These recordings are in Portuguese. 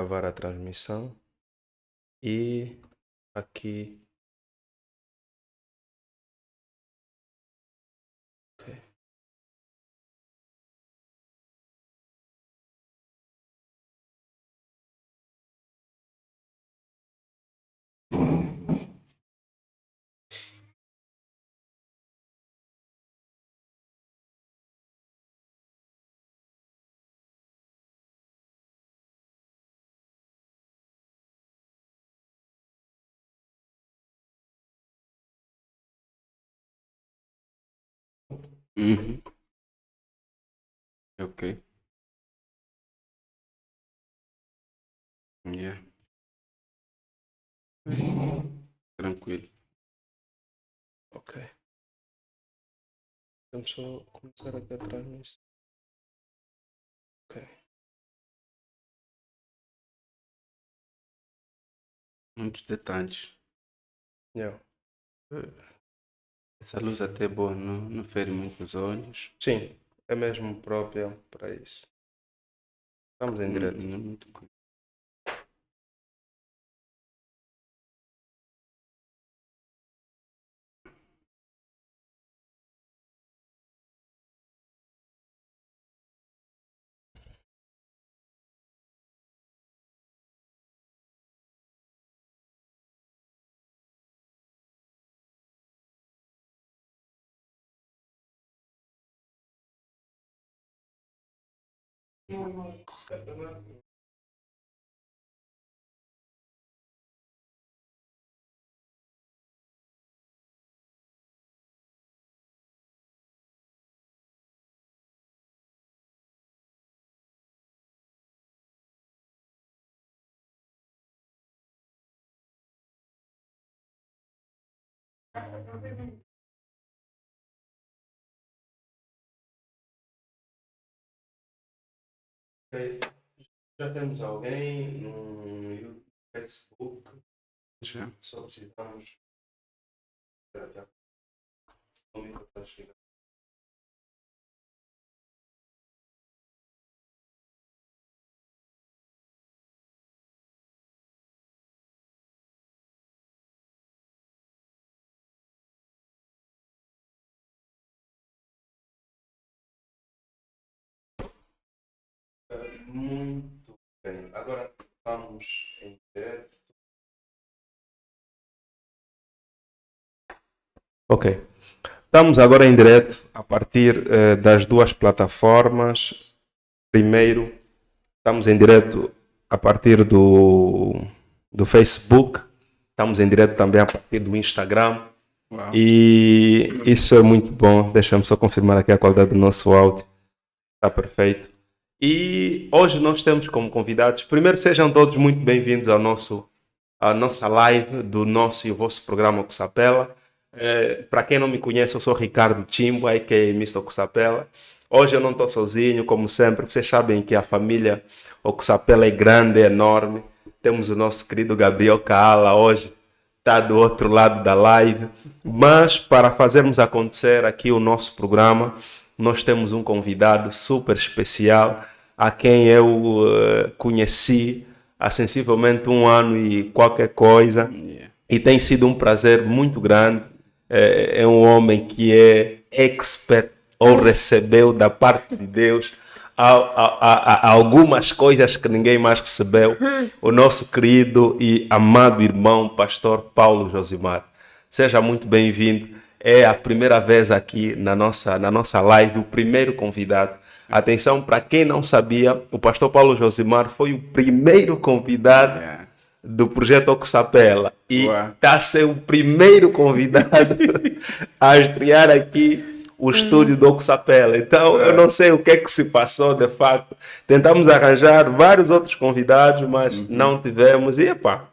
gravar a transmissão e aqui. Ok. Uhum. Ok. Yeah. Tranquilo. Ok. Vamos só começar aqui a transmissão. Ok. Muitos detalhes. Yeah. Essa luz até é boa, não fere muito os olhos. Sim, é mesmo própria para isso. Estamos em direto. Não é muito coisa. Ok. Já temos alguém no Facebook. Já. Só precisamos. Já. O micro está chegando. Muito bem. Agora vamos em direto. Ok. Estamos agora em direto a partir das duas plataformas. Primeiro, estamos em direto a partir do Facebook. Estamos em direto também a partir do Instagram. Uau. E isso é muito bom. Deixa-me só confirmar aqui a qualidade do nosso áudio. Está perfeito. E hoje nós temos como convidados. Primeiro, sejam todos muito bem-vindos à nossa live do nosso e o vosso programa Oxapela. Para quem não me conhece, eu sou Ricardo Chimbo, que é Mr. Oxapela. Hoje eu não estou sozinho, como sempre. Vocês sabem que a família Oxapela é grande, é enorme. Temos o nosso querido Gabriel Kaala hoje, está do outro lado da live. Mas para fazermos acontecer aqui o nosso programa, nós temos um convidado super especial a quem eu conheci há sensivelmente 1 ano e qualquer coisa. Yeah. E tem sido um prazer muito grande. É um homem que é expert ou recebeu da parte de Deus algumas coisas que ninguém mais recebeu. O nosso querido e amado irmão, pastor Paulo Josimar. Seja muito bem-vindo. É a primeira vez aqui na nossa live, o primeiro convidado. Atenção, para quem não sabia, o pastor Paulo Josimar foi o primeiro convidado Yeah. do projeto Oxapela e Uau. está a ser o primeiro convidado a estrear aqui o estúdio do Oxapela. Então, eu não sei o que é que se passou de facto. Tentamos arranjar vários outros convidados, mas não tivemos. E, epá,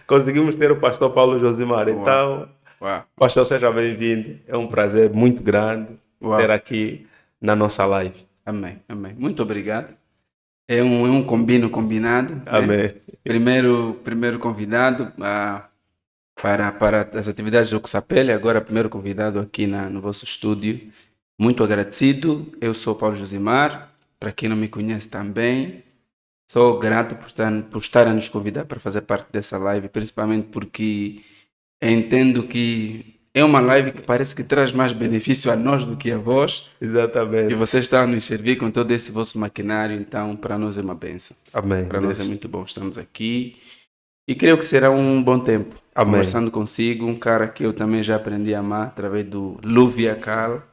conseguimos ter o pastor Paulo Josimar. Uau. Então, Uau. pastor, seja bem-vindo. É um prazer muito grande ter Uau. aqui na nossa live. Amém. Amém. Muito obrigado. É um combinado, né? Amém. Primeiro convidado para as atividades do Oxapela, agora primeiro convidado aqui no vosso estúdio. Muito agradecido. Eu sou Paulo Josimar, para quem não me conhece também. Sou grato por estar a nos convidar para fazer parte dessa live, principalmente porque entendo que é uma live que parece que traz mais benefício a nós do que a vós. E Exatamente. vocês estão a nos servir com todo esse vosso maquinário, então para nós é uma benção. Amém. Para nós é Deus. muito bom. Estamos aqui e creio que será um bom tempo. Amém. Conversando consigo, um cara que eu também já aprendi a amar através do Luviacal.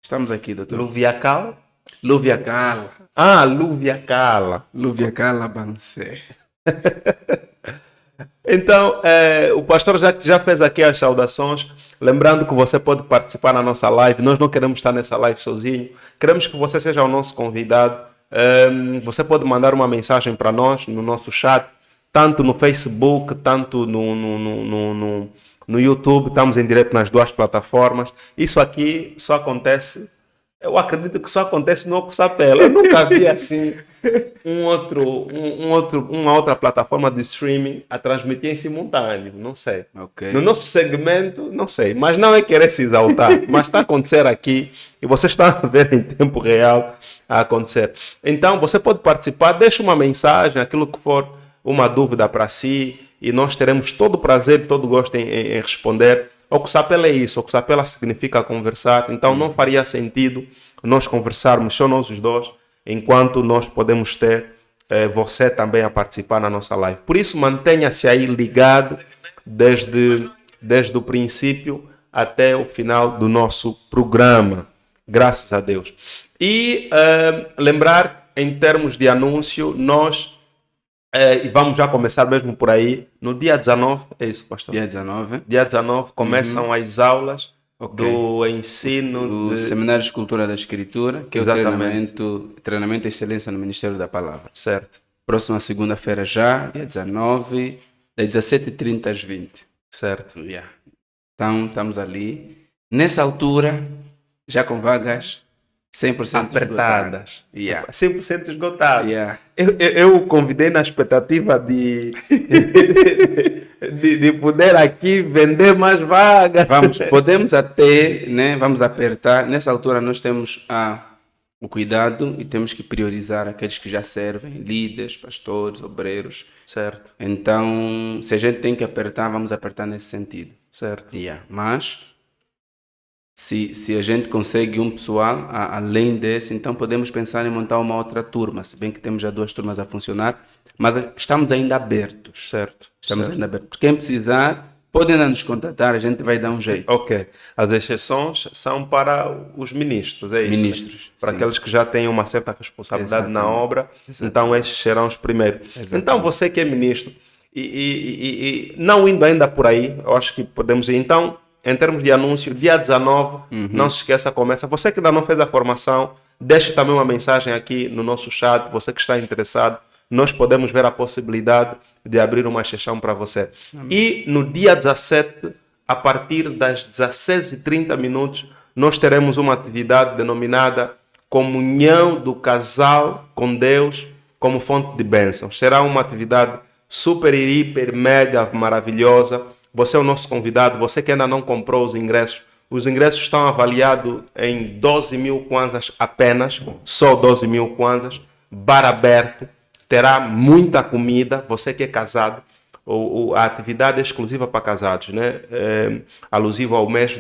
Estamos aqui, doutor. Luviacal? Luviacal. Ah, Luviacala. Luviacal Abancé. Então, o pastor já fez aqui as saudações. Lembrando que você pode participar na nossa live. Nós não queremos estar nessa live sozinho. Queremos que você seja o nosso convidado. Você pode mandar uma mensagem para nós no nosso chat, tanto no Facebook, tanto no YouTube. Estamos em direto nas duas plataformas. Isso aqui só acontece... Eu acredito que só acontece no Ocussapela. Eu nunca vi assim uma outra plataforma de streaming a transmitir em simultâneo. Não sei. Ok. No nosso segmento, não sei. Mas não é querer se exaltar. Mas está a acontecer aqui e você está a ver em tempo real a acontecer. Então, você pode participar. Deixe uma mensagem, aquilo que for uma dúvida para si. E nós teremos todo o prazer, todo o gosto em responder. Ocussapela é isso. Ocussapela significa conversar. Então não faria sentido nós conversarmos só nós os dois, enquanto nós podemos ter você também a participar na nossa live. Por isso mantenha-se aí ligado desde o princípio até o final do nosso programa. Graças a Deus. E lembrar, em termos de anúncio, nós... e vamos já começar mesmo por aí. No dia 19, é isso, pastor? Dia 19. Dia 19 começam as aulas do ensino do Seminário de Cultura da Escritura, que Exatamente. é o treinamento de excelência no Ministério da Palavra. Certo, Próxima segunda-feira já, dia 19, das 17h30 às 20. certo. Yeah. Então, estamos ali. Nessa altura, já com vagas 100% Apertadas. Yeah. 100% esgotado. Yeah. Eu convidei na expectativa de poder aqui vender mais vagas. Podemos até, né, vamos apertar. Nessa altura nós temos o cuidado e temos que priorizar aqueles que já servem, líderes, pastores, obreiros. Certo, Então, se a gente tem que apertar, vamos apertar nesse sentido. certo. Yeah. Mas, se a gente consegue um pessoal além desse, então podemos pensar em montar uma outra turma, se bem que temos já 2 turmas a funcionar, mas estamos ainda abertos. Certo. Estamos certo. ainda abertos. Quem precisar, pode ainda nos contatar, a gente vai dar um jeito. Ok. As exceções são para os ministros, é isso? né? Ministros. Para sim. aqueles que já têm uma certa responsabilidade na Exatamente. obra, Exatamente. então esses serão os primeiros. Exatamente. Então você que é ministro, e não indo ainda por aí, eu acho que podemos ir. Então, em termos de anúncio, dia 19, não se esqueça, começa. Você que ainda não fez a formação, deixe também uma mensagem aqui no nosso chat, você que está interessado, nós podemos ver a possibilidade de abrir uma exceção para você. E no dia 17, a partir das 16h30, nós teremos uma atividade denominada Comunhão do Casal com Deus como fonte de bênçãos. Será uma atividade super, hiper, mega maravilhosa. Você é o nosso convidado. Você que ainda não comprou os ingressos estão avaliados em 12 mil kwanzas apenas, só 12 mil kwanzas, bar aberto, terá muita comida. Você que é casado, a atividade é exclusiva para casados, né? Alusivo ao mês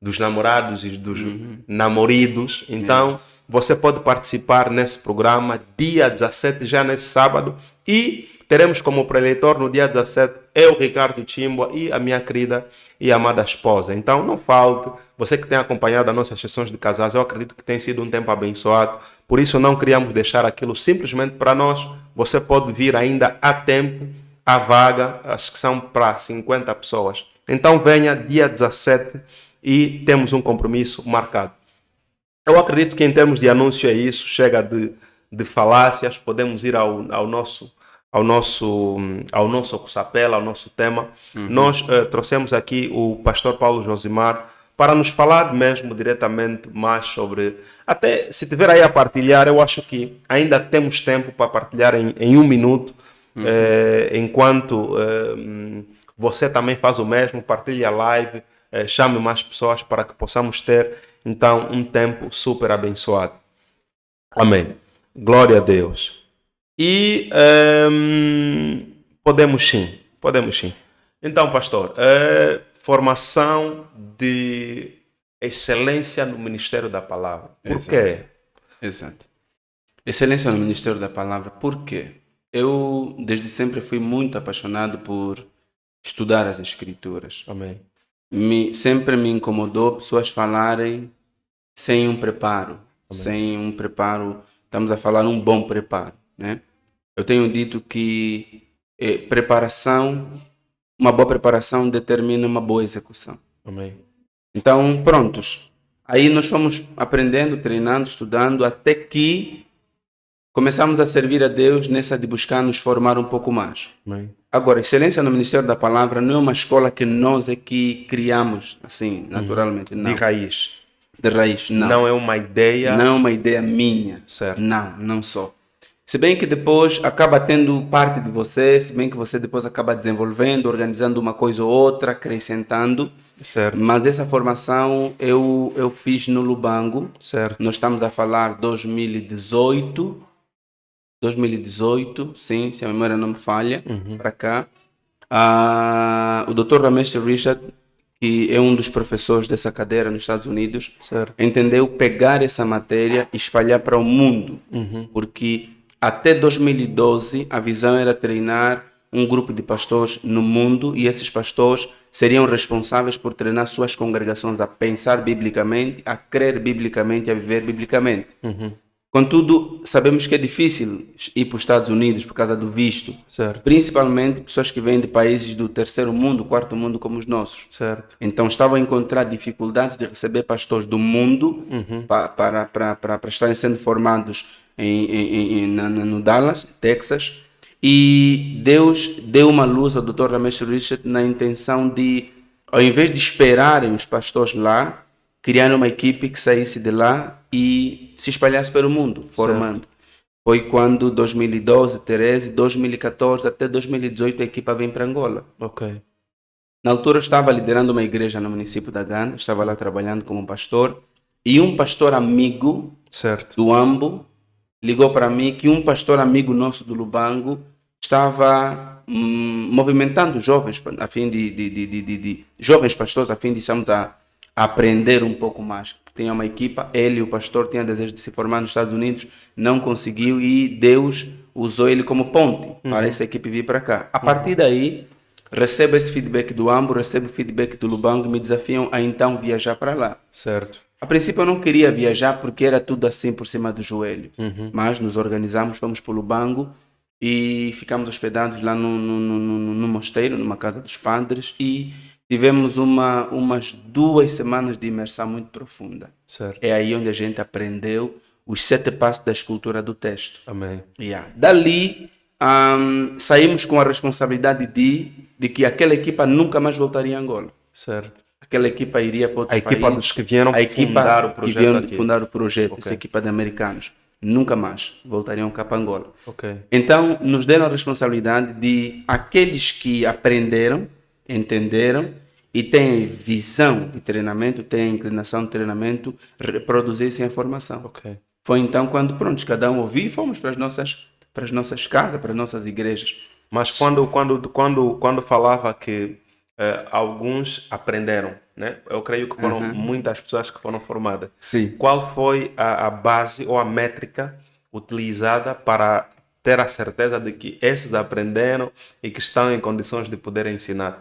dos namorados e dos namoridos. Então, você pode participar nesse programa dia 17, já nesse sábado, e teremos como preletor no dia 17 eu, Ricardo Chimbwa, e a minha querida e amada esposa. Então não falte, você que tem acompanhado as nossas sessões de casais, eu acredito que tem sido um tempo abençoado, por isso não queríamos deixar aquilo simplesmente para nós. Você pode vir ainda a tempo, a vaga, acho que são para 50 pessoas. Então venha dia 17 e temos um compromisso marcado. Eu acredito que em termos de anúncio é isso, chega de falácias, podemos ir ao nosso Ocussapela, ao nosso tema. Nós trouxemos aqui o pastor Paulo Josimar para nos falar mesmo diretamente mais sobre... Até se tiver aí a partilhar, eu acho que ainda temos tempo para partilhar em 1 minuto, enquanto você também faz o mesmo, partilhe a live, chame mais pessoas para que possamos ter, então, um tempo super abençoado. Amém. Glória a Deus. E podemos sim. Então, pastor, formação de excelência no Ministério da Palavra. Por quê? Exato. Excelência no Ministério da Palavra. Por quê? Eu, desde sempre, fui muito apaixonado por estudar as Escrituras. Amém. Sempre me incomodou pessoas falarem sem um preparo. Sem um preparo, estamos a falar um bom preparo, né? Eu tenho dito que uma boa preparação determina uma boa execução. Amém. Então, prontos. Aí nós fomos aprendendo, treinando, estudando, até que começamos a servir a Deus nessa de buscar nos formar um pouco mais. Amém. Agora, excelência no Ministério da Palavra não é uma escola que nós é que criamos, assim, naturalmente. Não. De raiz. De raiz, não. Não é uma ideia. Não é uma ideia minha. Certo. Não só. Se bem que depois acaba tendo parte de você, se bem que você depois acaba desenvolvendo, organizando uma coisa ou outra, acrescentando. Certo. Mas essa formação eu fiz no Lubango. Certo. Nós estamos a falar 2018, sim, se a memória não me falha, para cá. O Dr. Ramesh Richard, que é um dos professores dessa cadeira nos Estados Unidos, Certo. entendeu pegar essa matéria e espalhar para o mundo. Porque até 2012 a visão era treinar um grupo de pastores no mundo e esses pastores seriam responsáveis por treinar suas congregações a pensar biblicamente, a crer biblicamente e a viver biblicamente. Contudo, sabemos que é difícil ir para os Estados Unidos por causa do visto. Certo. Principalmente pessoas que vêm de países do terceiro mundo, quarto mundo como os nossos. Certo. Então estavam a encontrar dificuldades de receber pastores do mundo para estarem sendo formados no Dallas, Texas. E Deus deu uma luz ao Dr. Ramesh Richard na intenção de, ao invés de esperarem os pastores lá, criar uma equipe que saísse de lá e se espalhasse pelo mundo, formando. Foi quando 2012, 2013, 2014 até 2018 a equipa vem para Angola. Ok. Na altura eu estava liderando uma igreja no município da Gana, estava lá trabalhando como pastor e um pastor amigo Certo. do Ambo ligou para mim que um pastor amigo nosso do Lubango estava movimentando jovens a fim de jovens pastores a fim de estamos a aprender um pouco mais. Tinha uma equipa, ele, o pastor, tinha desejo de se formar nos Estados Unidos, não conseguiu e Deus usou ele como ponte para essa equipe vir para cá. A partir daí, recebo esse feedback do Ambo, recebo feedback do Lubango, me desafiam a então viajar para lá. Certo. A princípio eu não queria viajar porque era tudo assim por cima do joelho, mas nos organizamos, fomos para o Lubango e ficamos hospedados lá no mosteiro, numa casa dos padres e tivemos umas 2 semanas de imersão muito profunda. Certo. É aí onde a gente aprendeu os 7 passos da escultura do texto. Amém. Dali saímos com a responsabilidade de que aquela equipa nunca mais voltaria a Angola. Certo. Aquela equipa iria para outros A equipa países. dos que vieram A equipa fundar o que projeto vieram aqui. fundar o projeto, essa Ok. equipa de americanos, nunca mais voltariam cá para Angola. Ok. Então, nos deram a responsabilidade de aqueles que aprenderam, entenderam e têm visão de treinamento, têm inclinação de treinamento, reproduzissem a formação. Ok. Foi então quando, pronto, cada um ouviu e fomos para as nossas casas, para as nossas igrejas. Mas quando falava que alguns aprenderam, né? Eu creio que foram muitas pessoas que foram formadas. Sim. Qual foi a base ou a métrica utilizada para ter a certeza de que esses aprenderam e que estão em condições de poder ensinar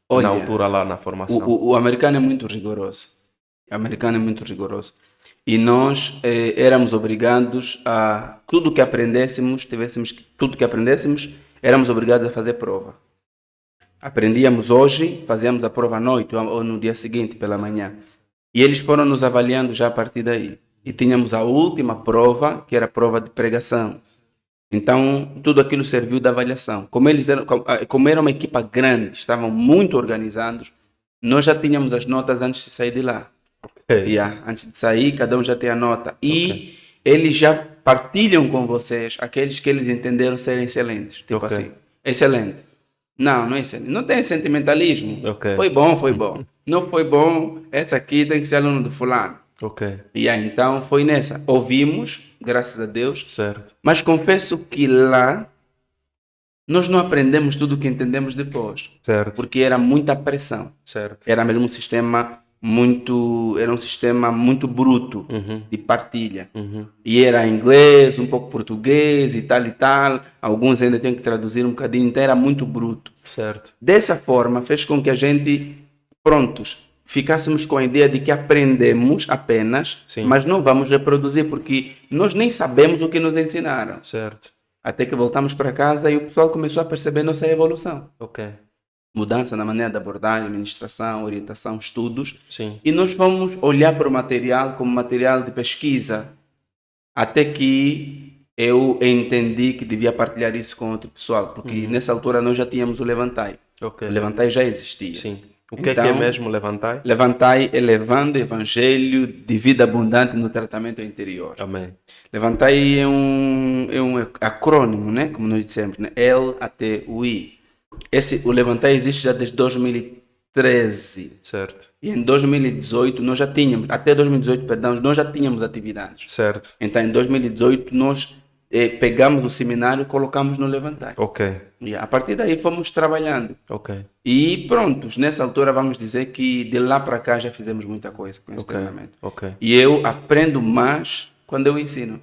Olha, na altura lá na formação? O americano é muito rigoroso. O americano é muito rigoroso. E nós éramos obrigados a tudo que aprendêssemos, éramos obrigados a fazer prova. Aprendíamos hoje, fazíamos a prova à noite ou no dia seguinte pela manhã. E eles foram nos avaliando já a partir daí. E tínhamos a última prova, que era a prova de pregação. Então, tudo aquilo serviu de avaliação. Como era uma equipa grande, estavam muito organizados, nós já tínhamos as notas antes de sair de lá. Antes de sair, cada um já tem a nota. E eles já partilham com vocês aqueles que eles entenderam serem excelentes. Tipo assim, excelente. Não é excelente. Não tem sentimentalismo. Ok. Foi bom. Não foi bom. Essa aqui tem que ser aluno do fulano. Ok. E aí, então foi nessa. Ouvimos, graças a Deus, Certo. mas confesso que lá nós não aprendemos tudo o que entendemos depois, Certo. porque era muita pressão. Certo. Era mesmo um sistema era um sistema muito bruto Uhum. de partilha. Uhum. E era inglês, um pouco português e tal e tal. Alguns ainda tinham que traduzir um bocadinho, então era muito bruto. Certo. Dessa forma, fez com que a gente, prontos, ficássemos com a ideia de que aprendemos apenas, Sim. mas não vamos reproduzir, porque nós nem sabemos o que nos ensinaram. Certo. Até que voltamos para casa e o pessoal começou a perceber nossa evolução. Ok. Mudança na maneira de abordagem, administração, orientação, estudos. Sim. E nós fomos olhar para o material como material de pesquisa, até que eu entendi que devia partilhar isso com outro pessoal, porque nessa altura nós já tínhamos o Levantai. Ok. O Levantai já existia. Sim. O que é Então, mesmo levantar? Levantai é levando o evangelho de vida abundante no tratamento interior. Amém. Levantai é um acrônimo, né? Como nós dissemos, né? LATUI. O Levantai existe já desde 2013. Certo. E em 2018 nós já tínhamos, até 2018, perdão, nós já tínhamos atividades. Certo. Então em 2018 nós pegamos o seminário e colocamos no Levantai. Ok. E a partir daí fomos trabalhando. Ok. E prontos, nessa altura vamos dizer que de lá para cá já fizemos muita coisa com esse treinamento. Ok. E eu aprendo mais quando eu ensino.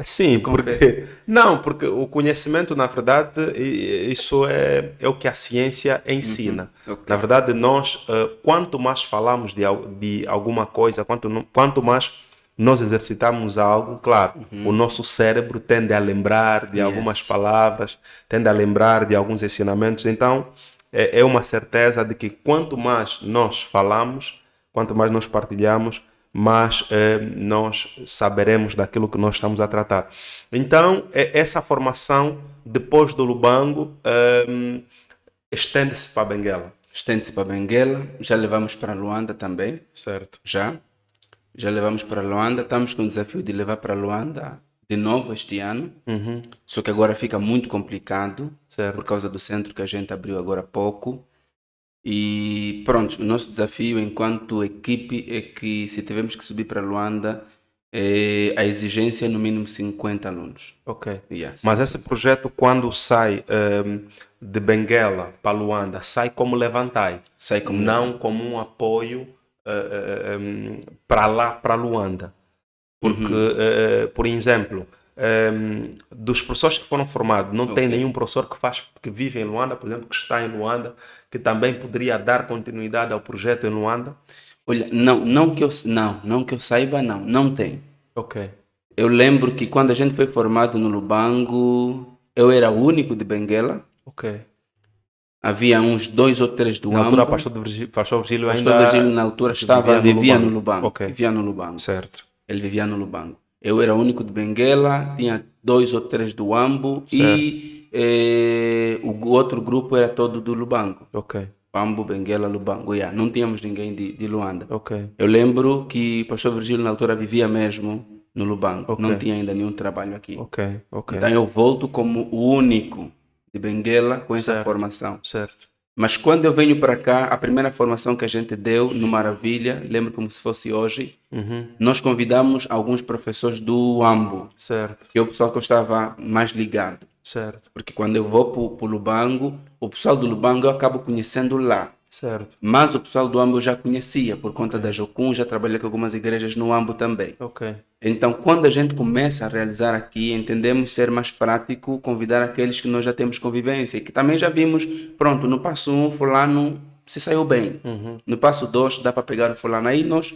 Sim, Confesso. porque não, porque o conhecimento, na verdade, isso é o que a ciência ensina. Ok. Na verdade, nós, quanto mais falamos de alguma coisa, quanto mais nós exercitamos algo, claro, o nosso cérebro tende a lembrar de algumas palavras, tende a lembrar de alguns ensinamentos. Então, é uma certeza de que quanto mais nós falamos, quanto mais nós partilhamos, mas nós saberemos daquilo que nós estamos a tratar. Então, essa formação, depois do Lubango, estende-se para Benguela. Estende-se para Benguela, já levamos para Luanda também, Certo. já levamos para Luanda, estamos com o desafio de levar para Luanda de novo este ano, só que agora fica muito complicado, Certo. por causa do centro que a gente abriu agora há pouco. E pronto, o nosso desafio enquanto equipe é que se tivermos que subir para Luanda, a exigência é no mínimo 50 alunos. Ok. Yeah, Mas esse projeto, quando sai de Benguela para Luanda, sai como Levantai, Sai como não como um apoio para lá, para Luanda. Porque, por exemplo, dos professores que foram formados, não tem nenhum professor que vive em Luanda, por exemplo, que está em Luanda, que também poderia dar continuidade ao projeto em Luanda? Olha, não que eu saiba, não tem. Ok. Eu lembro que quando a gente foi formado no Lubango, eu era o único de Benguela. Ok. Havia uns 2 ou 3 do Na altura, Ambo. pastor Virgílio Pastor ainda Virgílio na altura vivia no Lubango. Ok. Vivia no Lubango. Certo. Ele vivia no Lubango. Eu era o único de Benguela, tinha 2 ou 3 do Ambo e o outro grupo era todo do Lubango. Ok. Ambo, Benguela, Lubango. Yeah, não tínhamos ninguém de Luanda. Ok. Eu lembro que o pastor Virgílio na altura vivia mesmo no Lubango. Ok. Não tinha ainda nenhum trabalho aqui. Ok. Ok. Então eu volto como o único de Benguela com essa Certo. formação. Certo. Mas quando eu venho para cá, a primeira formação que a gente deu no Maravilha, lembro como se fosse hoje, nós convidamos alguns professores do Ambo, Certo. que é o pessoal que eu estava mais ligado. Certo. Porque quando eu vou para o Lubango, o pessoal do Lubango eu acabo conhecendo lá. Certo. Mas o pessoal do Ambo eu já conhecia, por conta da Jocum, já trabalhei com algumas igrejas no Ambo também. Ok. Então, quando a gente começa a realizar aqui, entendemos ser mais prático convidar aqueles que nós já temos convivência e que também já vimos, pronto, no passo 1, fulano se saiu bem. No passo 2, dá para pegar o fulano. Aí nós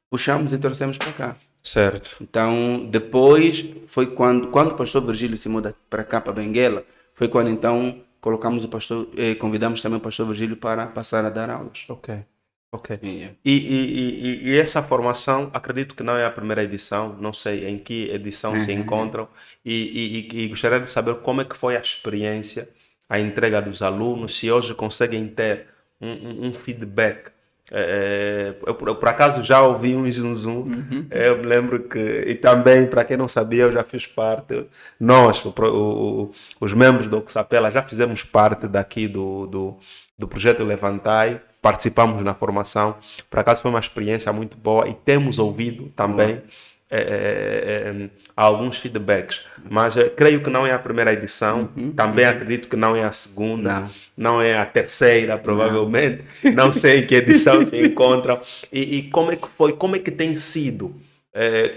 puxamos e trouxemos para cá. Certo. Então, depois, foi quando o pastor Virgílio se muda para cá, para Benguela, foi quando então colocamos o pastor, convidamos também o pastor Virgílio para passar a dar aulas. Ok. Ok. Yeah. E essa formação, acredito que não é a primeira edição, não sei em que edição se encontram, e gostaria de saber como é que foi a experiência, a entrega dos alunos, se hoje conseguem ter um feedback Eu, por acaso, já ouvi um zum. Eu me lembro que, e também, para quem não sabia, eu já fiz parte, nós, os membros do Oxapela, já fizemos parte daqui do projeto Levantai, participamos na formação. Por acaso foi uma experiência muito boa e temos ouvido também alguns feedbacks, mas creio que não é a primeira edição, também acredito que não é a segunda, não é a terceira, provavelmente, não sei em que edição se encontram. E como é que foi, como é que tem sido?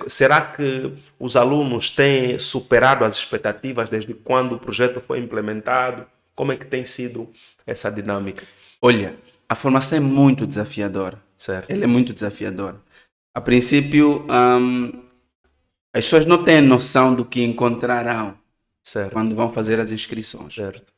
Será que os alunos têm superado as expectativas desde quando o projeto foi implementado? Como é que tem sido essa dinâmica? Olha, a formação é muito desafiadora. Certo. Ela é muito desafiadora. A princípio, as pessoas não têm noção do que encontrarão Certo. quando vão fazer as inscrições. Certo.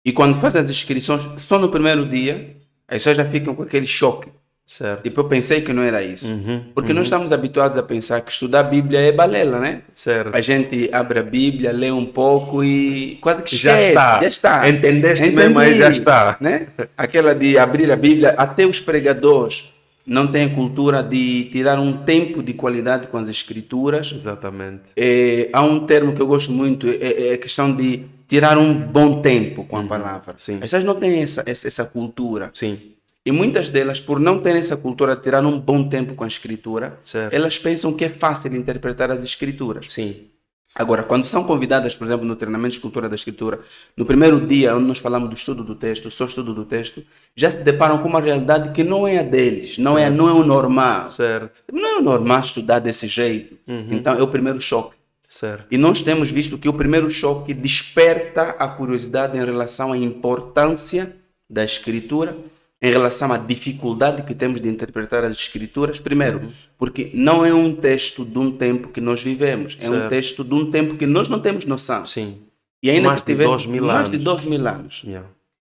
E quando fazem as inscrições, só no primeiro dia, as pessoas já ficam com aquele choque. Certo. Tipo, eu pensei que não era isso. Porque nós estamos habituados a pensar que estudar a Bíblia é balela, né? Certo. A gente abre a Bíblia, lê um pouco e quase que Já esquece. está. Já está. Entendeste mesmo, aí já está. Né? Aquela de abrir a Bíblia, até os pregadores não têm a cultura de tirar um tempo de qualidade com as escrituras. Exatamente. Há um termo que eu gosto muito, é a questão de tirar um bom tempo com a palavra. Sim. As pessoas não têm essa cultura. Sim. E muitas delas, por não terem essa cultura de tirar um bom tempo com a escritura, Certo. elas pensam que é fácil interpretar as escrituras. Sim. Agora, quando são convidadas, por exemplo, no treinamento de cultura da escritura, no primeiro dia, onde nós falamos do estudo do texto, só estudo do texto, já se deparam com uma realidade que não é a deles, não é o normal. Certo. Não é o normal estudar desse jeito. Então, é o primeiro choque. Certo. E nós temos visto que o primeiro choque desperta a curiosidade em relação à importância da escritura, em relação à dificuldade que temos de interpretar as escrituras. Primeiro, porque não é um texto de um tempo que nós vivemos, é um texto de um tempo que nós não temos noção. Sim. E ainda Mais que de 2000 mais anos. de 2000 anos. Yeah.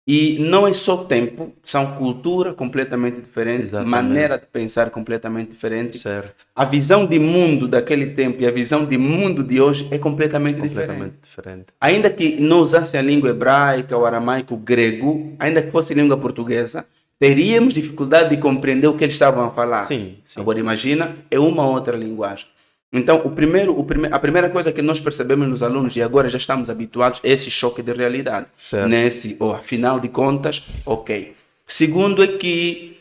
E não é só tempo, são cultura completamente diferente, Exatamente. maneira de pensar completamente diferente. Certo. A visão de mundo daquele tempo e a visão de mundo de hoje é completamente diferente. Ainda que não usasse a língua hebraica, o aramaico, o grego, ainda que fosse língua portuguesa, teríamos dificuldade de compreender o que eles estavam a falar. Sim. Agora imagina, é uma outra linguagem. Então, a primeira coisa que nós percebemos nos alunos, e agora já estamos habituados, é esse choque de realidade. Certo. Afinal de contas, ok. Segundo é que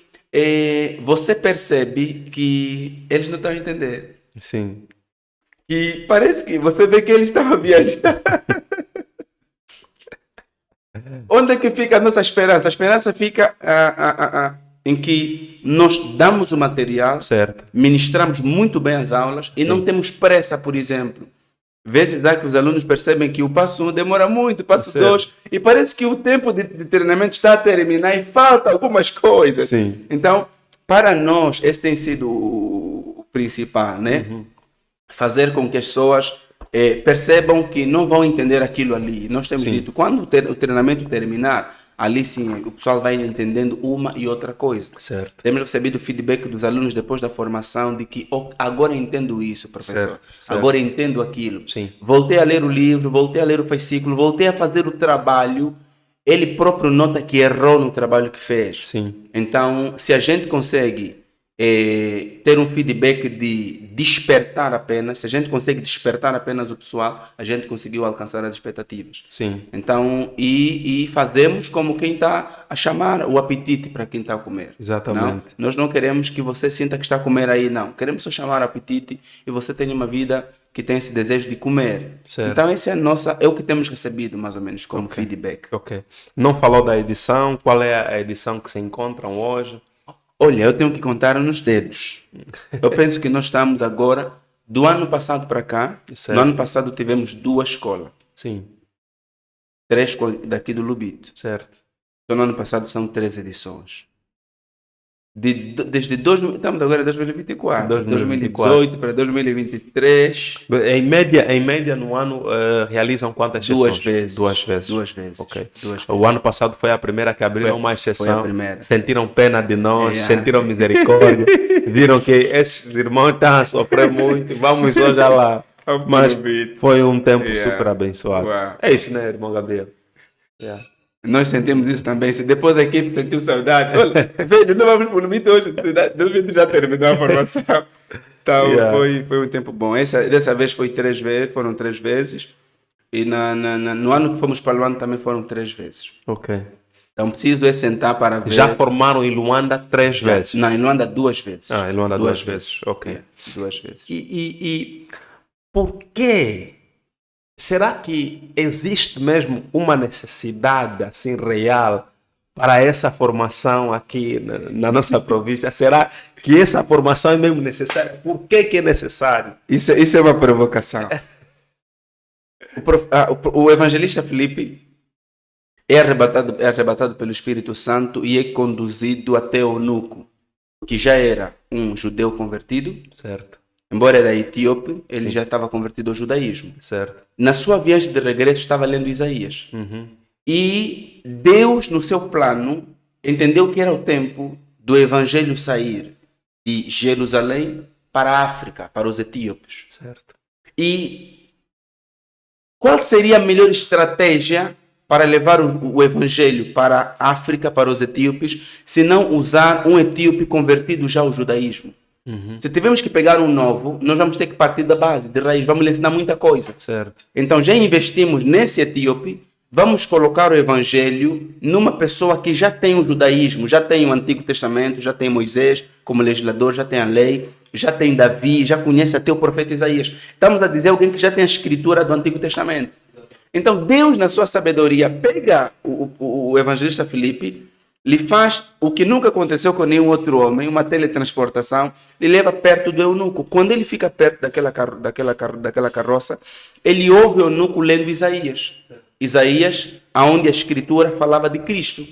você percebe que eles não estão a entender. Sim. E parece que você vê que eles estão a viajar. Onde é que fica a nossa esperança? A esperança fica em que nós damos o material, Certo. ministramos muito bem as aulas e não temos pressa, por exemplo. Vezes dá que os alunos percebem que o passo 1 demora muito, o passo 2, e parece que o tempo de treinamento está a terminar e falta algumas coisas. Sim. Então, para nós, esse tem sido o principal, né? Fazer com que as pessoas percebam que não vão entender aquilo ali. Nós temos dito, quando o treinamento terminar, ali sim, o pessoal vai entendendo uma e outra coisa. Certo. Temos recebido feedback dos alunos depois da formação de que agora entendo isso, professor. Certo. Agora entendo aquilo. Sim. Voltei a ler o livro, voltei a ler o fascículo, voltei a fazer o trabalho. Ele próprio nota que errou no trabalho que fez. Sim. Então, se a gente consegue ter um feedback de despertar apenas, se a gente consegue despertar apenas o pessoal, a gente conseguiu alcançar as expectativas. Sim. Então, e fazemos como quem está a chamar o apetite para quem está a comer. Exatamente. Não? Nós não queremos que você sinta que está a comer aí, não. Queremos só chamar o apetite e você tenha uma vida que tem esse desejo de comer. Certo. Então, esse é o que temos recebido, mais ou menos, como feedback. Ok. Não falou da edição, qual é a edição que se encontram hoje? Olha, eu tenho que contar nos dedos. Eu penso que nós estamos agora, do ano passado para cá, Certo. no ano passado tivemos 2 escolas. Sim. 3 escolas daqui do Lubito. Certo. Então, no ano passado são 3 edições. Estamos agora em 2024. 2018 para 2023. Em média no ano realizam quantas sessões? 2 vezes. Ok. 2 vezes. O ano passado foi a primeira que abriram uma Foi a exceção. primeira. Sentiram pena de nós, sentiram misericórdia. Viram que esses irmãos estão a sofrer muito. Vamos hoje lá. Mas foi um tempo super abençoado. Uau. É isso, né, irmão Gabriel? Yeah. Nós sentimos isso também. Se depois a equipe sentiu saudade, olha, velho, não vamos por limite hoje. Devido já terminou a formação. Então, Yeah. foi um tempo bom. Dessa vez foram 3 vezes. E no ano que fomos para Luanda também foram 3 vezes. Ok. Então, preciso é sentar para ver. Já formaram em Luanda 3 vezes? Não, em Luanda 2 vezes. Ah, em Luanda 2 vezes. Ok. 2 vezes. E por quê? Será que existe mesmo uma necessidade assim real para essa formação aqui na nossa província? Será que essa formação é mesmo necessária? Por que é necessário? Isso é uma provocação. O evangelista Filipe é arrebatado pelo Espírito Santo e é conduzido até Eunuco, que já era um judeu convertido. Certo, Embora era etíope, ele já estava convertido ao judaísmo. certo. Na sua viagem de regresso, estava lendo Isaías. E Deus, no seu plano, entendeu que era o tempo do evangelho sair de Jerusalém para a África, para os etíopes. Certo. E qual seria a melhor estratégia para levar o evangelho para a África, para os etíopes, se não usar um etíope convertido já ao judaísmo? Se tivermos que pegar um novo, nós vamos ter que partir da base, de raiz, vamos lhe ensinar muita coisa. Certo. Então já investimos nesse etíope, vamos colocar o evangelho numa pessoa que já tem o judaísmo, já tem o Antigo Testamento, já tem Moisés como legislador, já tem a lei, já tem Davi, já conhece até o profeta Isaías. Estamos a dizer alguém que já tem a escritura do Antigo Testamento. Então Deus, na sua sabedoria, pega o evangelista Filipe, lhe faz o que nunca aconteceu com nenhum outro homem, uma teletransportação, lhe leva perto do eunuco. Quando ele fica perto daquela carroça, ele ouve o eunuco lendo Isaías. Isaías, onde a escritura falava de Cristo.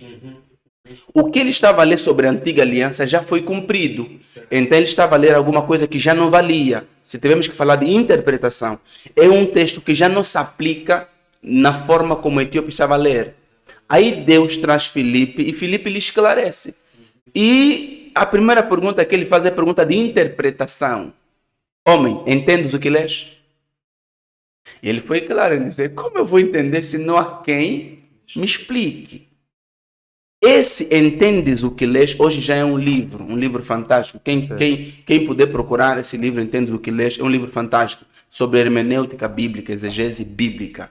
O que ele estava a ler sobre a antiga aliança já foi cumprido. Então ele estava a ler alguma coisa que já não valia. Se tivermos que falar de interpretação, é um texto que já não se aplica na forma como o etíope estava a ler. Aí Deus traz Filipe e Filipe lhe esclarece. E a primeira pergunta que ele faz é a pergunta de interpretação. Homem, entendes o que lês? E ele foi claro em dizer, como eu vou entender se não há quem me explique? Esse Entendes o que lês hoje já é um livro fantástico. Quem puder procurar esse livro, Entendes o que lês, é um livro fantástico sobre hermenêutica bíblica, exegese bíblica.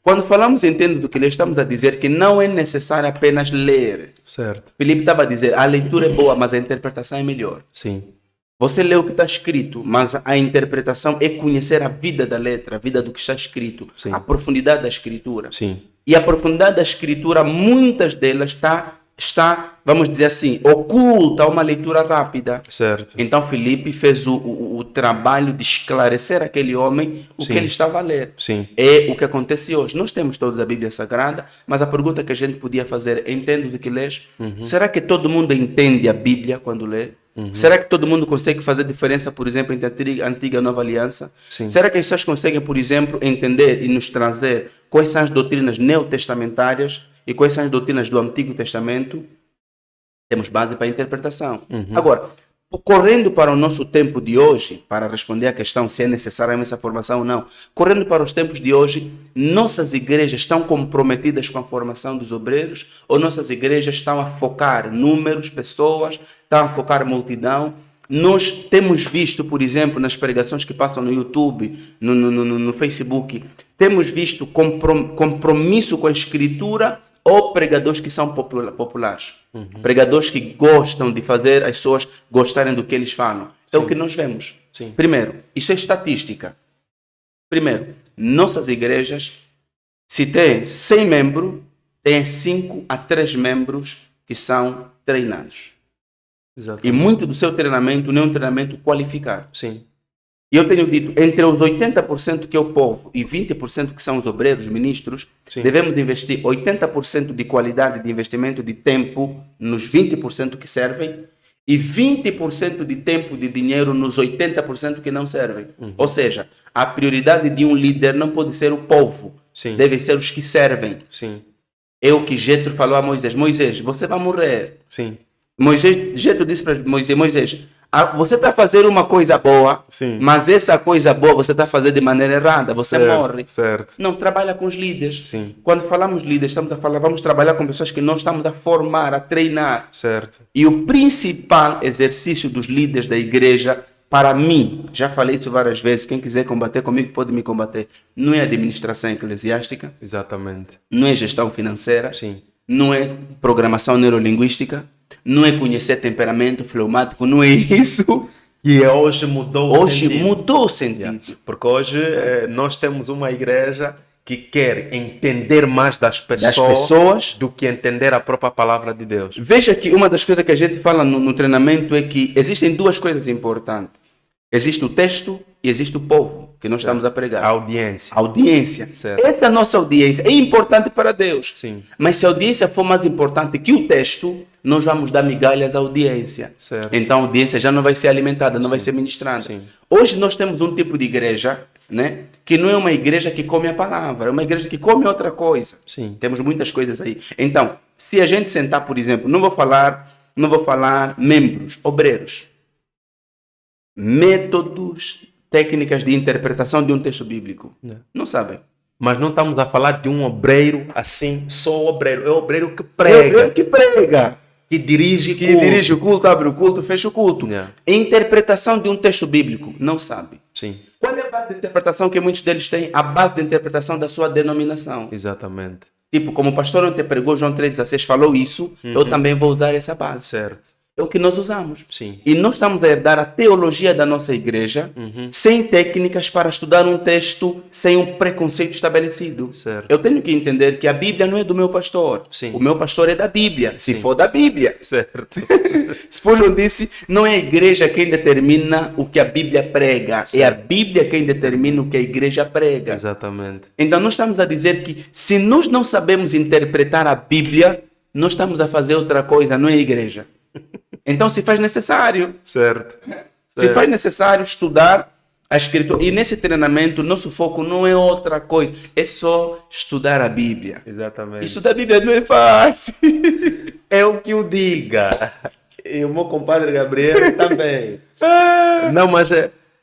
Quando falamos em Entendes o que lês, estamos a dizer que não é necessário apenas ler. Certo. Filipe estava a dizer, a leitura é boa, mas a interpretação é melhor. Sim. Você lê o que está escrito, mas a interpretação é conhecer a vida da letra, a vida do que está escrito, Sim. a profundidade da escritura. Sim. E a profundidade da escritura, muitas delas está, vamos dizer assim, oculta a uma leitura rápida. Certo. Então Filipe fez o trabalho de esclarecer aquele homem o Sim. que ele estava a ler. Sim. É o que acontece hoje. Nós temos todos a Bíblia Sagrada, mas a pergunta que a gente podia fazer é, entende o que lês? Será que todo mundo entende a Bíblia quando lê? Será que todo mundo consegue fazer diferença, por exemplo, entre a antiga e a nova aliança? Sim. Será que as pessoas conseguem, por exemplo, entender e nos trazer quais são as doutrinas neotestamentárias e quais são as doutrinas do Antigo Testamento? Temos base para a interpretação. Agora, correndo para o nosso tempo de hoje, para responder à questão se é necessária essa formação ou não, correndo para os tempos de hoje, nossas igrejas estão comprometidas com a formação dos obreiros ou nossas igrejas estão a focar números, pessoas, estão a focar multidão? Nós temos visto, por exemplo, nas pregações que passam no YouTube, no Facebook, temos visto compromisso com a escritura ou pregadores que são populares. Pregadores que gostam de fazer as pessoas gostarem do que eles falam. É o que nós vemos. Sim. Primeiro, isso é estatística. Primeiro, nossas igrejas, se tem 100 membros, tem 5 a 3 membros que são treinados. Exatamente. E muito do seu treinamento não é um treinamento qualificado. Sim. E eu tenho dito, entre os 80% que é o povo e 20% que são os obreiros, ministros, Sim. devemos investir 80% de qualidade de investimento de tempo nos 20% que servem e 20% de tempo e de dinheiro nos 80% que não servem. Ou seja, a prioridade de um líder não pode ser o povo, Sim. deve ser os que servem. Sim. É o que Jetro falou a Moisés, Moisés, você vai morrer. Sim. Jetro disse para Moisés, Você está a fazer uma coisa boa, Sim. mas essa coisa boa você está a fazer de maneira errada, você morre. Certo. Não, trabalha com os líderes. Sim. Quando falamos líderes, estamos a falar, vamos trabalhar com pessoas que nós estamos a formar, a treinar. Certo. E o principal exercício dos líderes da igreja, para mim, já falei isso várias vezes, quem quiser combater comigo pode me combater, não é administração eclesiástica, Exatamente. não é gestão financeira, Sim. não é programação neurolinguística, não é conhecer temperamento fleumático, não é isso. E hoje mudou o Hoje sentido. mudou o sentido. Porque hoje nós temos uma igreja que quer entender mais das pessoas do que entender a própria palavra de Deus. Veja que uma das coisas que a gente fala no treinamento é que existem duas coisas importantes. Existe o texto e existe o povo que nós estamos a pregar. A audiência. A audiência. Certo. Essa é a nossa audiência. É importante para Deus. Sim. Mas se a audiência for mais importante que o texto, nós vamos dar migalhas à audiência. Certo. Então a audiência já não vai ser alimentada, não vai ser ministrada. Sim. Hoje nós temos um tipo de igreja, né, que não é uma igreja que come a palavra, é uma igreja que come outra coisa. Sim. Temos muitas coisas aí. Então, se a gente sentar, por exemplo, não vou falar membros, obreiros, métodos, técnicas de interpretação de um texto bíblico. Não sabem. Mas não estamos a falar de um obreiro assim, só obreiro. É o obreiro que prega. Que prega. Que dirige Que dirige o culto, abre o culto, fecha o culto. Yeah. Interpretação de um texto bíblico. Não sabe. Sim. Qual é a base de interpretação que muitos deles têm? A base de interpretação da sua denominação. Exatamente. Tipo, como o pastor ontem pregou, João 3,16 falou isso, eu também vou usar essa base. Certo. É o que nós usamos. Sim. E nós estamos a herdar a teologia da nossa igreja sem técnicas para estudar um texto sem um preconceito estabelecido. Certo. Eu tenho que entender que a Bíblia não é do meu pastor. Sim. O meu pastor é da Bíblia, se Sim. for da Bíblia. Certo. Spurgeon disse, não é a igreja quem determina o que a Bíblia prega, é a Bíblia quem determina o que a igreja prega. Exatamente. Então nós estamos a dizer que se nós não sabemos interpretar a Bíblia, nós estamos a fazer outra coisa, não é a igreja. Então se faz necessário. Certo. Se faz necessário estudar a Escritura. E nesse treinamento, nosso foco não é outra coisa, é só estudar a Bíblia. Exatamente. Estudar a Bíblia não é fácil. É o que eu diga. E o meu compadre Gabriel também. Não,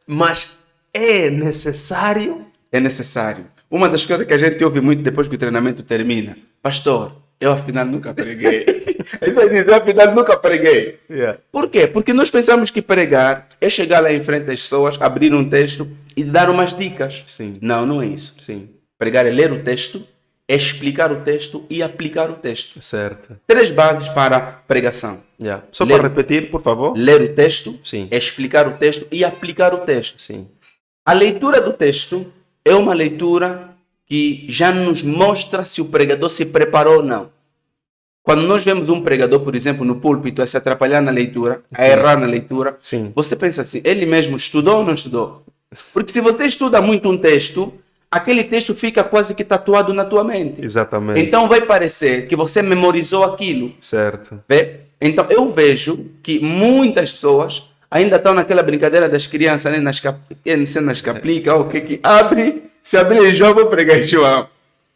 mas é necessário. É necessário. Uma das coisas que a gente ouve muito depois que o treinamento termina. Pastor, eu afinal nunca preguei. Isso aí diz, eu afinal nunca preguei. Yeah. Por quê? Porque nós pensamos que pregar é chegar lá em frente das pessoas, abrir um texto e dar umas dicas. Sim. Não, não é isso. Sim. Pregar é ler o texto, é explicar o texto e aplicar o texto. Certo. 3 bases para pregação. Yeah. Só Ler- para repetir, por favor. Ler o texto, Sim. explicar o texto e aplicar o texto. Sim. A leitura do texto é uma leitura que já nos mostra se o pregador se preparou ou não. Quando nós vemos um pregador, por exemplo, no púlpito, a se atrapalhar na leitura, a errar na leitura, Sim. você pensa assim, ele mesmo estudou ou não estudou? Porque se você estuda muito um texto, aquele texto fica quase que tatuado na tua mente. Exatamente. Então vai parecer que você memorizou aquilo. Certo. Vê? Então eu vejo que muitas pessoas ainda estão naquela brincadeira das crianças, né? Nas caplica, o que abre, se abrir João, vou pregar em João.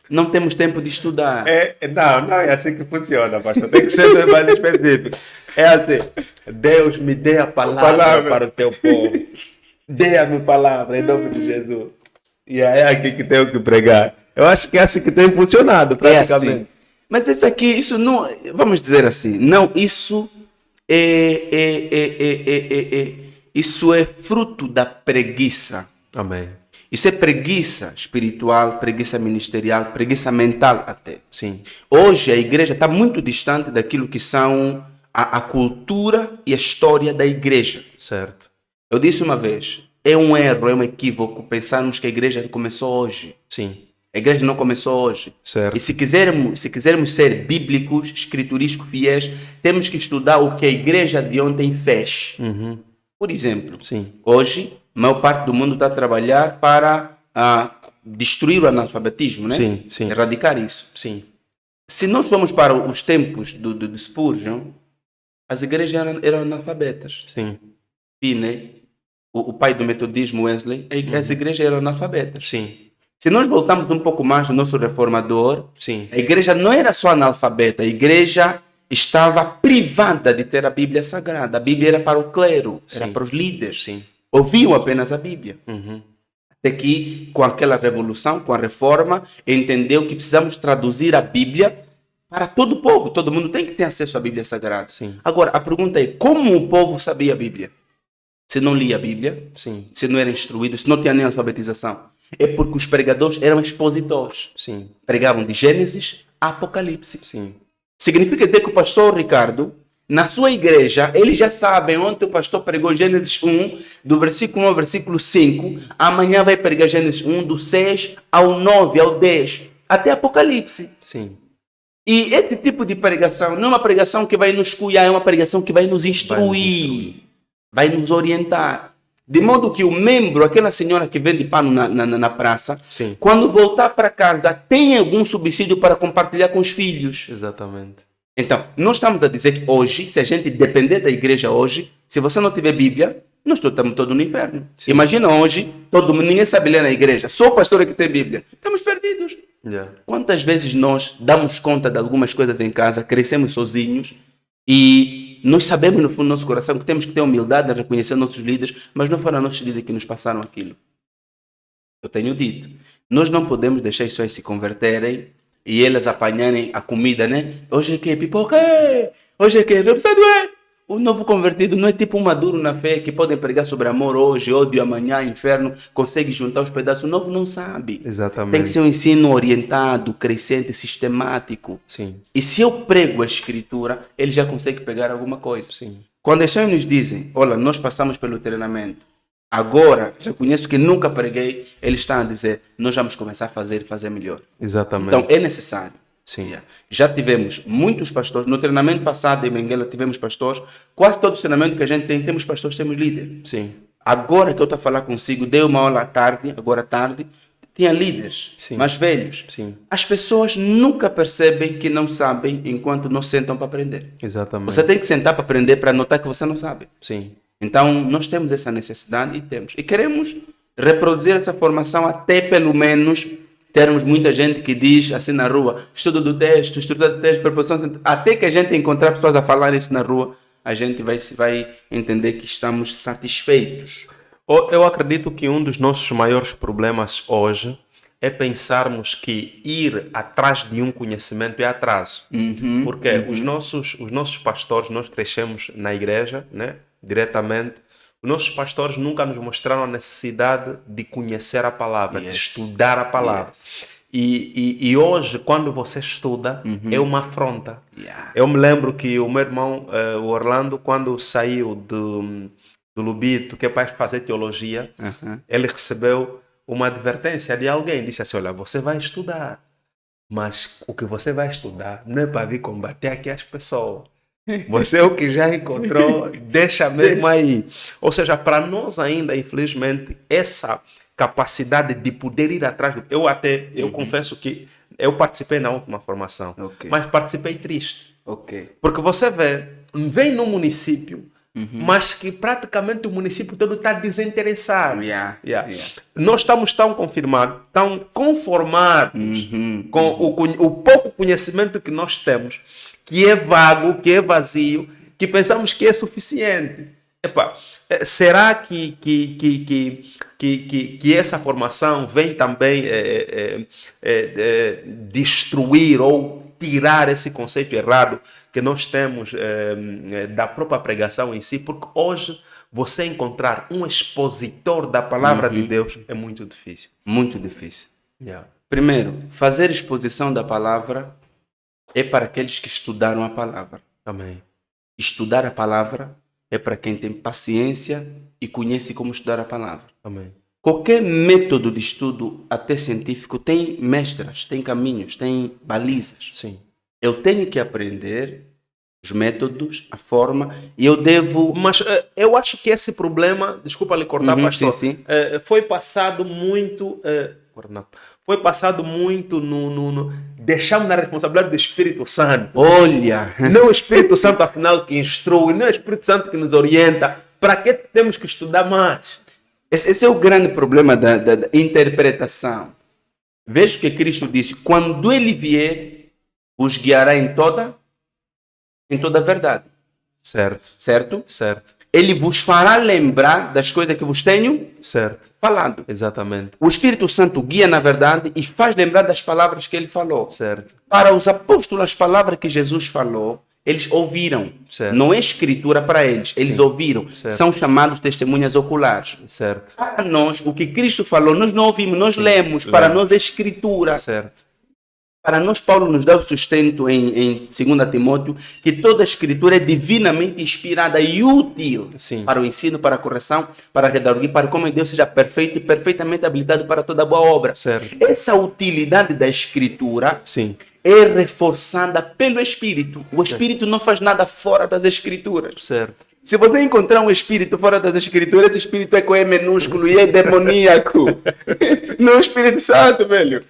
Não temos tempo de estudar. Não é assim que funciona, pastor. Tem que ser mais específico. É assim. Deus me dê a palavra para o teu povo. Dê-me palavra em nome de Jesus. E é aqui que tenho que pregar. Eu acho que é assim que tem funcionado, É praticamente. assim. Mas isso não, vamos dizer assim, não, isso isso é fruto da preguiça. Amém. Isso é preguiça espiritual, preguiça ministerial, preguiça mental até. Sim. Hoje a igreja está muito distante daquilo que são a cultura e a história da igreja. Certo. Eu disse uma vez, é um erro, é um equívoco pensarmos que a igreja começou hoje. Sim. A igreja não começou hoje. Certo. E se quisermos ser bíblicos, escriturísticos, fiéis, temos que estudar o que a igreja de ontem fez. Uhum. Por exemplo, Sim. hoje, a maior parte do mundo está a trabalhar para destruir o analfabetismo, né? Sim, sim. Erradicar isso. Sim. Se nós formos para os tempos do Spurgeon, as igrejas eram analfabetas. Sim. Finney, o pai do metodismo Wesley, as igrejas eram analfabetas. Sim. Se nós voltarmos um pouco mais no nosso reformador, Sim. a igreja não era só analfabeta, a igreja estava privada de ter a Bíblia Sagrada. A Bíblia era para o clero, era Sim. para os líderes. Sim. Ouviam apenas a Bíblia. Uhum. Até que, com aquela revolução, com a reforma, entendeu que precisamos traduzir a Bíblia para todo o povo. Todo mundo tem que ter acesso à Bíblia Sagrada. Sim. Agora, a pergunta é, como o povo sabia a Bíblia? Se não lia a Bíblia, Sim. se não era instruído, se não tinha nem alfabetização. É porque os pregadores eram expositores. Sim. Pregavam de Gênesis a Apocalipse. Sim. Significa dizer que o pastor Ricardo, na sua igreja, eles já sabem onde o pastor pregou Gênesis 1, do versículo 1 ao versículo 5. Amanhã vai pregar Gênesis 1, do 6 ao 9, ao 10, até Apocalipse. Sim. E esse tipo de pregação não é uma pregação que vai nos cuidar, é uma pregação que vai nos instruir, vai nos orientar. De modo que o membro, aquela senhora que vende pano na praça, Sim. quando voltar para casa, tem algum subsídio para compartilhar com os filhos. Exatamente. Então, nós estamos a dizer que hoje, se a gente depender da igreja hoje, se você não tiver Bíblia, nós estamos todos no inferno. Sim. Imagina hoje, ninguém sabe ler na igreja, só o pastor é que tem Bíblia. Estamos perdidos. Yeah. Quantas vezes nós damos conta de algumas coisas em casa, crescemos sozinhos e nós sabemos no fundo do nosso coração que temos que ter humildade a reconhecer nossos líderes, mas não foram nossos líderes que nos passaram aquilo. Eu tenho dito, nós não podemos deixar as pessoas se converterem e elas apanharem a comida, né? Hoje é que pipoca, hoje é que o novo convertido não é tipo um maduro na fé que podem pregar sobre amor hoje, ódio amanhã, inferno, consegue juntar os pedaços. O novo não sabe. Exatamente. Tem que ser um ensino orientado, crescente, sistemático. Sim. E se eu prego a escritura, ele já consegue pegar alguma coisa. Sim. Quando as pessoas nos dizem, olha, nós passamos pelo treinamento, agora reconheço que nunca preguei, eles estão a dizer, nós vamos começar a fazer melhor. Exatamente. Então é necessário. Sim. Já tivemos muitos pastores. No treinamento passado em Benguela tivemos pastores. Quase todos os treinamentos que a gente tem, temos pastores, temos líderes. Sim. Agora que eu estou a falar consigo, dei uma aula à tarde, agora à tarde, tinha líderes, Sim. mais velhos. Sim. As pessoas nunca percebem que não sabem enquanto não sentam para aprender. Exatamente. Você tem que sentar para aprender para notar que você não sabe. Sim. Então, nós temos essa necessidade e temos. E queremos reproduzir essa formação até pelo menos termos muita gente que diz assim na rua, estudo do texto, preposição, até que a gente encontrar pessoas a falar isso na rua, a gente vai entender que estamos satisfeitos. Eu acredito que um dos nossos maiores problemas hoje é pensarmos que ir atrás de um conhecimento é atraso. Porque os nossos pastores, nós crescemos na igreja, né, diretamente, os nossos pastores nunca nos mostraram a necessidade de conhecer a palavra, de estudar a palavra. E hoje, quando você estuda, é uma afronta. Eu me lembro que o meu irmão, o Orlando, quando saiu do Lubito, que é para fazer teologia, ele recebeu uma advertência de alguém. Disse assim, olha, você vai estudar, mas o que você vai estudar não é para vir combater aqui as pessoas. Você é o que já encontrou, deixa mesmo aí. Ou seja, para nós ainda, infelizmente, essa capacidade de poder ir atrás... Eu confesso que eu participei na última formação, mas participei triste. Porque você vem num município, mas que praticamente o município todo está desinteressado. Nós estamos tão confirmados, tão conformados com o pouco conhecimento que nós temos, que é vago, que é vazio, que pensamos que é suficiente. Será que essa formação vem também destruir ou tirar esse conceito errado que nós temos da própria pregação em si? Porque hoje você encontrar um expositor da palavra de Deus é muito difícil. Muito difícil. Primeiro, fazer exposição da palavra é para aqueles que estudaram a palavra. Amém. Estudar a palavra é para quem tem paciência e conhece como estudar a palavra. Amém. Qualquer método de estudo, até científico, tem mestras, tem caminhos, tem balizas. Sim. Eu tenho que aprender os métodos, a forma, e eu devo... Mas eu acho que esse problema, desculpa lhe cortar, pastor, sim. Foi passado muito... Foi passado muito no deixamos na responsabilidade do Espírito Santo. Olha! Não o Espírito Santo, afinal, que instrui, não é o Espírito Santo que nos orienta. Para que temos que estudar mais? Esse é o grande problema da interpretação. Veja que Cristo disse, quando Ele vier, os guiará em toda em toda a verdade. Certo. Certo? Certo. Ele vos fará lembrar das coisas que vos tenho Certo. falado. Exatamente. O Espírito Santo guia na verdade e faz lembrar das palavras que ele falou. Certo. Para os apóstolos, as palavras que Jesus falou, eles ouviram. Certo. Não é escritura para eles, eles Sim. ouviram. Certo. São chamados testemunhas oculares. Certo. Para nós, o que Cristo falou, nós não ouvimos, nós lemos. Para nós é escritura. Certo. Para nós, Paulo nos dá o sustento em 2 Timóteo, que toda a escritura é divinamente inspirada e útil Sim. para o ensino, para a correção, para a redarguir, para como Deus seja perfeito e perfeitamente habilitado para toda boa obra. Certo. Essa utilidade da escritura Sim. é reforçada pelo Espírito. O Espírito não faz nada fora das escrituras. Certo. Se você encontrar um espírito fora das escrituras, esse espírito é com E minúsculo e é demoníaco. Não é o Espírito Santo, velho.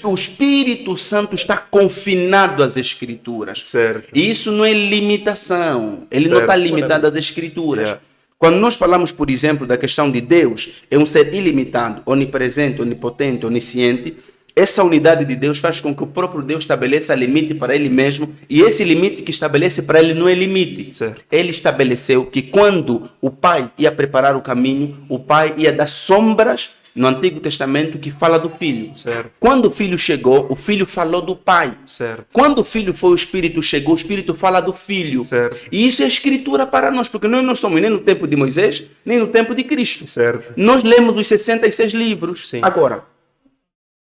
O Espírito Santo está confinado às Escrituras. Certo. E isso não é limitação. Ele não está limitado às Escrituras. Yeah. Quando nós falamos, por exemplo, da questão de Deus, é um ser ilimitado, onipresente, onipotente, onisciente. Essa unidade de Deus faz com que o próprio Deus estabeleça limite para Ele mesmo. E esse limite que estabelece para Ele não é limite. Certo. Ele estabeleceu que quando o Pai ia preparar o caminho, o Pai ia dar sombras no Antigo Testamento que fala do Filho. Certo. Quando o Filho chegou, o Filho falou do Pai. Certo. Quando o Filho foi, o Espírito chegou, o Espírito fala do Filho. Certo. E isso é escritura para nós, porque nós não somos nem no tempo de Moisés, nem no tempo de Cristo. Certo. Nós lemos os 66 livros. Sim. Agora,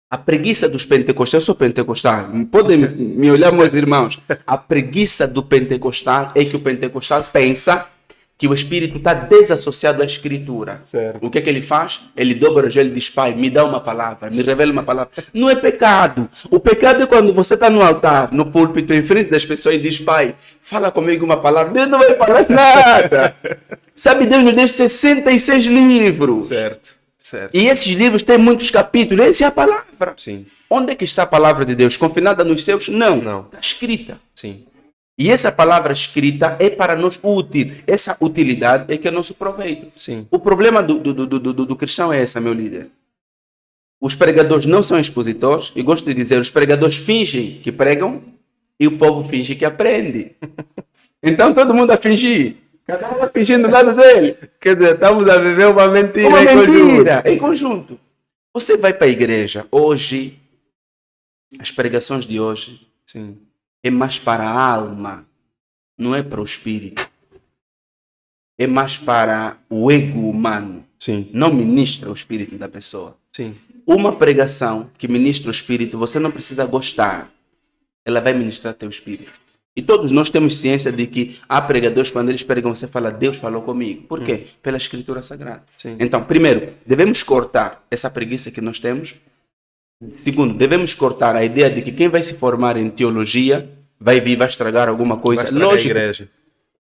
a preguiça dos pentecostais, eu sou pentecostal, podem me olhar, meus irmãos. A preguiça do pentecostal é que o pentecostal pensa que o Espírito está desassociado à Escritura. Certo. O que é que ele faz? Ele dobra o joelho e diz: Pai, me dá uma palavra, me revela uma palavra. Não é pecado. O pecado é quando você está no altar, no púlpito, em frente das pessoas e diz: Pai, fala comigo uma palavra. Deus não vai falar nada. Sabe, Deus nos deu 66 livros. Certo. Certo. E esses livros têm muitos capítulos. Essa é a palavra. Sim. Onde é que está a palavra de Deus? Confinada nos céus? Não. Não. Está escrita. Sim. E essa palavra escrita é para nós útil. Essa utilidade é que é nosso proveito. Sim. O problema do cristão é essa, meu líder. Os pregadores não são expositores. E gosto de dizer, os pregadores fingem que pregam e o povo finge que aprende. Então todo mundo a fingir. Cada um a fingir do lado dele. Quer dizer, estamos a viver uma mentira, Uma em conjunto. mentira em conjunto. Você vai para a igreja hoje, as pregações de hoje Sim. é mais para a alma, não é para o espírito. É mais para o ego humano. Sim. Não ministra o espírito da pessoa. Sim. Uma pregação que ministra o espírito, você não precisa gostar. Ela vai ministrar teu espírito. E todos nós temos ciência de que há pregadores, quando eles pregam, você fala: Deus falou comigo. Por quê? Pela Escritura Sagrada. Sim. Então, primeiro, devemos cortar essa preguiça que nós temos. Segundo, devemos cortar a ideia de que quem vai se formar em teologia vai vir, vai estragar alguma coisa. Vai estragar a Lógico. igreja.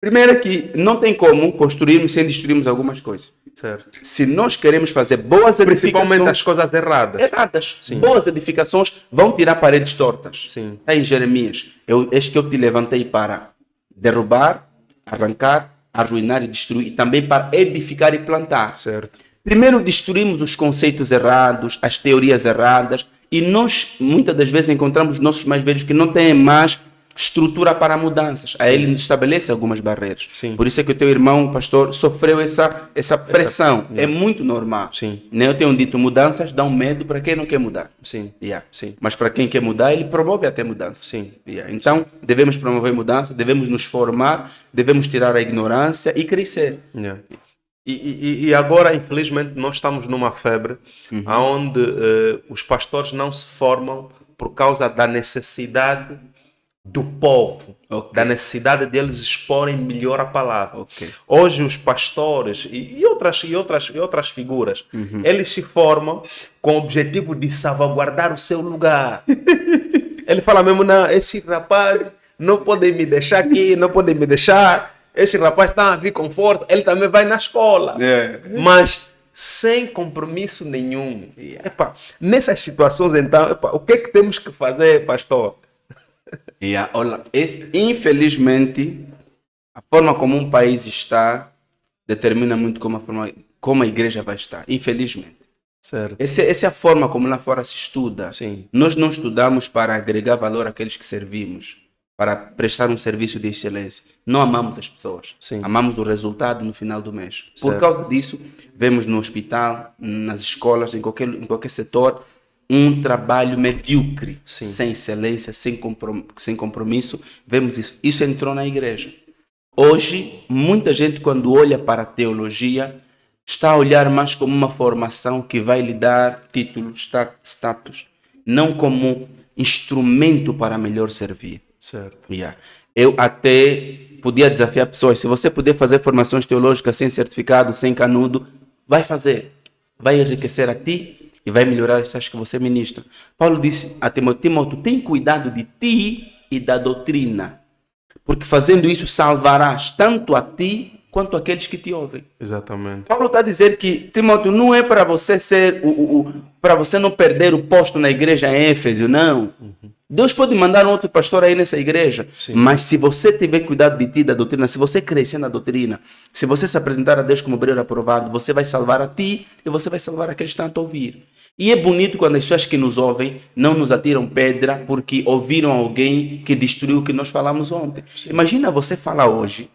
Primeiro é que não tem como construirmos sem destruirmos algumas coisas. Certo. Se nós queremos fazer boas Principalmente edificações as coisas erradas. Sim. boas edificações vão tirar paredes tortas. Sim. Está em Jeremias. Eis que eu te levantei para derrubar, arrancar, arruinar e destruir, e também para edificar e plantar. Certo. Primeiro destruímos os conceitos errados, as teorias erradas, e nós muitas das vezes encontramos nossos mais velhos que não têm mais estrutura para mudanças. Aí ele nos estabelece algumas barreiras. Sim. Por isso é que o teu irmão, pastor, sofreu essa pressão. É muito normal. Sim. Eu tenho dito, mudanças dão medo para quem não quer mudar. Sim. Yeah. Sim. Mas para quem quer mudar, ele promove até mudança. Sim. Yeah. Então, devemos promover mudança, devemos nos formar, devemos tirar a ignorância e crescer. Yeah. E agora, infelizmente, nós estamos numa febre onde os pastores não se formam por causa da necessidade do povo, Ok. da necessidade deles exporem melhor a palavra. Ok. Hoje os pastores e outras figuras, eles se formam com o objetivo de salvaguardar o seu lugar. Ele fala mesmo: não, esse rapaz não pode me deixar aqui, não pode me deixar. Esse rapaz está a vir com força, ele também vai na escola. Mas sem compromisso nenhum. Epa, nessas situações, então, o que é que temos que fazer, pastor? Olha, infelizmente, a forma como um país está determina muito como a igreja vai estar. Infelizmente. Certo. Essa é a forma como lá fora se estuda. Sim. Nós não estudamos para agregar valor àqueles que servimos. para prestar um serviço de excelência. Não amamos as pessoas. Sim. Amamos o resultado no final do mês. Por Certo. causa disso, vemos no hospital, nas escolas, em qualquer setor, um trabalho medíocre, Sim. sem excelência, sem compromisso. Vemos isso. Isso entrou na igreja. Hoje, muita gente, quando olha para a teologia, está a olhar mais como uma formação que vai lhe dar título, status, não como instrumento para melhor servir. Certo. Yeah. Eu até podia desafiar pessoas, se você puder fazer formações teológicas sem certificado, sem canudo, vai fazer. Vai enriquecer a ti e vai melhorar as que você ministra. Paulo disse a Timóteo, tem cuidado de ti e da doutrina, porque fazendo isso salvarás tanto a ti quanto aqueles que te ouvem. Exatamente. Paulo está a dizer que, Timóteo, não é para você ser para você não perder o posto na igreja em Éfeso, não. Deus pode mandar um outro pastor aí nessa igreja, Sim. mas se você tiver cuidado de ti, da doutrina, se você crescer na doutrina, se você se apresentar a Deus como obreiro aprovado, você vai salvar a ti e você vai salvar aqueles que estão a te ouvir. E é bonito quando as pessoas que nos ouvem não nos atiram pedra porque ouviram alguém que destruiu o que nós falamos ontem. Sim. Imagina você falar hoje,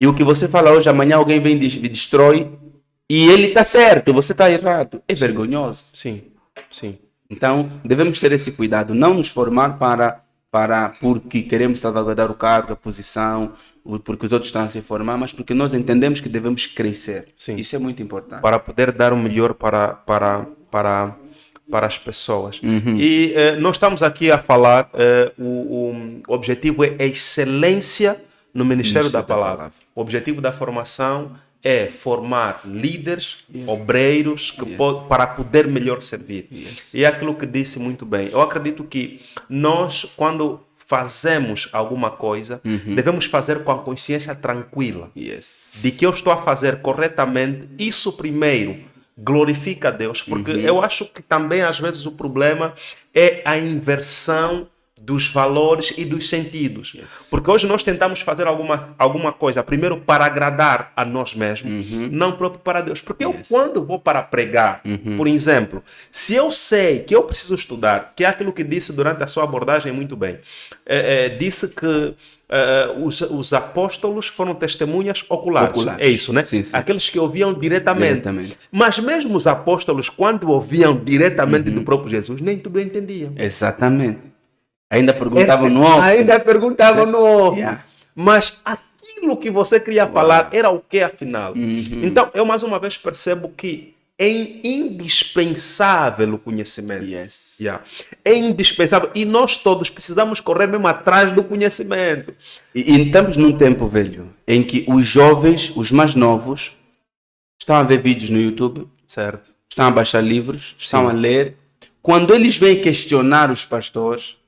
e o que você fala hoje, amanhã alguém vem e destrói, e ele está certo, você está errado. É vergonhoso. Sim. Sim. Então, devemos ter esse cuidado, não nos formar porque queremos salvaguardar o cargo, a posição, porque os outros estão a se formar, mas porque nós entendemos que devemos crescer. Sim. Isso é muito importante. Para poder dar o melhor para as pessoas. E nós estamos aqui a falar, o objetivo é a excelência no Ministério da Palavra. O objetivo da formação é formar líderes, obreiros, para poder melhor servir. E é aquilo que disse muito bem. Eu acredito que nós, quando fazemos alguma coisa, devemos fazer com a consciência tranquila de que eu estou a fazer corretamente. Isso primeiro glorifica a Deus, porque eu acho que também às vezes o problema é a inversão dos valores e dos sentidos. Porque hoje nós tentamos fazer alguma coisa, primeiro para agradar a nós mesmos, não próprio para Deus. Porque eu, quando vou para pregar, por exemplo, se eu sei que eu preciso estudar, que é aquilo que disse durante a sua abordagem muito bem, disse que os apóstolos foram testemunhas oculares. É isso, né? Sim, sim. Aqueles que ouviam diretamente. Mas mesmo os apóstolos, quando ouviam diretamente do próprio Jesus, nem tudo entendiam. Exatamente. Ainda perguntavam no off. Ainda perguntavam no off. Mas aquilo que você queria falar era o que afinal? Então, eu mais uma vez percebo que é indispensável o conhecimento. É indispensável. E nós todos precisamos correr mesmo atrás do conhecimento. E estamos num tempo, velho, em que os jovens, os mais novos, estão a ver vídeos no YouTube, certo? Estão a baixar livros, estão a ler. Quando eles vêm questionar os pastores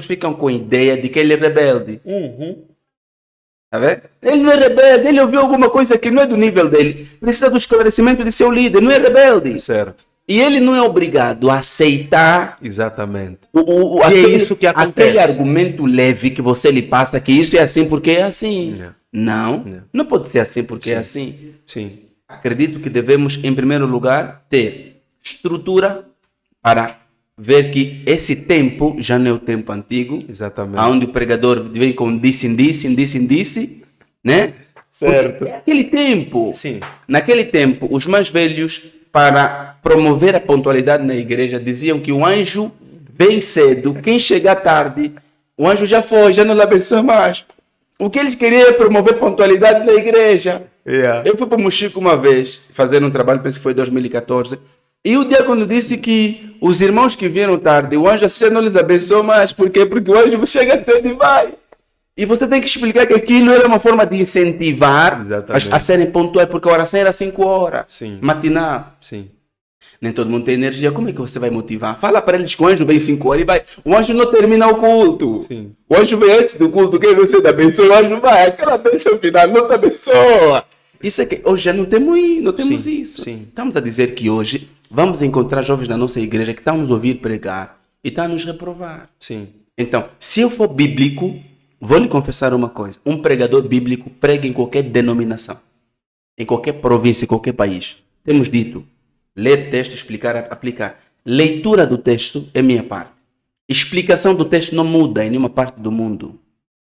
ficam com a ideia de que ele é rebelde. Tá vendo? Ele não é rebelde, ele ouviu alguma coisa que não é do nível dele. Precisa do esclarecimento de seu líder, não é rebelde. Certo. E ele não é obrigado a aceitar. Exatamente. É isso que acontece. Aquele argumento leve que você lhe passa, que isso é assim porque é assim. Não pode ser assim porque é assim. Sim. Acredito que devemos, em primeiro lugar, ter estrutura para ver que esse tempo já não é o tempo antigo. Exatamente. Onde o pregador vem com disse, né? Certo. Porque é aquele tempo. Sim. Naquele tempo, os mais velhos, para promover a pontualidade na igreja, diziam que o anjo vem cedo, quem chegar tarde, o anjo já foi, já não lhe abençoa mais. O que eles queriam é promover pontualidade na igreja. Eu fui para o Mochico uma vez, fazer um trabalho, penso que foi em 2014, e o diácono disse que os irmãos que vieram tarde, o anjo já não lhes abençoa mais. Por quê? Porque o anjo chega cedo e vai. E você tem que explicar que aquilo era uma forma de incentivar a serem pontuais, porque a oração era 5 horas, matinal. Sim. Nem todo mundo tem energia. Como é que você vai motivar? Fala para eles que o anjo vem 5 horas e vai. O anjo não termina o culto. Sim. O anjo vem antes do culto. Quem você te abençoa? O anjo vai. Aquela bênção final não te abençoa. Isso é que hoje já não temos isso. Sim. Estamos a dizer que hoje vamos encontrar jovens na nossa igreja que estão a nos ouvir pregar e estão a nos reprovar. Sim. Então, se eu for bíblico, vou lhe confessar uma coisa. Um pregador bíblico prega em qualquer denominação, em qualquer província, em qualquer país. Temos dito, ler texto, explicar, aplicar. Leitura do texto é minha parte. Explicação do texto não muda em nenhuma parte do mundo.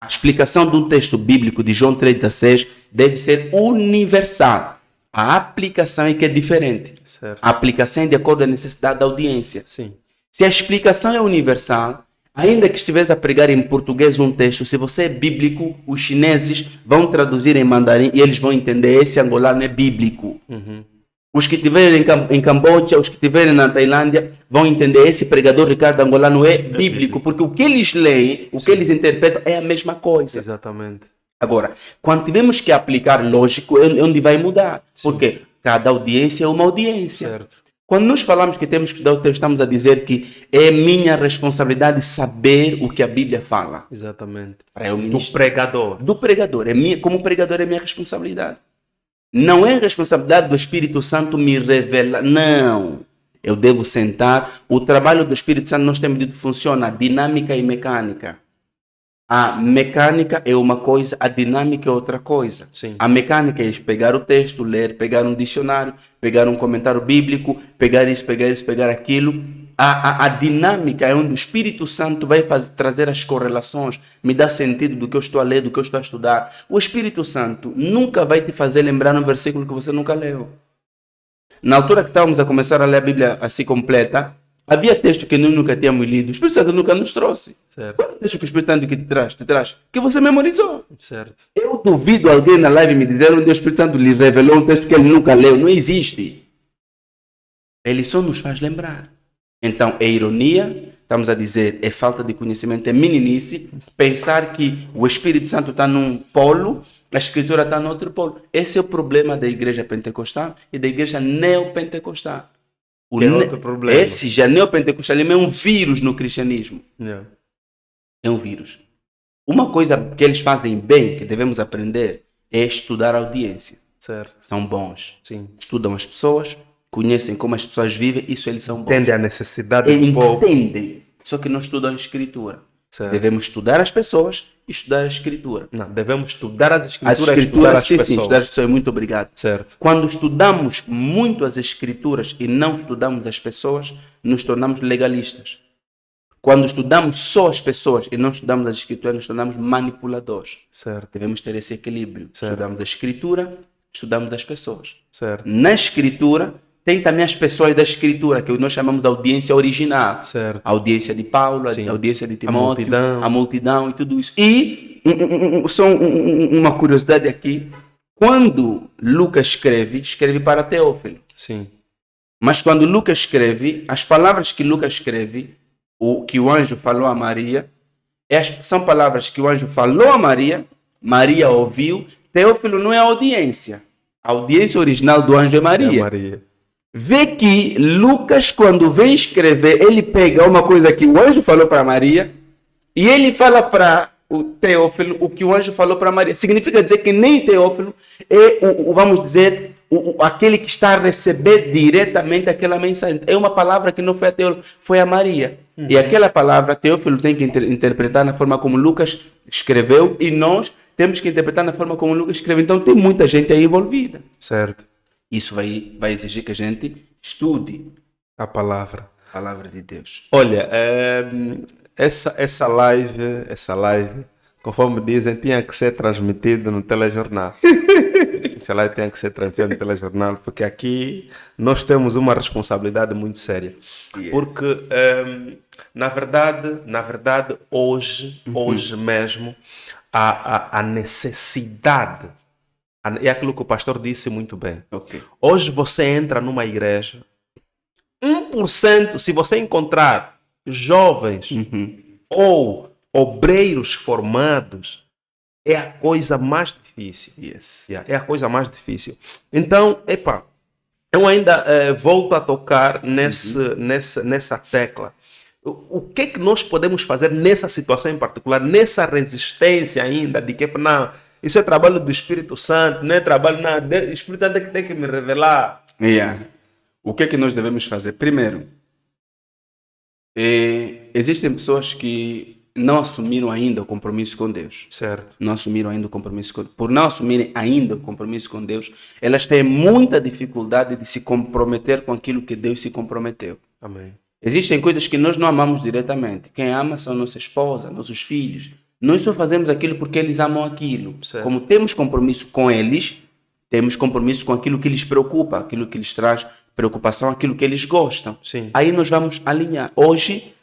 A explicação de um texto bíblico de João 3,16 deve ser universal. A aplicação é que é diferente. Certo. A aplicação é de acordo com a necessidade da audiência. Sim. Se a explicação é universal, ainda que estivesse a pregar em português um texto, se você é bíblico, os chineses vão traduzir em mandarim e eles vão entender esse angolano é bíblico. Os que estiverem em Camboja, os que estiverem na Tailândia, vão entender esse pregador Ricardo Angolano é bíblico, porque o que eles leem, o que eles interpretam é a mesma coisa. Exatamente. Agora, quando tivermos que aplicar lógico, é onde vai mudar. Porque cada audiência é uma audiência. Certo. Quando nós falamos que temos que estudar o texto, estamos a dizer que é minha responsabilidade saber o que a Bíblia fala. Exatamente. Para eu Do ministrar. pregador. Do pregador. Como pregador é minha responsabilidade. Não é responsabilidade do Espírito Santo me revelar. Não. Eu devo sentar. O trabalho do Espírito Santo nós temos dito funciona dinâmica e mecânica. A mecânica é uma coisa, a dinâmica é outra coisa. Sim. A mecânica é pegar o texto, ler, pegar um dicionário, pegar um comentário bíblico, pegar isso, pegar aquilo. A dinâmica é onde o Espírito Santo vai trazer as correlações, me dá sentido do que eu estou a ler, do que eu estou a estudar. O Espírito Santo nunca vai te fazer lembrar um versículo que você nunca leu. Na altura que estávamos a começar a ler a Bíblia assim completa, havia texto que nós nunca tínhamos lido. O Espírito Santo nunca nos trouxe. Certo. Qual é o texto que o Espírito Santo que te traz? Que você memorizou. Certo. Eu duvido alguém na live me dizer onde o Espírito Santo lhe revelou um texto que ele nunca leu. Não existe. Ele só nos faz lembrar. Então, é ironia, estamos a dizer, é falta de conhecimento, é meninice, pensar que o Espírito Santo está num polo, a Escritura está no outro polo. Esse é o problema da igreja pentecostal e da igreja neopentecostal. Que é outro problema. Esse já neopentecostalismo é um vírus no cristianismo. Yeah. É um vírus. Uma coisa que eles fazem bem, que devemos aprender, é estudar a audiência. Certo. São bons. Sim. Estudam as pessoas, conhecem como as pessoas vivem, isso eles são bons. Entende a necessidade do povo. Entendem, só que não estudam a Escritura. Certo. Devemos estudar as pessoas e estudar a Escritura. Não, devemos estudar as As escrituras, estudar Escrituras, as sim, pessoas. estudar as pessoas. Muito obrigado. Certo. Quando estudamos muito as Escrituras e não estudamos as pessoas, nos tornamos legalistas. Quando estudamos só as pessoas e não estudamos as Escrituras, nos tornamos manipuladores. Certo. Devemos ter esse equilíbrio. Certo. Estudamos a Escritura, estudamos as pessoas. Certo. Na Escritura, tem também as pessoas da Escritura, que nós chamamos de audiência original. Certo. A audiência de Paulo, Sim. a audiência de Timóteo, multidão. a multidão e tudo isso. E, só uma curiosidade aqui, quando Lucas escreve para Teófilo. Sim. Mas quando Lucas escreve, as palavras que Lucas escreve, que o anjo falou a Maria, são palavras que o anjo falou a Maria, Maria ouviu. Teófilo não é a audiência. A audiência original do anjo é Maria. É Maria. Vê que Lucas, quando vem escrever, ele pega uma coisa que o anjo falou para Maria e ele fala para o Teófilo o que o anjo falou para Maria. Significa dizer que nem Teófilo é, vamos dizer, aquele que está a receber diretamente aquela mensagem. É uma palavra que não foi a Teófilo, foi a Maria. E aquela palavra, Teófilo tem que interpretar na forma como Lucas escreveu e nós temos que interpretar na forma como Lucas escreveu. Então tem muita gente aí envolvida. Certo. Isso vai exigir que a gente estude A palavra. a palavra de Deus. Olha, essa live, conforme dizem, tinha que ser transmitida no telejornal. Essa live tinha que ser transmitida no telejornal, porque aqui nós temos uma responsabilidade muito séria. Yes. Porque, na verdade, hoje mesmo, a necessidade, é aquilo que o pastor disse muito bem. Ok. Hoje você entra numa igreja, 1%, se você encontrar jovens ou obreiros formados, é a coisa mais difícil. Yes. É a coisa mais difícil. Então, eu ainda volto a tocar nessa tecla. O que é que nós podemos fazer nessa situação em particular, nessa resistência ainda de que, não, isso é trabalho do Espírito Santo, não é trabalho, não, o Espírito Santo é que tem que me revelar. Yeah. O que é que nós devemos fazer? Primeiro, existem pessoas que não assumiram ainda o compromisso com Deus. Certo. Não assumiram ainda o compromisso com Deus. Por não assumirem ainda o compromisso com Deus, elas têm muita dificuldade de se comprometer com aquilo que Deus se comprometeu. Amém. Existem coisas que nós não amamos diretamente. Quem ama são nossa esposa, nossos filhos. Nós só fazemos aquilo porque eles amam aquilo. Certo. Como temos compromisso com eles, temos compromisso com aquilo que lhes preocupa, aquilo que lhes traz preocupação, aquilo que eles gostam. Sim. Aí nós vamos alinhar. Hoje,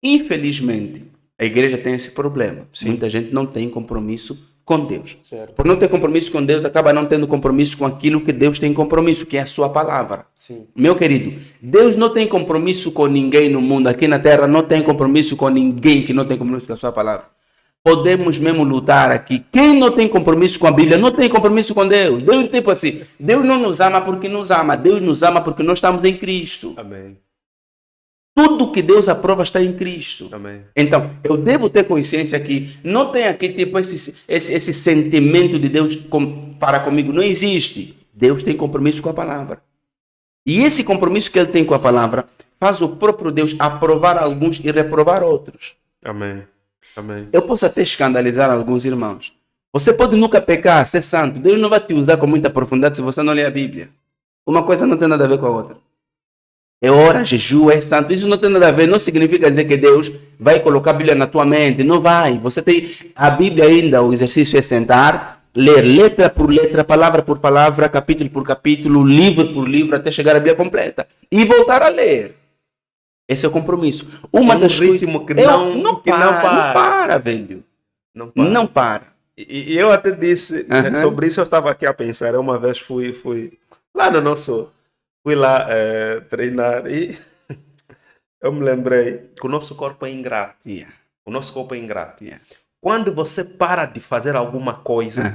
infelizmente, a igreja tem esse problema. Muita gente não tem compromisso com Deus. Certo. Por não ter compromisso com Deus, acaba não tendo compromisso com aquilo que Deus tem compromisso, que é a sua palavra. Sim. Meu querido, Deus não tem compromisso com ninguém no mundo, aqui na terra não tem compromisso com ninguém que não tem compromisso com a sua palavra. Podemos mesmo lutar aqui. Quem não tem compromisso com a Bíblia não tem compromisso com Deus. Deus, tipo assim, Deus não nos ama porque nos ama. Deus nos ama porque nós estamos em Cristo. Amém. Tudo que Deus aprova está em Cristo. Amém. Então, eu devo ter consciência que não tem aqui tipo esse sentimento de Deus para comigo. Não existe. Deus tem compromisso com a palavra. E esse compromisso que ele tem com a palavra faz o próprio Deus aprovar alguns e reprovar outros. Amém. Amém. Eu posso até escandalizar alguns irmãos. Você pode nunca pecar, ser santo. Deus não vai te usar com muita profundidade se você não ler a Bíblia. Uma coisa não tem nada a ver com a outra. É hora, jejum, é santo. Isso não tem nada a ver. Não significa dizer que Deus vai colocar a Bíblia na tua mente. Não vai. Você tem a Bíblia ainda. O exercício é sentar, ler letra por letra, palavra por palavra, capítulo por capítulo, livro por livro, até chegar à Bíblia completa. E voltar a ler. Esse é o compromisso. Uma das ritmo que não para, velho. Não para. E eu até disse, sobre isso eu estava aqui a pensar. Eu uma vez fui lá no nosso... Fui lá treinar e eu me lembrei que o nosso corpo é ingrato. Yeah. O nosso corpo é ingrato. Yeah. Quando você para de fazer alguma coisa,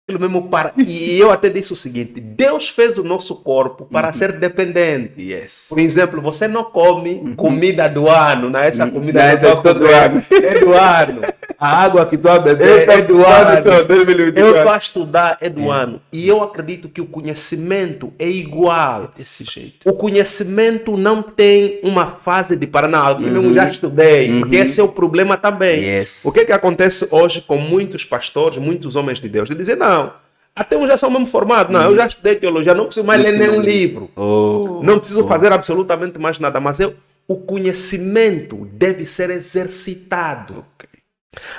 aquilo mesmo para. E eu até disse o seguinte: Deus fez o nosso corpo para ser dependente. Yes. Por exemplo, você não come comida do ano, não é essa comida do ano. É do ano. A água que tu vai beber é do ano. Eu estou a estudar, é do ano. E eu acredito que o conhecimento é igual. Desse jeito. O conhecimento não tem uma fase de parar. Não, eu mesmo já estudei. Porque esse é o problema também. Yes. O que acontece hoje com muitos pastores, muitos homens de Deus? De dizer, não, até uns já são mesmo formados. Não, eu já estudei teologia, não preciso mais ler nenhum livro. Não preciso fazer absolutamente mais nada. Mas o conhecimento deve ser exercitado.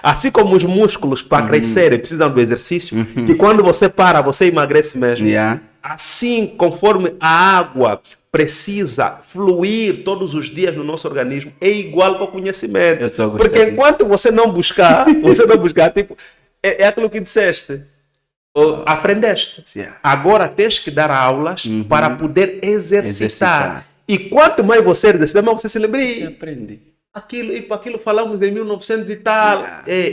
Assim como os músculos para crescerem precisam do exercício, que quando você para, você emagrece mesmo. Yeah. Assim, conforme a água precisa fluir todos os dias no nosso organismo, é igual para o conhecimento. Porque enquanto você não buscar, tipo, é aquilo que disseste. Aprendeste. Yeah. Agora tens que dar aulas para poder exercitar. E quanto mais você exercitar, mais você se lembra. Você aprende. Aquilo falamos em 1900 e tal.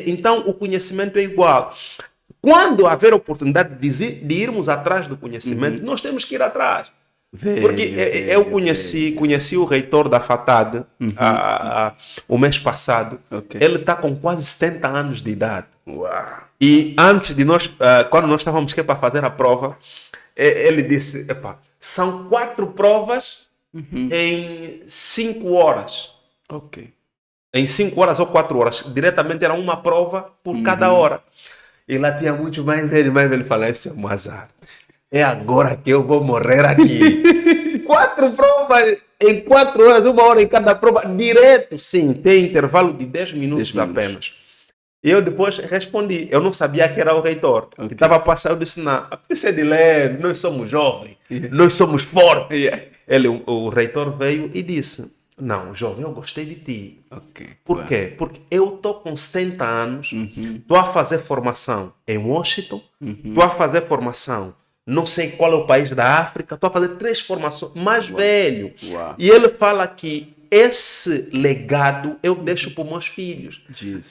Então, o conhecimento é igual. Quando haver oportunidade de irmos atrás do conhecimento, nós temos que ir atrás. Porque eu conheci o reitor da FATAD o mês passado. Okay. Ele está com quase 70 anos de idade. Uau. E antes de nós, quando nós estávamos aqui para fazer a prova, ele disse, são 4 provas em 5 horas. Ok. Em 5 horas ou 4 horas. Diretamente era uma prova por cada hora. E lá tinha muitos mais velhos falaram, isso é um azar. É agora que eu vou morrer aqui. 4 provas em 4 horas, 1 hora em cada prova, direto. Sim, tem intervalo de 10 minutos apenas. E eu depois respondi. Eu não sabia que era o reitor. Que estava passando, eu disse, não, isso é de leve, nós somos jovens, nós somos fortes. O reitor veio e disse, não, jovem, eu gostei de ti. Por quê? Porque eu estou com 70 anos, estou a fazer formação em Washington, estou a fazer formação, não sei qual é o país da África, estou a fazer 3 formações, mais velho. E ele fala que esse legado eu deixo para os meus filhos.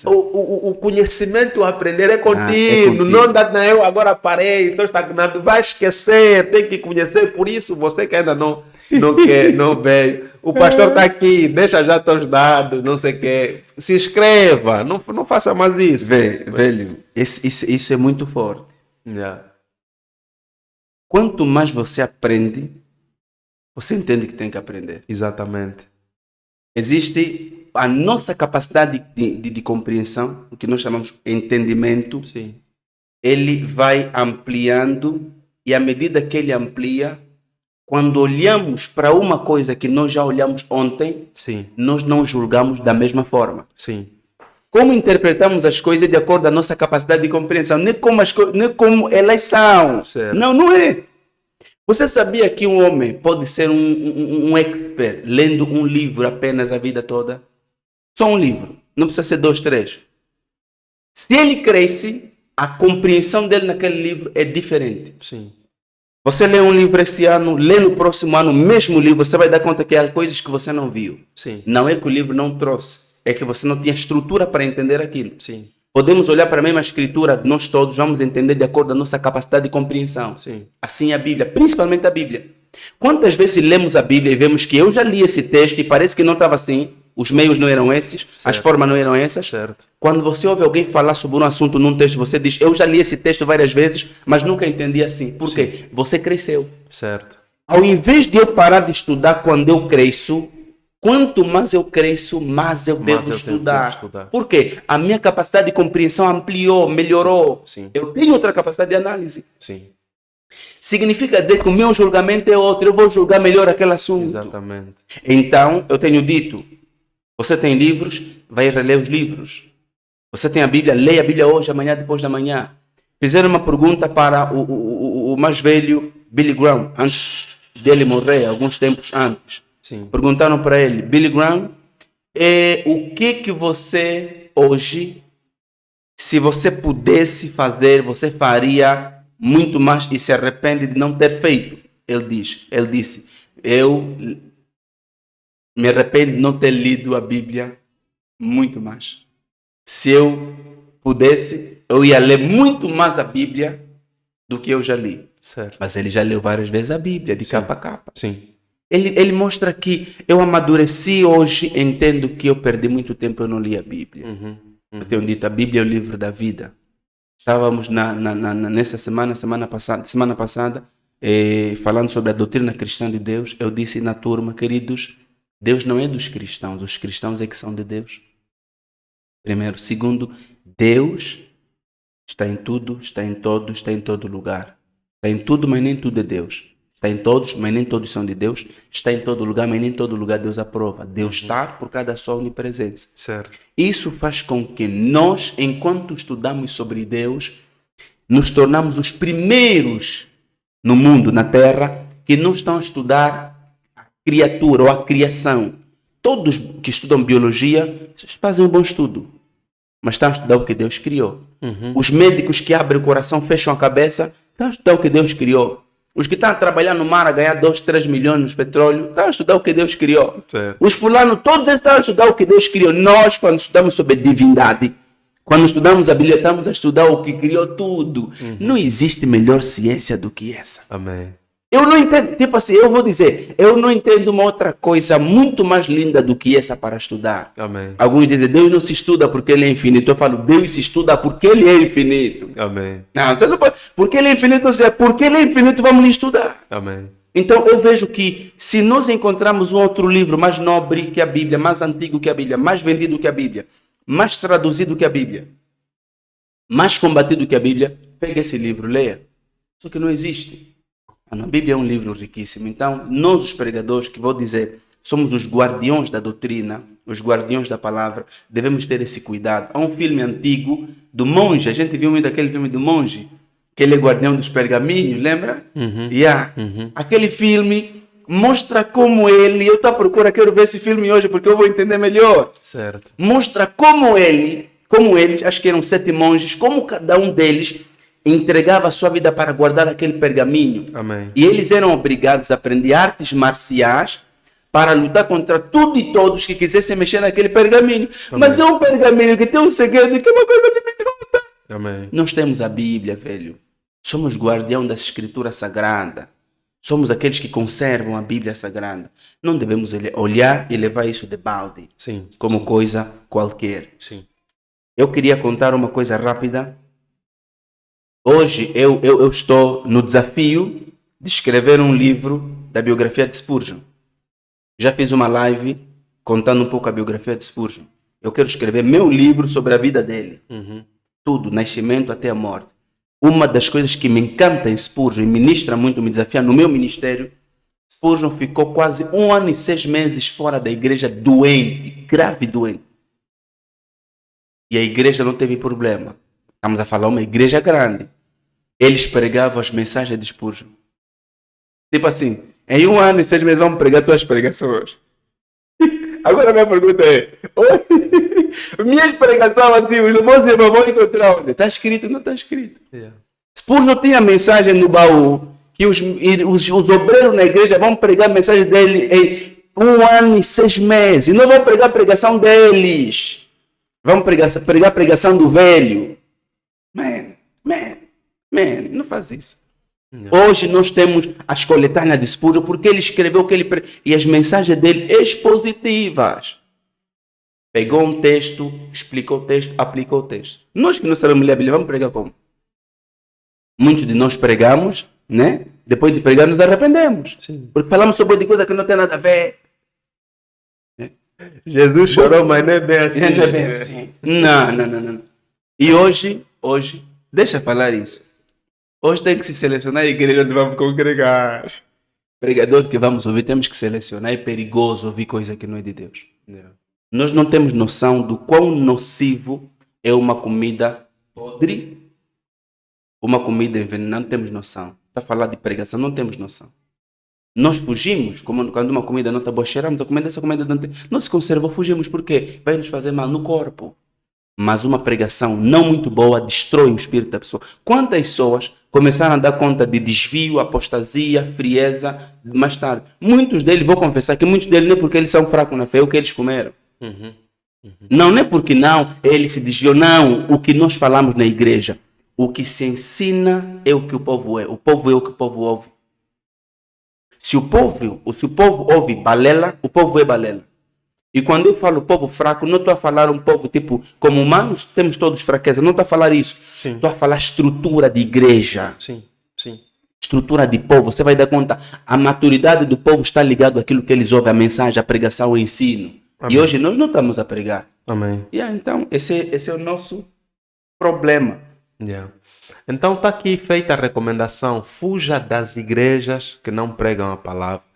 O conhecimento, o aprender é contínuo. Não dá, não, eu agora parei, estou estagnado. Vai esquecer, tem que conhecer. Por isso, você que ainda não quer, não veio. O pastor está aqui, deixa já teus dados, não sei o quê. Se inscreva, não faça mais isso. Velho, isso é muito forte. Quanto mais você aprende, você entende que tem que aprender. Exatamente. Existe a nossa capacidade de compreensão, o que nós chamamos de entendimento. Sim. Ele vai ampliando e à medida que ele amplia, quando olhamos para uma coisa que nós já olhamos ontem, Sim. nós não julgamos da mesma forma. Sim. Como interpretamos as coisas de acordo com a nossa capacidade de compreensão, nem como elas são. Certo. Não é. Você sabia que um homem pode ser um expert lendo um livro apenas a vida toda? Só um livro. Não precisa ser 2, 3. Se ele cresce, a compreensão dele naquele livro é diferente. Sim. Você lê um livro esse ano, lê no próximo ano o mesmo livro, você vai dar conta que há coisas que você não viu. Sim. Não é que o livro não trouxe, é que você não tinha estrutura para entender aquilo. Sim. Podemos olhar para a mesma escritura, nós todos vamos entender de acordo com a nossa capacidade de compreensão. Sim. Assim a Bíblia, principalmente a Bíblia. Quantas vezes lemos a Bíblia e vemos que eu já li esse texto e parece que não estava assim, os meios não eram esses, as formas não eram essas. Certo. Quando você ouve alguém falar sobre um assunto num texto, você diz, eu já li esse texto várias vezes, mas nunca entendi assim. Por quê? Você cresceu. Certo. Ao invés de eu parar de estudar quando eu cresço, quanto mais eu cresço, mais eu devo estudar. Por quê? A minha capacidade de compreensão ampliou, melhorou. Sim. Eu tenho outra capacidade de análise. Sim. Significa dizer que o meu julgamento é outro. Eu vou julgar melhor aquele assunto. Exatamente. Então, eu tenho dito, você tem livros, vai reler os livros. Você tem a Bíblia, leia a Bíblia hoje, amanhã, depois da manhã. Fizeram uma pergunta para o mais velho, Billy Graham, antes dele morrer, alguns tempos antes. Sim. Perguntaram para ele, Billy Graham, o que você hoje, se você pudesse fazer, você faria muito mais e se arrepende de não ter feito? Ele disse, eu me arrependo de não ter lido a Bíblia muito mais. Se eu pudesse, eu ia ler muito mais a Bíblia do que eu já li. Certo. Mas ele já leu várias vezes a Bíblia, de capa a capa. Sim. Ele mostra que eu amadureci hoje, entendo que eu perdi muito tempo, eu não li a Bíblia. Eu tenho dito, a Bíblia é o livro da vida. Estávamos nessa semana passada, falando sobre a doutrina cristã de Deus. Eu disse na turma, queridos, Deus não é dos cristãos, os cristãos é que são de Deus. Primeiro. Segundo, Deus está em tudo, está em todo, está em todo lugar. Está em tudo, mas nem tudo é Deus. Está em todos, mas nem todos são de Deus. Está em todo lugar, mas nem todo lugar Deus aprova. Deus está por causa da sua onipresença. Certo. Isso faz com que nós, enquanto estudamos sobre Deus, nos tornamos os primeiros no mundo, na Terra, que não estão a estudar a criatura ou a criação. Todos que estudam biologia fazem um bom estudo, mas estão a estudar o que Deus criou. Os médicos que abrem o coração, fecham a cabeça, estão a estudar o que Deus criou. Os que estão a trabalhar no mar a ganhar 2, 3 milhões no petróleo, estão a estudar o que Deus criou. Certo. Os fulanos, todos eles estão a estudar o que Deus criou. Nós, quando estudamos sobre divindade, quando estudamos a Bíblia, estamos a estudar o que criou tudo. Não existe melhor ciência do que essa. Amém. Eu não entendo, tipo assim, eu vou dizer, eu não entendo uma outra coisa muito mais linda do que essa para estudar. Amém. Alguns dizem, Deus não se estuda porque Ele é infinito. Eu falo, Deus se estuda porque Ele é infinito. Amém. Não, você não pode, porque Ele é infinito, você porque Ele é infinito, vamos lhe estudar. Amém. Então eu vejo que se nós encontrarmos um outro livro mais nobre que a Bíblia, mais antigo que a Bíblia, mais vendido que a Bíblia, mais traduzido que a Bíblia, mais combatido que a Bíblia, pega esse livro, leia. Só que não existe. A Bíblia é um livro riquíssimo. Então, nós os pregadores, que vou dizer, somos os guardiões da doutrina, os guardiões da palavra, devemos ter esse cuidado. Há um filme antigo do monge, a gente viu muito aquele filme do monge, que ele é guardião dos pergaminhos, lembra? Aquele filme mostra como ele, eu estou à procura, quero ver esse filme hoje porque eu vou entender melhor. Certo. Mostra como eles, acho que eram 7 monges, como cada um deles entregava a sua vida para guardar aquele pergaminho. Amém. E eles eram obrigados a aprender artes marciais para lutar contra tudo e todos que quisessem mexer naquele pergaminho. Amém. Mas é um pergaminho que tem um segredo, que é uma coisa limitada. Amém. Nós temos a Bíblia, velho. Somos guardião da Escritura Sagrada. Somos aqueles que conservam a Bíblia Sagrada. Não devemos olhar e levar isso de balde, Sim. como coisa qualquer. Sim. Eu queria contar uma coisa rápida. Hoje eu estou no desafio de escrever um livro da biografia de Spurgeon. Já fiz uma live contando um pouco a biografia de Spurgeon. Eu quero escrever meu livro sobre a vida dele. Tudo, nascimento até a morte. Uma das coisas que me encanta em Spurgeon e ministra muito, me desafia no meu ministério, Spurgeon ficou quase 1 ano e 6 meses fora da igreja doente, grave doente. E a igreja não teve problema. Estamos a falar uma igreja grande. Eles pregavam as mensagens de Spurgeon. Tipo assim, em 1 ano e 6 meses vamos pregar tuas pregações. Agora a minha pergunta é, minhas pregações assim, os irmãos vão encontrar onde? Está escrito? Não está escrito. Spurgeon tinha a mensagem no baú, que os obreiros na igreja vão pregar a mensagem dele em 1 ano e 6 meses. E não vão pregar a pregação deles. Vão pregar a pregação do velho. Man, não faz isso. Hoje nós temos as coletâneas de Spurgeon porque ele escreveu que e as mensagens dele expositivas. Pegou um texto, explicou o texto, aplicou o texto. Nós que não sabemos ler a Bíblia, vamos pregar como? Muitos de nós pregamos, né? Depois de pregar nos arrependemos. Sim. Porque falamos sobre coisa que não tem nada a ver. Jesus chorou, mas não é bem assim. Não é bem assim. Não. E hoje, deixa eu falar isso. Hoje tem que se selecionar a igreja onde vamos congregar. Pregador que vamos ouvir, temos que selecionar. É perigoso ouvir coisa que não é de Deus. Nós não temos noção do quão nocivo é uma comida podre, uma comida envenenada. Não temos noção. Para falar de pregação, não temos noção. Nós fugimos, quando uma comida não está boa, cheiramos a comida, essa comida não se conserva, fugimos. Por quê? Vai nos fazer mal no corpo. Mas uma pregação não muito boa destrói o espírito da pessoa. Quantas pessoas começaram a dar conta de desvio, apostasia, frieza, mais tarde? Muitos deles, vou confessar que muitos deles não é porque eles são fracos na fé, é o que eles comeram. Não é porque não, ele se desviou, não. O que nós falamos na igreja, o que se ensina é o que o povo é. O povo é o que o povo ouve. Se o povo ouve balela, o povo é balela. E quando eu falo povo fraco, não estou a falar um povo tipo, como humanos temos todos fraqueza, não estou a falar isso. Estou a falar estrutura de igreja. Sim. Estrutura de povo. Você vai dar conta, a maturidade do povo está ligado àquilo que eles ouvem, a mensagem, a pregação, o ensino. Amém. E hoje nós não estamos a pregar. Amém. Então, esse é o nosso problema. Então está aqui feita a recomendação, fuja das igrejas que não pregam a palavra.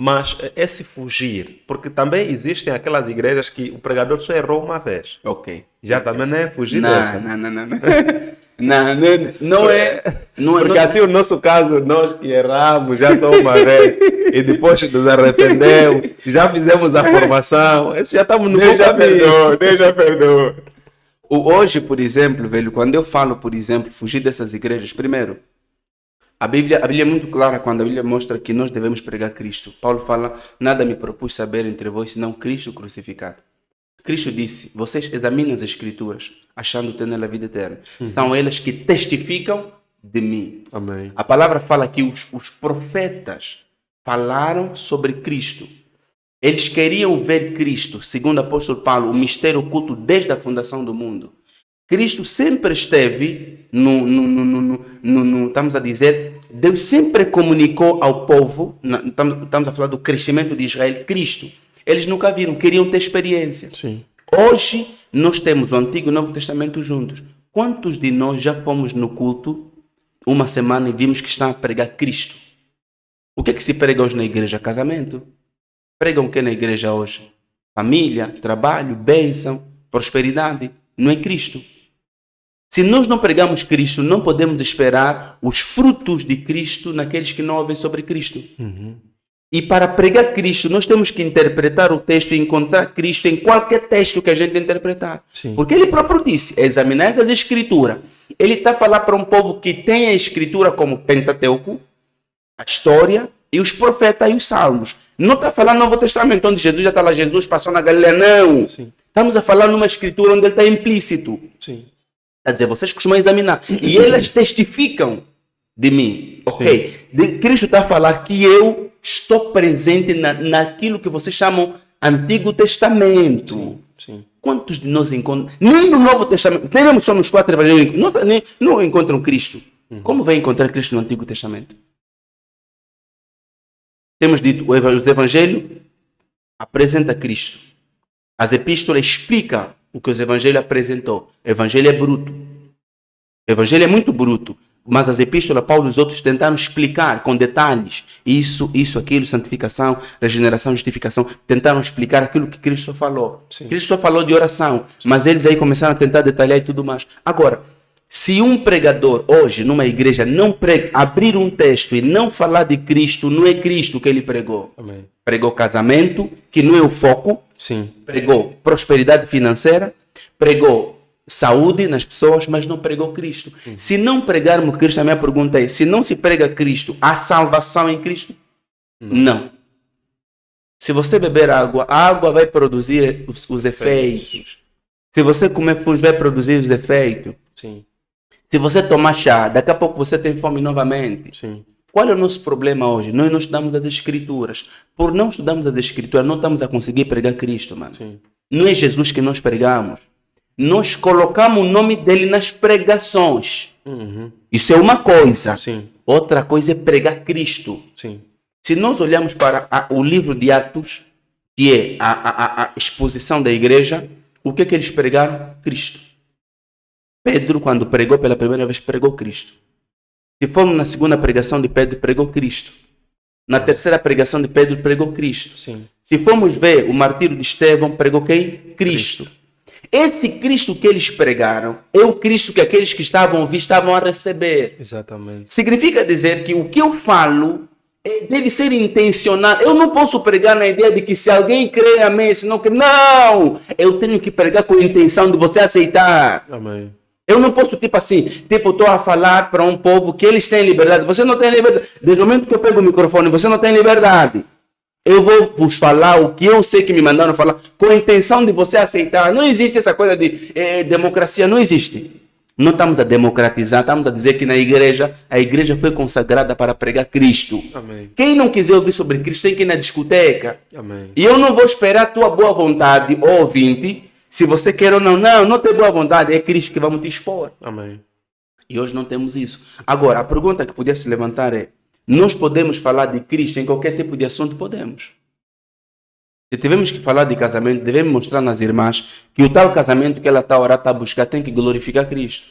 Mas esse fugir, porque também existem aquelas igrejas que o pregador só errou uma vez. Ok. Já também não é fugir dessa. Não é. Porque assim o nosso caso, nós que erramos já só uma vez e depois nos arrependemos, já fizemos a formação, esse já estamos no Deus já perdoou. Hoje, por exemplo, velho, quando eu falo, por exemplo, fugir dessas igrejas, primeiro, a Bíblia é muito clara quando a Bíblia mostra que nós devemos pregar Cristo. Paulo fala, nada me propus saber entre vós, senão Cristo crucificado. Cristo disse, vocês examinam as Escrituras, achando ter nela a vida eterna. São elas que testificam de mim. Amém. A palavra fala que os profetas falaram sobre Cristo. Eles queriam ver Cristo, segundo o apóstolo Paulo, o mistério oculto desde a fundação do mundo. Cristo sempre esteve estamos a dizer, Deus sempre comunicou ao povo, estamos a falar do crescimento de Israel, Cristo. Eles nunca viram, queriam ter experiência. Sim. Hoje, nós temos o Antigo e o Novo Testamento juntos. Quantos de nós já fomos no culto uma semana e vimos que estão a pregar Cristo? O que é que se prega hoje na igreja? Casamento. Pregam o que na igreja hoje? Família, trabalho, bênção, prosperidade. Não é Cristo. Se nós não pregamos Cristo, não podemos esperar os frutos de Cristo naqueles que não ouvem sobre Cristo. E para pregar Cristo, nós temos que interpretar o texto e encontrar Cristo em qualquer texto que a gente interpretar. Sim. Porque ele próprio disse, examinar as Escrituras. Ele está a falar para um povo que tem a Escritura como Pentateuco, a história e os profetas e os salmos. Não está falando no Novo Testamento, onde Jesus já está lá, Jesus passou na Galileia, não. Sim. Estamos a falar numa Escritura onde ele está implícito. Sim. Quer dizer, vocês costumam examinar. E elas testificam de mim. Ok? Cristo está a falar que eu estou presente naquilo que vocês chamam Antigo Testamento. Sim. Quantos de nós encontram? Nem no Novo Testamento, nem só nos 4 evangelhos, não encontram Cristo. Como vai encontrar Cristo no Antigo Testamento? Temos dito, o Evangelho apresenta Cristo. As epístolas explicam o que os evangelhos apresentou. O evangelho é bruto. O evangelho é muito bruto. Mas as epístolas, Paulo e os outros tentaram explicar com detalhes isso, aquilo, santificação, regeneração, justificação. Tentaram explicar aquilo que Cristo falou. Sim. Cristo só falou de oração, mas eles aí começaram a tentar detalhar e tudo mais. Agora, se um pregador hoje, numa igreja, não abrir um texto e não falar de Cristo, não é Cristo que ele pregou. Amém. Pregou casamento, que não é o foco. Sim. Pregou prosperidade financeira, pregou saúde nas pessoas, mas não pregou Cristo. Se não pregarmos Cristo, a minha pergunta é, se não se prega Cristo, há salvação em Cristo? Não. Se você beber água, a água vai produzir os efeitos. Se você comer pães, vai produzir os efeitos. Sim. Se você tomar chá, daqui a pouco você tem fome novamente. Sim. Qual é o nosso problema hoje? Nós não estudamos as Escrituras. Por não estudarmos as Escrituras, não estamos a conseguir pregar Cristo, mano. Sim. Não é Jesus que nós pregamos. Nós colocamos o nome dele nas pregações. Isso é uma coisa. Sim. Outra coisa é pregar Cristo. Sim. Se nós olharmos para o livro de Atos, que é a exposição da igreja, o que eles pregaram? Cristo. Pedro, quando pregou pela primeira vez, pregou Cristo. Se formos na segunda pregação de Pedro, pregou Cristo. Na terceira pregação de Pedro, pregou Cristo. Sim. Se formos ver o martírio de Estevão, pregou quem? Cristo. Esse Cristo que eles pregaram é o Cristo que aqueles que estavam ouvindo estavam a receber. Exatamente. Significa dizer que o que eu falo deve ser intencional. Eu não posso pregar na ideia de que se alguém crê, amém, se não crê. Não! Eu tenho que pregar com a intenção de você aceitar. Amém. Eu não posso, estou a falar para um povo que eles têm liberdade. Você não tem liberdade. Desde o momento que eu pego o microfone, você não tem liberdade. Eu vou vos falar o que eu sei que me mandaram falar, com a intenção de você aceitar. Não existe essa coisa de democracia, não existe. Não estamos a democratizar, estamos a dizer que a igreja foi consagrada para pregar Cristo. Amém. Quem não quiser ouvir sobre Cristo tem que ir na discoteca. Amém. E eu não vou esperar a tua boa vontade, ouvinte. Se você quer ou não, não tem boa vontade, é Cristo que vamos te expor. Amém. E hoje não temos isso. Agora, a pergunta que podia se levantar é, nós podemos falar de Cristo em qualquer tipo de assunto? Podemos. Se tivermos que falar de casamento, devemos mostrar nas irmãs que o tal casamento que ela está a orar, está a buscar, tem que glorificar Cristo.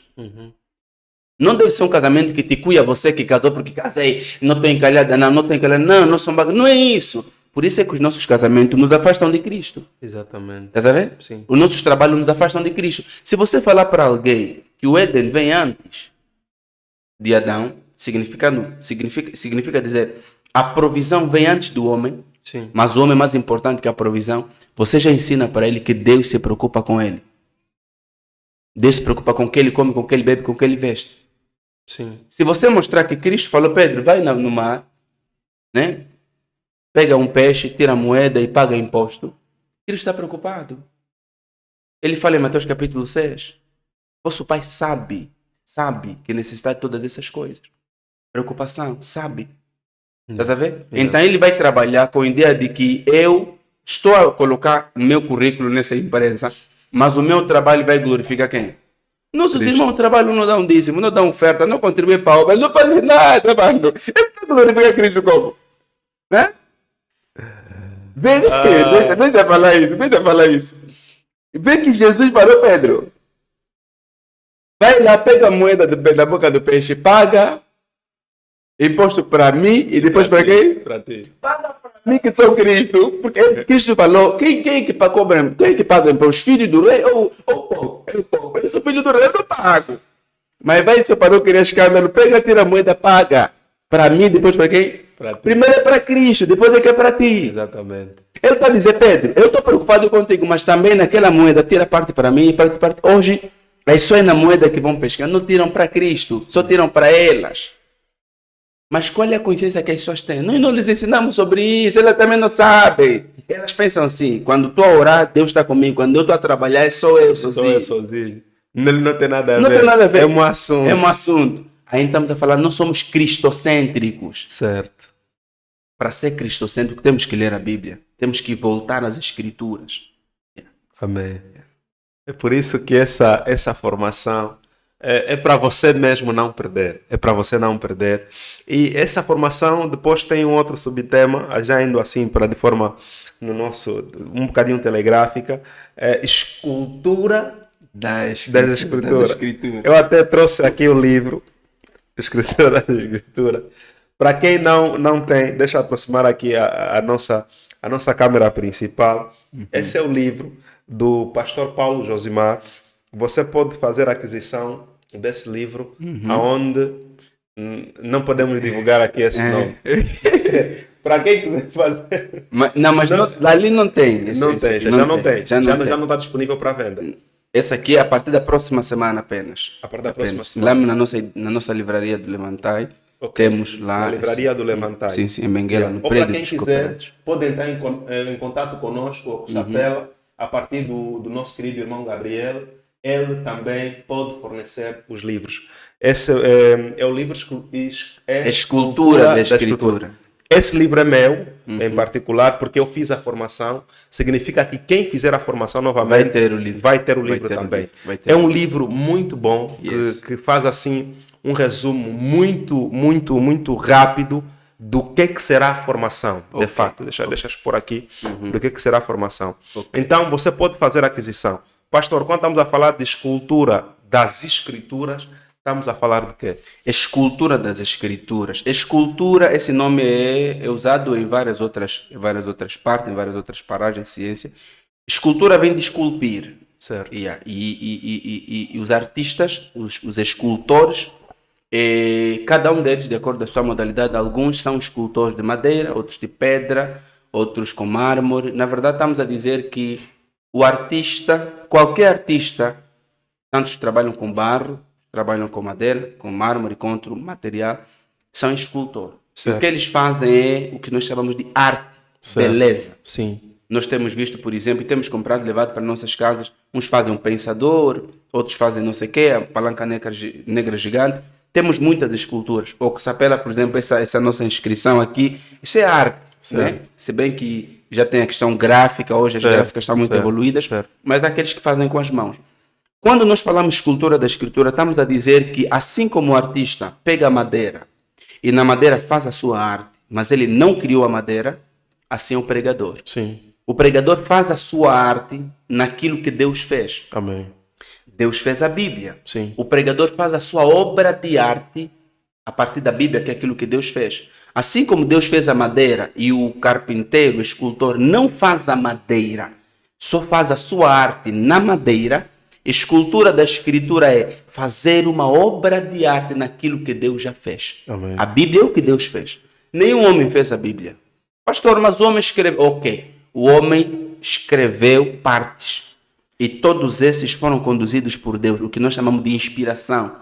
Não deve ser um casamento que te cuida você que casou porque casei, não estou encalhada, não estou encalhada, não sou não é isso. Por isso é que os nossos casamentos nos afastam de Cristo. Exatamente. Estás a ver? Sim. Os nossos trabalhos nos afastam de Cristo. Se você falar para alguém que o Éden vem antes de Adão, significa dizer, a provisão vem antes do homem, Sim. mas o homem é mais importante que a provisão, você já ensina para ele que Deus se preocupa com ele. Deus se preocupa com o que ele come, com o que ele bebe, com o que ele veste. Sim. Se você mostrar que Cristo falou, Pedro, vai no mar, né? Pega um peixe, tira a moeda e paga imposto. Cristo está preocupado. Ele fala em Mateus capítulo 6. Vosso Pai sabe que necessita de todas essas coisas. Preocupação, sabe. Estás a ver? Então ele vai trabalhar com a ideia de que eu estou a colocar o meu currículo nessa empresa, mas o meu trabalho vai glorificar quem? Nossos irmãos trabalham, não dão dízimo, não dão oferta, não contribuem para a obra, não fazem nada, mano. Ele está glorificando Cristo como? Né? Deixa eu falar isso. Vê que Jesus falou, Pedro. Vai lá, pega a moeda da boca do peixe, paga imposto para mim e depois para quem? Para ti. Paga para mim que sou Cristo. Porque Cristo falou, quem é que paga imposto? Os filhos do rei ou o povo? Eu sou filho do rei, eu não pago. Mas vai, se parou, queria escândalo, pega, tira a moeda, paga. Para mim, depois para quem? Primeiro é para Cristo, depois é que é para ti. Exatamente. Ele está dizendo, Pedro, eu estou preocupado contigo, mas também naquela moeda, tira parte para mim, parte. Hoje, é só na moeda que vão pescar, não tiram para Cristo, só tiram para elas. Mas qual é a consciência que as pessoas têm? Nós não lhes ensinamos sobre isso, elas também não sabem. Elas pensam assim, quando estou a orar, Deus está comigo, quando eu estou a trabalhar, é só eu sozinho. Ele não tem nada a ver. Não tem nada a ver. É um assunto. É um assunto. Aí estamos a falar, nós somos cristocêntricos. Certo. Para ser cristocêntrico, temos que ler a Bíblia. Temos que voltar às Escrituras. Amém. É por isso que essa formação é para você mesmo não perder. É para você não perder. E essa formação depois tem um outro subtema, já indo assim para de forma no nosso um bocadinho telegráfica, escultura das escrituras. Eu até trouxe aqui o livro. Escritura das Escrituras. Para quem não tem, deixa eu aproximar aqui a nossa câmera principal. Esse é o livro do pastor Paulo Josimar. Você pode fazer a aquisição desse livro, aonde não podemos divulgar aqui esse nome. Para quem quiser fazer. Mas ali não tem. Não tem, já não tem. Já não está disponível para venda. Esse aqui é a partir da próxima semana apenas. A partir da próxima semana. Lá na nossa livraria do Levantai, temos lá. Na livraria do Levantai. Sim, em Benguela, no Ou prédio para quem dos quiser, cooperados. pode entrar em contato conosco, com o Chapela, a partir do nosso querido irmão Gabriel. Ele também pode fornecer os livros. Esse é o livro Escultura da Escritura. Esse livro é meu, em particular, porque eu fiz a formação. Significa que quem fizer a formação novamente Vai ter o livro. vai ter o livro também. É um livro muito bom, que faz assim um resumo muito rápido do que será a formação, de fato. Deixa eu expor aqui do que será a formação. Então, você pode fazer a aquisição. Pastor, quando estamos a falar de escultura das Escrituras, estamos a falar de quê? Escultura das Escrituras. Escultura, esse nome é usado em várias outras partes, em várias outras paragens de ciência. Escultura vem de esculpir. Certo. E os artistas, os escultores, cada um deles, de acordo com a sua modalidade, alguns são escultores de madeira, outros de pedra, outros com mármore. Na verdade, estamos a dizer que o artista, qualquer artista, tantos que trabalham com barro, trabalham com madeira, com mármore, com outro material, são escultores. E o que eles fazem é o que nós chamamos de arte, beleza. Sim. Nós temos visto, por exemplo, e temos comprado, levado para nossas casas, uns fazem um pensador, outros fazem não sei o quê, a palanca negra gigante. Temos muitas esculturas. O que se apela, por exemplo, essa nossa inscrição aqui, isso é arte, né? Se bem que já tem a questão gráfica, hoje as gráficas estão muito evoluídas, mas daqueles que fazem com as mãos. Quando nós falamos escultura da Escritura, estamos a dizer que assim como o artista pega a madeira e na madeira faz a sua arte, mas ele não criou a madeira, assim é o pregador. Sim. O pregador faz a sua arte naquilo que Deus fez. Amém. Deus fez a Bíblia. Sim. O pregador faz a sua obra de arte a partir da Bíblia, que é aquilo que Deus fez. Assim como Deus fez a madeira e o carpinteiro, o escultor, não faz a madeira, só faz a sua arte na madeira, escultura da Escritura é fazer uma obra de arte naquilo que Deus já fez. Amém. A Bíblia é o que Deus fez. Nenhum homem fez a Bíblia. Pastor, mas o homem escreveu. Ok, o homem escreveu partes. E todos esses foram conduzidos por Deus, o que nós chamamos de inspiração.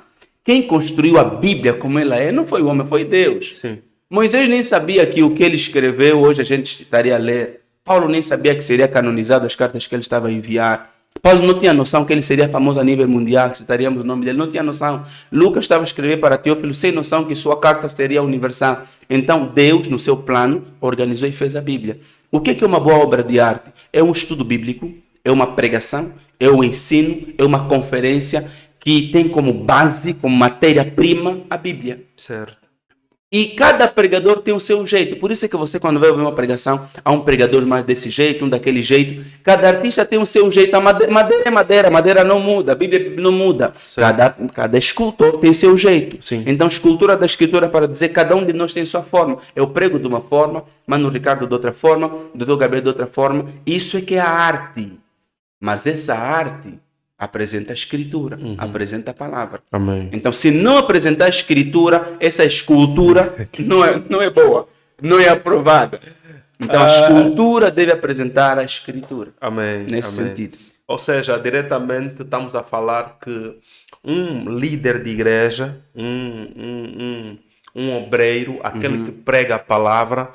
Quem construiu a Bíblia como ela é, não foi o homem, foi Deus. Sim. Moisés nem sabia que o que ele escreveu, hoje a gente estaria a ler. Paulo nem sabia que seria canonizado as cartas que ele estava a enviar. Paulo não tinha noção que ele seria famoso a nível mundial, que citaríamos o nome dele, não tinha noção. Lucas estava a escrever para Teófilo sem noção que sua carta seria universal. Então Deus, no seu plano, organizou e fez a Bíblia. O que é uma boa obra de arte? É um estudo bíblico, é uma pregação, é um ensino, é uma conferência que tem como base, como matéria-prima, a Bíblia. Certo. E cada pregador tem o seu jeito. Por isso é que você, quando vai ouvir uma pregação, há um pregador mais desse jeito, um daquele jeito. Cada artista tem o seu jeito. A madeira é madeira, a madeira não muda, a Bíblia não muda. Cada escultor tem seu jeito. Sim. Então, escultura da Escritura para dizer que cada um de nós tem sua forma. Eu prego de uma forma, Mano Ricardo de outra forma, Dr. Gabriel de outra forma. Isso é que é a arte. Mas essa arte apresenta a Escritura, apresenta a palavra. Amém. Então, se não apresentar a Escritura, essa escultura não é boa, não é aprovada. Então, a escultura deve apresentar a Escritura. Amém. Nesse sentido. Ou seja, diretamente estamos a falar que um líder de igreja, um obreiro, aquele que prega a palavra,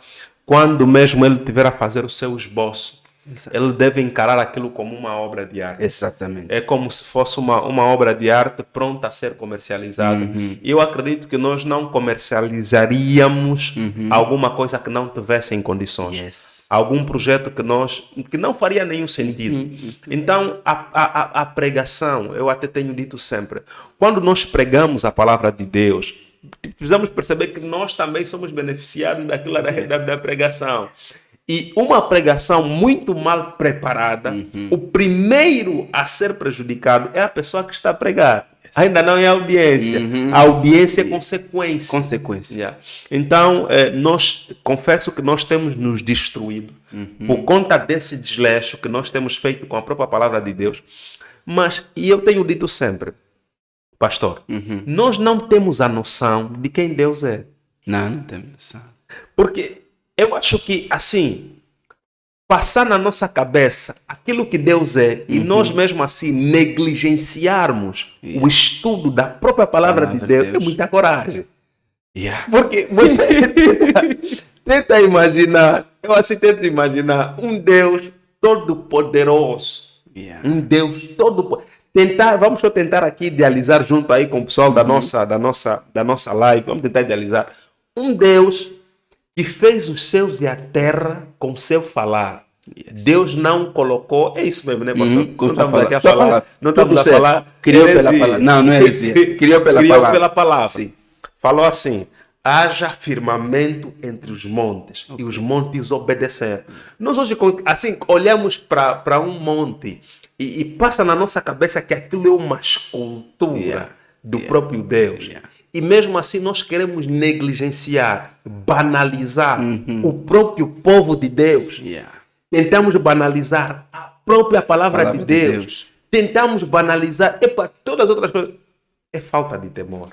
quando mesmo ele tiver a fazer o seu esboço, Exato. ele deve encarar aquilo como uma obra de arte. Exatamente. É como se fosse uma obra de arte pronta a ser comercializada. E eu acredito que nós não comercializaríamos alguma coisa que não tivesse em condições. Yes. Algum projeto que não faria nenhum sentido. Então, a pregação, eu até tenho dito sempre, quando nós pregamos a palavra de Deus, precisamos perceber que nós também somos beneficiados daquilo da pregação. E uma pregação muito mal preparada, o primeiro a ser prejudicado é a pessoa que está a pregar. Ainda não é audiência. A audiência é consequência. Consequência. Yeah. Então, confesso que nós temos nos destruído por conta desse desleixo que nós temos feito com a própria palavra de Deus. Mas, e eu tenho dito sempre, pastor, nós não temos a noção de quem Deus é. Não temos noção. Porque eu acho que, assim, passar na nossa cabeça aquilo que Deus é e nós mesmo assim negligenciarmos o estudo da própria palavra de Deus é muita coragem. Porque você tenta imaginar, eu assim tento imaginar um Deus todo poderoso, um Deus todo poderoso. Vamos só tentar aqui idealizar junto aí com o pessoal da nossa live, vamos tentar idealizar um Deus que fez os céus e a terra com seu falar. Deus não colocou, é isso mesmo, né? Não estamos aqui a falar, não estamos a falar. Criou pela palavra. Não é heresia. Criou pela palavra. Sim. Falou assim: haja firmamento entre os montes e os montes obedeceram. Nós hoje, assim, olhamos para um monte e passa na nossa cabeça que aquilo é uma escultura do próprio Deus. E mesmo assim nós queremos negligenciar, banalizar o próprio povo de Deus. Tentamos banalizar a própria palavra de Deus. Tentamos banalizar todas as outras coisas. É falta de temor.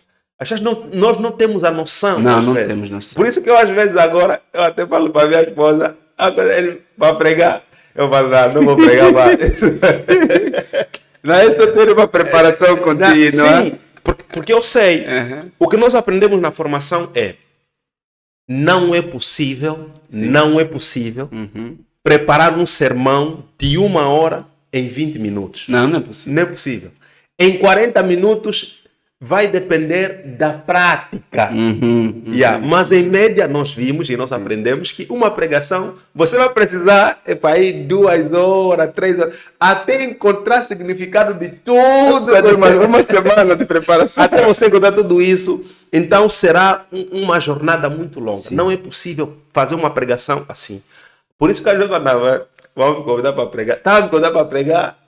Nós não temos a noção. Não temos noção. Por isso que eu às vezes agora, eu até falo para minha esposa, agora ele vai pregar. Eu falo, não vou pregar mais. Não é isso, ter uma preparação contínua. Sim. Porque eu sei, o que nós aprendemos na formação é não é possível preparar um sermão de 1 hora em 20 minutos. Não é possível. Não é possível. Em 40 minutos vai depender da prática. Mas em média nós vimos e nós aprendemos que uma pregação, você vai precisar para ir 2 horas, 3 horas, até encontrar significado de tudo. Uma semana de preparação. Até você encontrar tudo isso. Então será uma jornada muito longa. Sim. Não é possível fazer uma pregação assim. Por isso que a gente falava, vamos me convidar para pregar. Estava me convidando para pregar.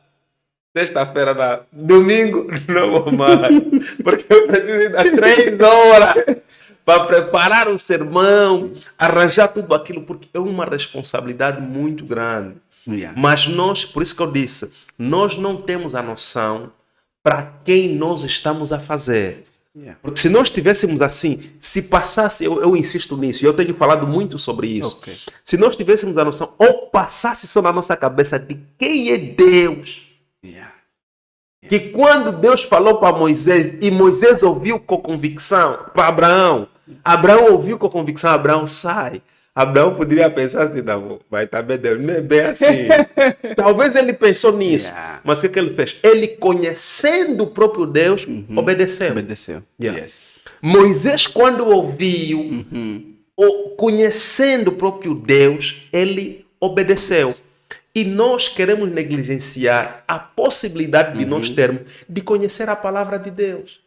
Sexta-feira, domingo, não vou mais. Porque eu preciso dar 3 horas para preparar o sermão, arranjar tudo aquilo, porque é uma responsabilidade muito grande. Mas nós, por isso que eu disse, nós não temos a noção para quem nós estamos a fazer. Porque se nós tivéssemos assim, se passasse, eu insisto nisso, e eu tenho falado muito sobre isso. Se nós tivéssemos a noção, ou passasse só na nossa cabeça de quem é Deus. Que quando Deus falou para Moisés, e Moisés ouviu com convicção, para Abraão ouviu com convicção, Abraão sai. Abraão poderia pensar assim, não, vai estar bem Deus, não é bem assim. Talvez ele pensou nisso, mas o que ele fez? Ele, conhecendo o próprio Deus, obedeceu. Moisés, quando ouviu, conhecendo o próprio Deus, ele obedeceu. E nós queremos negligenciar a possibilidade de nós termos de conhecer a palavra de Deus.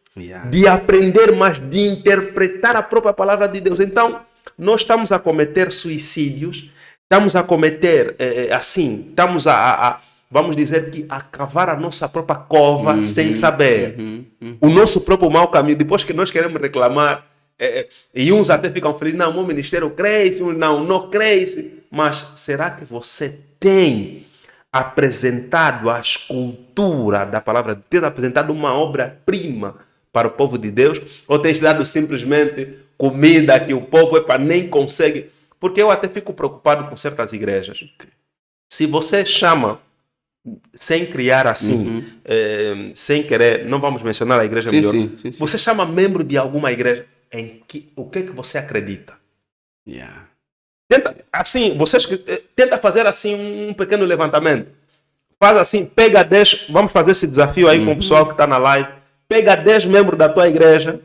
De aprender mais, de interpretar a própria palavra de Deus. Então, nós estamos a cometer suicídios, estamos a cometer, estamos vamos dizer que a cavar a nossa própria cova sem saber. O nosso próprio mau caminho. Depois que nós queremos reclamar, e uns até ficam felizes, não, o meu ministério cresce, não cresce. Mas será que você tem apresentado a escultura da palavra de Deus, apresentado uma obra-prima para o povo de Deus? Ou tem dado simplesmente comida que o povo nem consegue? Porque eu até fico preocupado com certas igrejas. Se você chama, sem criar assim, sem querer, não vamos mencionar a igreja melhor, você chama membro de alguma igreja, o que você acredita? Tenta, assim, tenta fazer assim um pequeno levantamento. Faz assim, pega 10, vamos fazer esse desafio aí com o pessoal que está na live. Pega 10 membros da tua igreja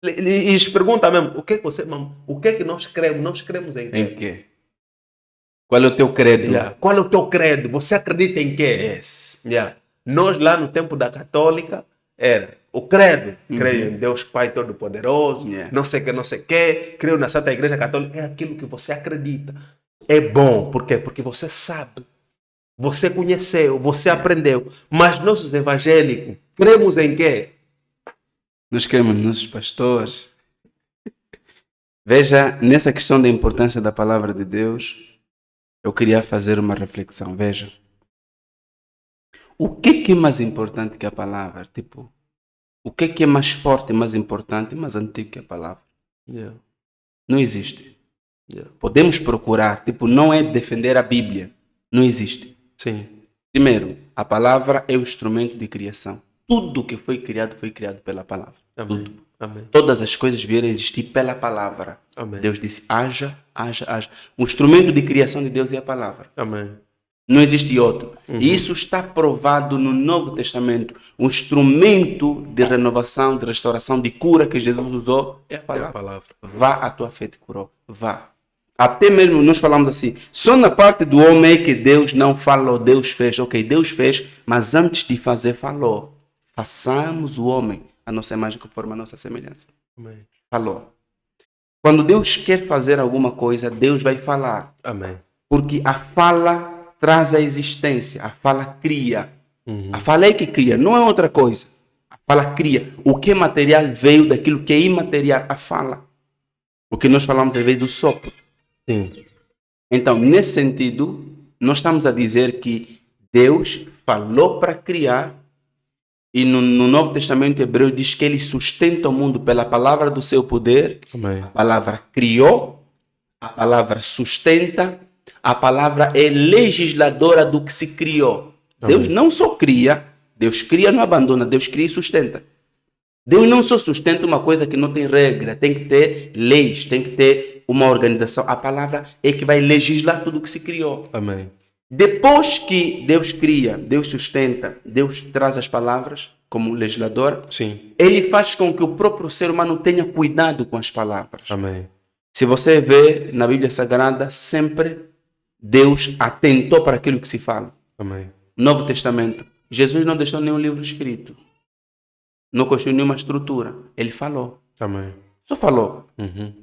e lhes pergunta mesmo, o que que nós cremos? Nós cremos em quê? Em quê? Qual é o teu credo? Qual é o teu credo? Você acredita em quê? Nós lá no tempo da católica era o credo. Creio em Deus Pai Todo-Poderoso, não sei o que, creio na Santa Igreja Católica. É aquilo que você acredita. É bom, por quê? Porque você sabe, você conheceu, você aprendeu. Mas nós os evangélicos cremos em quê? Nós queremos nossos pastores. Veja, nessa questão da importância da palavra de Deus, eu queria fazer uma reflexão. Veja, o que é mais importante que a palavra? Tipo, o que é mais forte, mais importante, mais antigo que a palavra? Yeah. Não existe. Yeah. Podemos procurar, tipo, não é defender a Bíblia. Não existe. Sim. Primeiro, a palavra é o instrumento de criação. Tudo que foi criado pela palavra. Amém. Tudo. Amém. Todas as coisas vieram a existir pela palavra. Amém. Deus disse, haja, haja, haja. O instrumento de criação de Deus é a palavra. Amém. Não existe outro. E isso está provado no Novo Testamento. O instrumento de renovação, de restauração, de cura que Jesus usou é a É palavra. a palavra. Vá, a tua fé te curou. Vá. Até mesmo nós falamos assim, só na parte do homem é que Deus não falou, Deus fez. Ok, Deus fez, mas antes de fazer, falou. Façamos o homem a nossa imagem conforme a nossa semelhança. Amém. Falou. Quando Deus quer fazer alguma coisa, Deus vai falar. Amém. Porque a fala traz a existência, a fala cria. Uhum. A fala é que cria, não é outra coisa. A fala cria. O que é material veio daquilo que é imaterial, a fala. O que nós falamos às vezes do sopro. Sim. Então, nesse sentido, nós estamos a dizer que Deus falou para criar e no Novo Testamento hebreu diz que ele sustenta o mundo pela palavra do seu poder. Amém. A palavra criou, a palavra sustenta, a palavra é legisladora do que se criou. Amém. Deus não só cria, Deus cria, não abandona, Deus cria e sustenta. Deus não só sustenta uma coisa que não tem regra, tem que ter leis, tem que ter uma organização. A palavra é que vai legislar tudo o que se criou. Amém. Depois que Deus cria, Deus sustenta, Deus traz as palavras como legislador, Sim. ele faz com que o próprio ser humano tenha cuidado com as palavras. Amém. Se você vê na Bíblia Sagrada, sempre Deus atentou para aquilo que se fala. Amém. Novo Testamento, Jesus não deixou nenhum livro escrito. Não construiu nenhuma estrutura. Ele falou. Amém. Só falou. Uhum.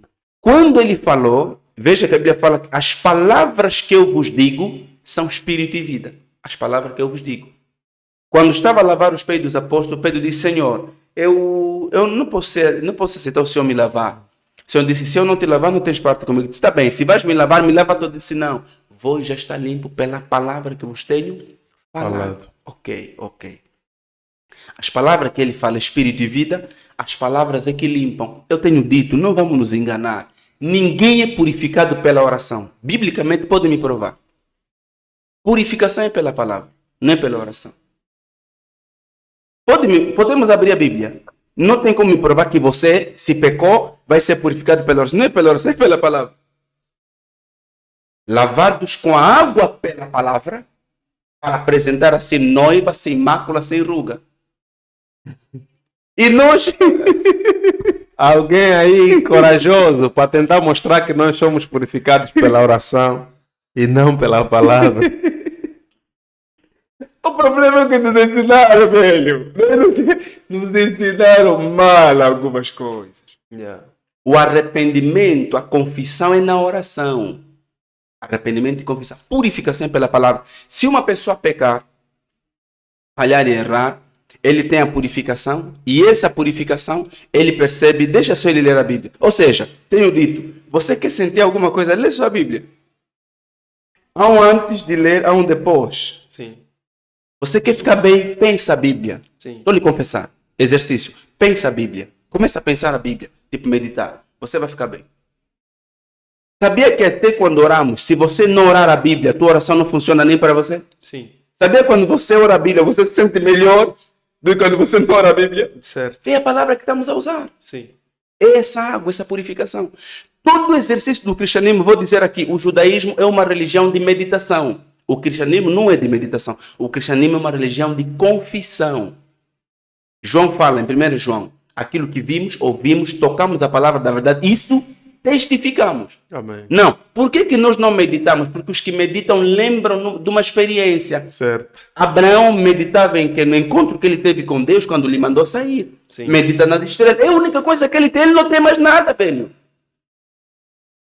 Quando ele falou, veja que a Bíblia fala que as palavras que eu vos digo são espírito e vida. As palavras que eu vos digo. Quando estava a lavar os pés dos apóstolos, Pedro disse, Senhor, eu não posso aceitar o Senhor me lavar. O Senhor disse, se eu não te lavar, não tens parte comigo. Disse, está bem, se vais me lavar, me lava todo. Disse, não, vou já estar limpo pela palavra que vos tenho falado. Ok. As palavras que ele fala, espírito e vida, as palavras é que limpam. Eu tenho dito, não vamos nos enganar. Ninguém é purificado pela oração. Biblicamente, pode me provar. Purificação é pela palavra, não é pela oração. Podemos abrir a Bíblia. Não tem como me provar que você, se pecou, vai ser purificado pela oração. Não é pela oração, é pela palavra. Lavados com a água pela palavra, para apresentar assim noiva, sem mácula, sem ruga. E nós... Alguém aí corajoso para tentar mostrar que nós somos purificados pela oração e não pela palavra. O problema é que nos ensinaram, velho. Nos ensinaram mal algumas coisas. Yeah. O arrependimento, a confissão é na oração. Arrependimento e confissão. Purificação é pela palavra. Se uma pessoa pecar, falhar e errar, ele tem a purificação e essa purificação ele percebe, deixa só ele ler a Bíblia. Ou seja, tenho dito, você quer sentir alguma coisa, lê só a Bíblia. Há um antes de ler, há um depois. Sim. Você quer ficar bem, pensa a Bíblia. Sim. Estou lhe confessar. Exercício. Pensa a Bíblia. Começa a pensar a Bíblia. Tipo meditar. Você vai ficar bem. Sabia que até quando oramos, se você não orar a Bíblia, a tua oração não funciona nem para você? Sim. Sabia que quando você ora a Bíblia, você se sente melhor do que quando você não ora a Bíblia? Certo. É a palavra que estamos a usar. Sim. É essa água, essa purificação. Todo o exercício do cristianismo, vou dizer aqui, o judaísmo é uma religião de meditação. O cristianismo não é de meditação. O cristianismo é uma religião de confissão. João fala em 1 João, aquilo que vimos, ouvimos, tocamos a palavra da verdade, isso testificamos. Amém. Não. Por que nós não meditamos? Porque os que meditam lembram de uma experiência. Certo. Abraão meditava no encontro que ele teve com Deus quando lhe mandou sair. Sim. Medita nas estrelas. É a única coisa que ele tem. Ele não tem mais nada, velho.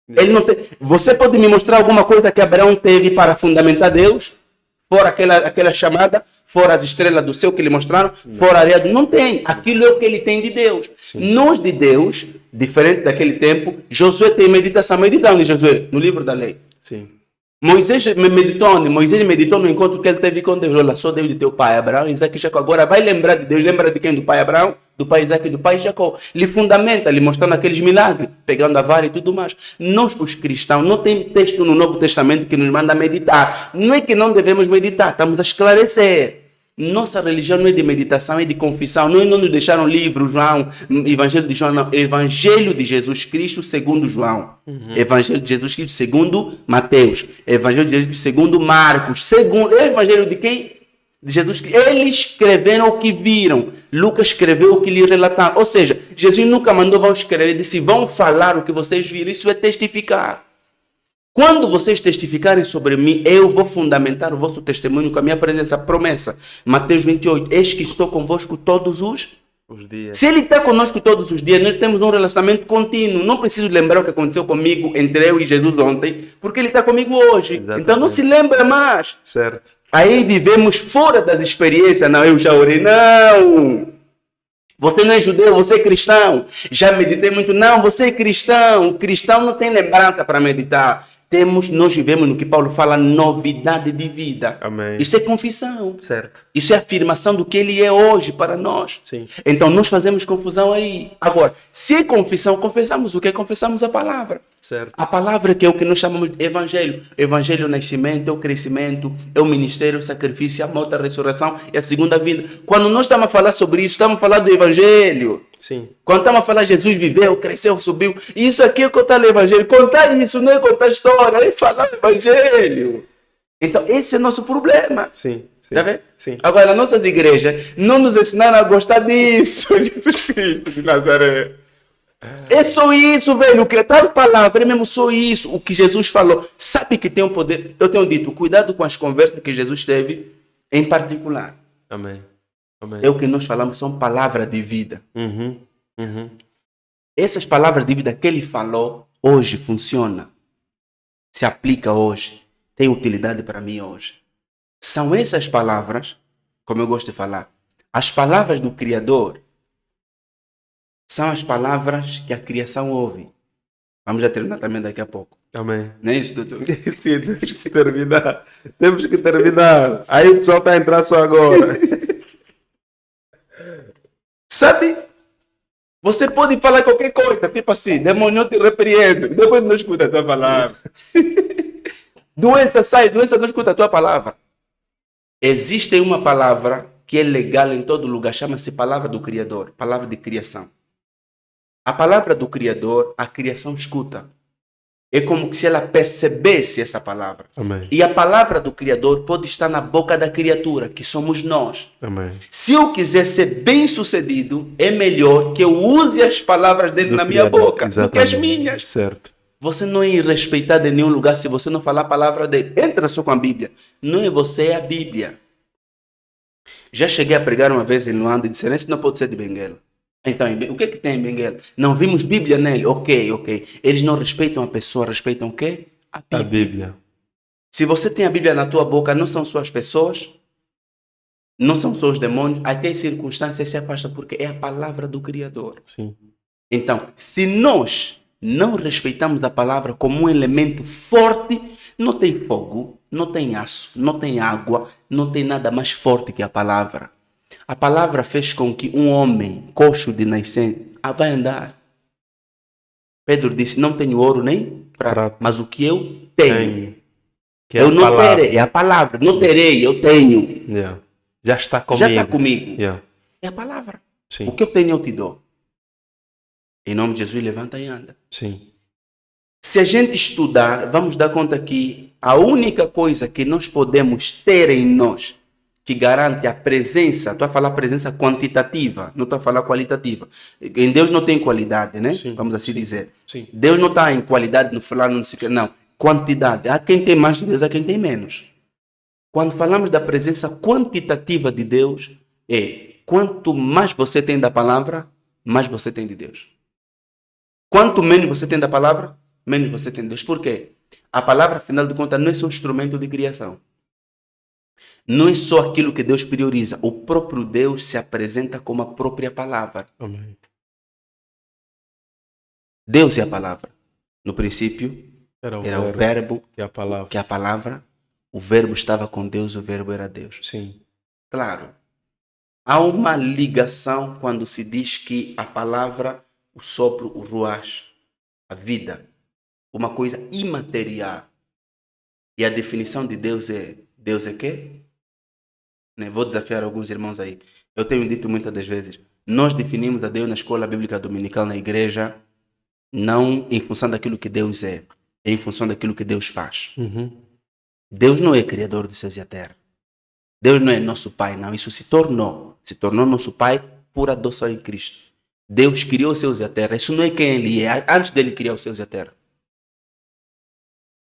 Ele não tem... Você pode me mostrar alguma coisa que Abraão teve para fundamentar Deus? Fora aquela chamada? fora as estrelas do céu que lhe mostraram, fora a areia. Não tem. Aquilo é o que ele tem de Deus. Sim. Nós de Deus, diferente daquele tempo, Josué tem meditação. Medita onde, Josué? No livro da lei. Sim. Moisés meditou no encontro que ele teve com Deus. Olha, sou Deus de teu pai, Abraão, Isaac e Jacó. Agora vai lembrar de Deus. Lembra de quem? Do pai Abraão, do pai Isaac e do pai Jacó. Lhe fundamenta, lhe mostrando aqueles milagres, pegando a vara e tudo mais. Nós, os cristãos, não tem texto no Novo Testamento que nos manda meditar. Não é que não devemos meditar, estamos a esclarecer. Nossa religião não é de meditação, é de confissão. Não nos deixaram livro, João, Evangelho de João, não. Evangelho de Jesus Cristo segundo João. Evangelho de Jesus Cristo segundo Mateus. Evangelho de Jesus Cristo segundo Marcos. Segundo, é o Evangelho de quem? De Jesus Cristo. Eles escreveram o que viram. Lucas escreveu o que lhe relataram. Ou seja, Jesus nunca mandou vão escrever. Ele disse, vão falar o que vocês viram. Isso é testificar. Quando vocês testificarem sobre mim, eu vou fundamentar o vosso testemunho com a minha presença. Promessa. Mateus 28. Eis que estou convosco todos os dias. Se ele está conosco todos os dias, nós temos um relacionamento contínuo. Não preciso lembrar o que aconteceu comigo entre eu e Jesus ontem, porque ele está comigo hoje. Exatamente. Então não se lembra mais. Certo. Aí vivemos fora das experiências. Não, eu já orei. Não. Você não é judeu, você é cristão. Já meditei muito. Não, você é cristão. Cristão não tem lembrança para meditar. Nós vivemos no que Paulo fala, novidade de vida. Amém. Isso é confissão. Certo. Isso é afirmação do que ele é hoje para nós. Sim. Então nós fazemos confusão aí. Agora, se é confissão, confessamos o que? Confessamos a palavra. Certo. A palavra que é o que nós chamamos de evangelho. Evangelho é o nascimento, é o crescimento, é o ministério, o sacrifício, a morte, a ressurreição e a segunda vinda. Quando nós estamos a falar sobre isso, estamos a falar do evangelho. Sim. Quando estamos a falar Jesus viveu, cresceu, subiu. Isso aqui é contar o evangelho. Contar isso não é contar história, é falar o evangelho. Então esse é o nosso problema. Sim. Sim. Tá vendo? Sim. Agora, nas nossas igrejas não nos ensinaram a gostar disso. Jesus Cristo de Nazaré. É só isso, velho. Que tal palavra é mesmo só isso. O que Jesus falou. Sabe que tem um poder. Eu tenho dito, cuidado com as conversas que Jesus teve em particular. Amém. Amém. É o que nós falamos, são palavras de vida. Uhum. Uhum. Essas palavras de vida que ele falou, hoje funciona. Se aplica hoje. Tem utilidade para mim hoje. São essas palavras, como eu gosto de falar, as palavras do Criador são as palavras que a criação ouve. Vamos já terminar também daqui a pouco. Amém. Não é isso, doutor? Sim, temos que terminar. Temos que terminar. Aí o pessoal está a entrar só agora. Sabe? Você pode falar qualquer coisa, tipo assim, demônio te repreende, depois não escuta a tua palavra. Doença sai, doença não escuta a tua palavra. Existe uma palavra que é legal em todo lugar, chama-se palavra do Criador, palavra de criação. A palavra do Criador, a criação escuta. É como se ela percebesse essa palavra. Amém. E a palavra do Criador pode estar na boca da criatura, que somos nós. Amém. Se eu quiser ser bem sucedido, é melhor que eu use as palavras dele na minha boca do que as minhas. Certo. Você não é irrespeitado em nenhum lugar se você não falar a palavra dele. Entra só com a Bíblia. Não é você, é a Bíblia. Já cheguei a pregar uma vez em Luanda e disse, esse não pode ser de Benguela. Então, o que tem em Benguela? Não vimos Bíblia nele. Ok. Eles não respeitam a pessoa, respeitam o quê? A Bíblia. A Bíblia. Se você tem a Bíblia na tua boca, não são só as pessoas, não são só os demônios, até as circunstâncias se afastam, porque é a palavra do Criador. Sim. Então, se nós não respeitamos a palavra como um elemento forte, não tem fogo, não tem aço, não tem água, não tem nada mais forte que a palavra. A palavra fez com que um homem coxo de nascença vai andar. Pedro disse, não tenho ouro nem prata, mas o que eu tenho. Que é eu a não palavra. terei, é a palavra. Não terei, eu tenho. Yeah. Já está comigo. Já está comigo. Yeah. É a palavra. Sim. O que eu tenho, eu te dou. Em nome de Jesus, levanta e anda. Sim. Se a gente estudar, vamos dar conta que a única coisa que nós podemos ter em nós que garante a presença, estou a falar presença quantitativa, não estou a falar qualitativa. Em Deus não tem qualidade, né? Sim, vamos assim sim, dizer. sim. Deus não está em qualidade no falar, não sei o que, não. Quantidade. Há quem tem mais de Deus, há quem tem menos. Quando falamos da presença quantitativa de Deus, quanto mais você tem da palavra, mais você tem de Deus. Quanto menos você tem da palavra, menos você tem de Deus. Por quê? A palavra, afinal de contas, não é só um instrumento de criação. Não é só aquilo que Deus prioriza. O próprio Deus se apresenta como a própria palavra. Amém. Deus é a palavra. No princípio Era era o verbo, e a palavra. que é a palavra. O verbo estava com Deus, o verbo era Deus. Sim. Claro. Há uma ligação quando se diz que a palavra, o sopro, o ruach, a vida, uma coisa imaterial. E a definição de Deus é quê? Né? Vou desafiar alguns irmãos aí. Eu tenho dito muitas das vezes, nós definimos a Deus na escola bíblica dominical, na igreja, não em função daquilo que Deus é em função daquilo que Deus faz. Deus não é criador dos céus e a terra. Deus não é nosso pai, não. Isso se tornou nosso pai por adoção em Cristo. Deus criou os céus e a terra. Isso não é quem ele é, antes dele criar os céus e a terra.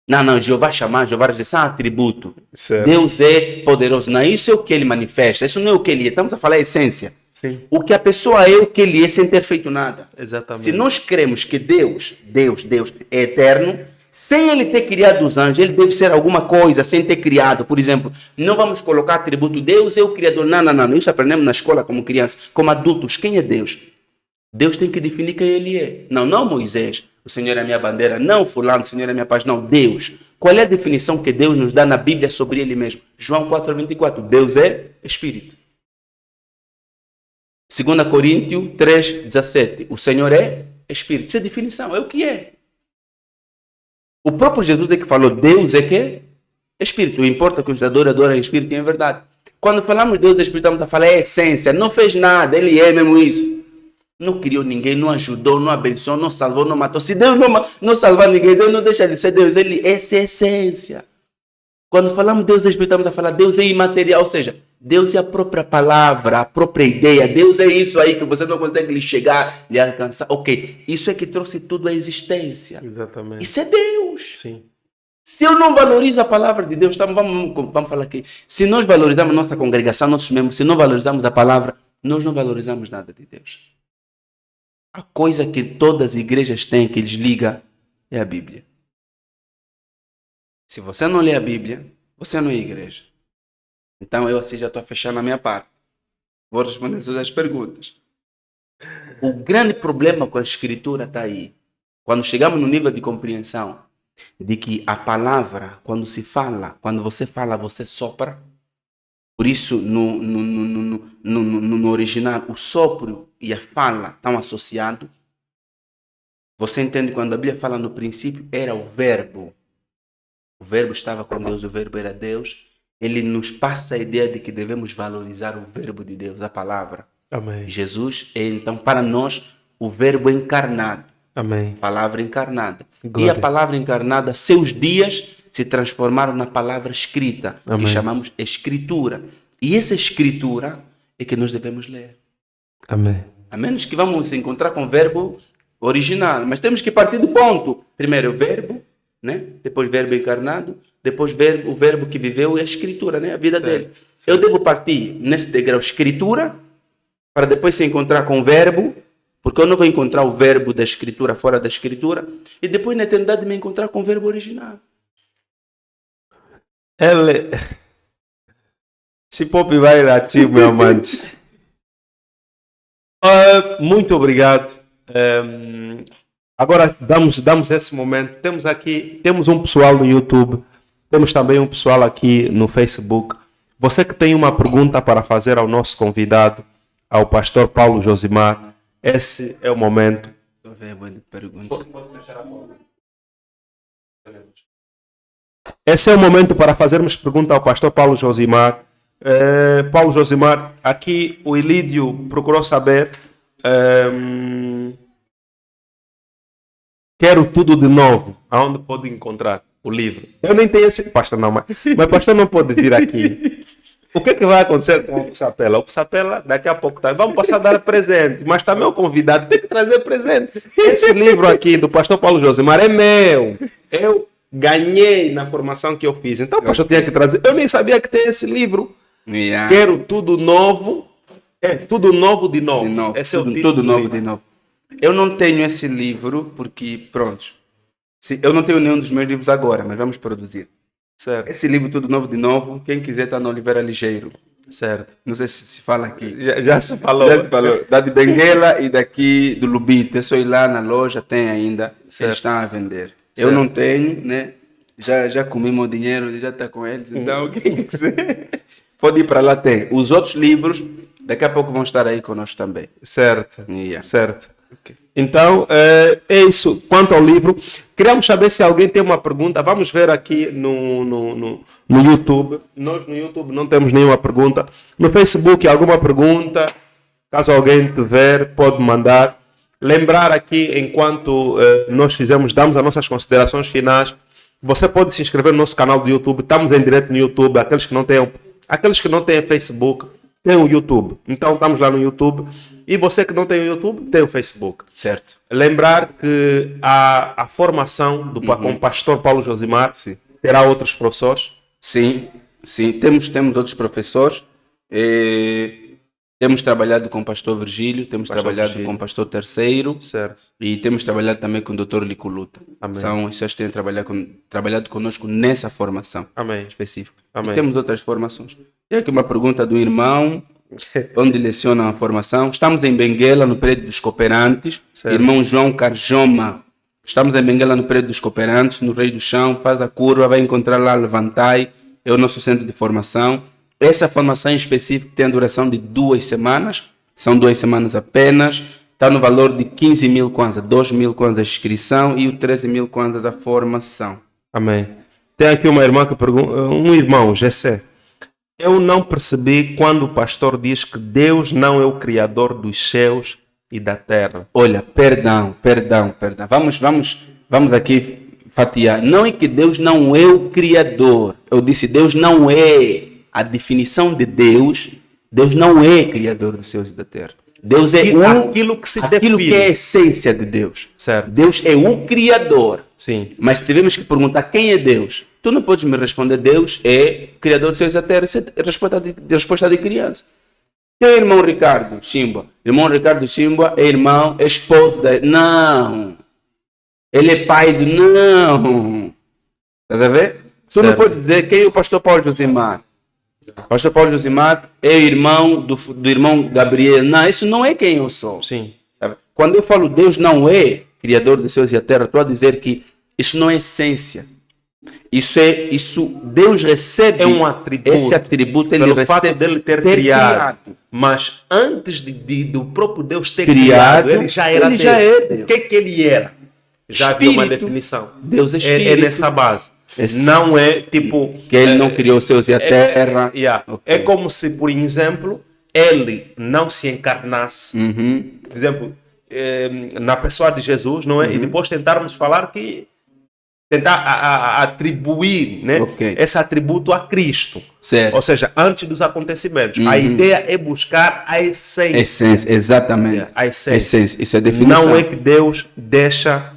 Não, Jeová dizer, isso é um atributo. Certo. Deus é poderoso. Não, isso é o que ele manifesta. Isso não é o que ele é. Estamos a falar a essência. Sim. O que a pessoa é, o que ele é, sem ter feito nada. Exatamente. Se nós cremos que Deus é eterno, sem ele ter criado os anjos, ele deve ser alguma coisa sem ter criado. Por exemplo, não vamos colocar atributo Deus é o criador. Não. Isso aprendemos na escola como criança, como adultos. Quem é Deus? Deus tem que definir quem ele é. Não Moisés, o Senhor é a minha bandeira. Não fulano, o Senhor é a minha paz. Não, Deus. Qual é a definição que Deus nos dá na Bíblia sobre ele mesmo? João 4:24. Deus é Espírito. 2 Coríntios 3:17. O Senhor é Espírito. Isso é definição, é o que é. O próprio Jesus é que falou, Deus é que? Espírito. Importa que os adoradores em Espírito em verdade. Quando falamos Deus é Espírito, estamos a falar é essência. Não fez nada, ele é mesmo isso. Não criou ninguém, não ajudou, não abençoou, não salvou, não matou. Se Deus não salvar ninguém, Deus não deixa de ser Deus. Essa é a essência. Quando falamos Deus é Espírito, estamos a falar Deus é imaterial. Ou seja, Deus é a própria palavra, a própria ideia. Deus é isso aí que você não consegue lhe chegar, lhe alcançar. Ok, isso é que trouxe tudo à existência. Exatamente. Isso é Deus. Sim. Se eu não valorizo a palavra de Deus, vamos falar aqui. Se nós valorizamos nossa congregação, nossos membros, se não valorizamos a palavra, nós não valorizamos nada de Deus. A coisa que todas as igrejas têm que lhes liga é a Bíblia. Se você não lê a Bíblia, você não é igreja. Então eu assim já estou a fechar na minha parte. Vou responder todas as perguntas. O grande problema com a escritura está aí. Quando chegamos no nível de compreensão de que a palavra, quando você fala, você sopra. Por isso, no original, o sopro e a fala estão associados. Você entende quando a Bíblia fala no princípio, era o verbo. O verbo estava com Deus, o verbo era Deus. Ele nos passa a ideia de que devemos valorizar o verbo de Deus, a palavra. Amém. Jesus é, então, para nós, o verbo encarnado. Amém. Palavra encarnada. Glória. E a palavra encarnada, seus dias se transformaram na palavra escrita, Amém. que chamamos escritura. E essa escritura é que nós devemos ler. Amém. A menos que vamos encontrar com o verbo original. Mas temos que partir do ponto. Primeiro o verbo, né? Depois o verbo encarnado, depois o verbo que viveu e a escritura, né? A vida dele. Certo. Eu devo partir nesse degrau escritura, para depois se encontrar com o verbo, porque eu não vou encontrar o verbo da escritura fora da escritura, e depois na eternidade me encontrar com o verbo original. Esse pop vai latir, meu amante. Muito obrigado. Agora damos esse momento. Temos um pessoal no YouTube, temos também um pessoal aqui no Facebook. Você que tem uma pergunta para fazer ao nosso convidado, ao pastor Paulo Josimar, esse é o momento. Esse é o momento para fazermos pergunta ao pastor Paulo Josimar. Paulo Josimar, aqui o Elídio procurou saber. Quero tudo de novo. Aonde pode encontrar o livro? Eu nem tenho esse pastor não, mas pastor não pode vir aqui. O que vai acontecer com o Psapela? O Psapela daqui a pouco vamos passar a dar presente, mas também o convidado tem que trazer presente. Esse livro aqui do pastor Paulo Josimar é meu. Eu ganhei na formação que eu fiz. Então o pastor tinha que trazer. Eu nem sabia que tem esse livro. Yeah. Quero tudo novo. Tudo novo de novo. Esse é o título tudo do novo livro. de novo. Eu não tenho esse livro porque, pronto, eu não tenho nenhum dos meus livros agora, mas vamos produzir. Certo. Esse livro Tudo Novo de Novo, quem quiser está no Oliveira Ligeiro. Certo. Não sei se fala aqui. Já se falou. Já te falou. Da de Benguela e daqui do Lubito. É só ir lá na loja, tem ainda. Certo. Eles estão a vender. Certo. Eu não tenho, né? Já comi meu dinheiro, já está com eles. Então, quem quiser, pode ir para lá, tem. Os outros livros, daqui a pouco vão estar aí conosco também. Certo. Yeah. Certo. Okay. Então, é isso. Quanto ao livro, queríamos saber se alguém tem uma pergunta. Vamos ver aqui no YouTube. Nós no YouTube não temos nenhuma pergunta. No Facebook, alguma pergunta? Caso alguém tiver, pode mandar. Lembrar aqui, enquanto nós damos as nossas considerações finais, você pode se inscrever no nosso canal do YouTube. Estamos em direto no YouTube. Aqueles que não têm Facebook, tem o YouTube. Então, estamos lá no YouTube. E você que não tem o YouTube, tem o Facebook. Certo. Lembrar que a formação com o pastor Paulo Josimar terá outros professores? Sim. Temos outros professores. Temos trabalhado com o pastor Virgílio, temos trabalhado com o pastor Terceiro. Certo. E temos trabalhado também com o Dr. Licoluta. Amém. São esses que têm trabalhado conosco nessa formação. Amém. Específica. Amém. E temos outras formações. Tem aqui uma pergunta do irmão, onde leciona a formação. Estamos em Benguela, no prédio dos cooperantes. Certo. Irmão João Carjoma. Estamos em Benguela, no prédio dos cooperantes, no Rei do Chão. Faz a curva, vai encontrar lá Levantai. É o nosso centro de formação. Essa formação em específico tem a duração de 2 semanas. São 2 semanas apenas. Está no valor de 15 mil kwanza, 2 mil kwanza a inscrição e o 13 mil kwanza a formação. Amém. Tem aqui uma irmã que pergunta, um irmão, Gessé. Eu não percebi quando o pastor diz que Deus não é o criador dos céus e da terra. Olha, perdão. Vamos aqui fatiar. Não é que Deus não é o criador. Eu disse Deus não é. A definição de Deus não é criador dos céus e da terra. Deus é aquilo que é a essência de Deus. Certo. Deus é o criador. Sim. Mas tivemos que perguntar quem é Deus. Tu não podes me responder Deus é criador dos céus e da terra. Isso é resposta de criança. Quem é o irmão Ricardo Chimba? Irmão Ricardo Chimba é esposo da... Não. Ele é pai do... Não. Estás a ver? Tu não podes dizer quem é o pastor Paulo Josimar. O pastor Paulo Josimar é irmão do irmão Gabriel. Não, isso não é quem eu sou. Sim. Quando eu falo Deus não é criador dos céus e da terra, estou a dizer que isso não é essência. Isso Deus recebe um atributo. Esse atributo ele pelo recebe fato dele ter criado. Mas antes do próprio Deus ter criado, ele já era Deus. O que ele era? Já havia uma definição. Deus é espírito. É nessa base. Não é tipo... Que ele não criou os céus e a terra. Okay. É como se, por exemplo, ele não se encarnasse. Por exemplo, na pessoa de Jesus, não é? E depois tentarmos falar que... Tentar atribuir, né? Esse atributo a Cristo. Certo. Ou seja, antes dos acontecimentos. A ideia é buscar a essência. Essência, exatamente. A essência. Isso é definição. Não é que Deus deixa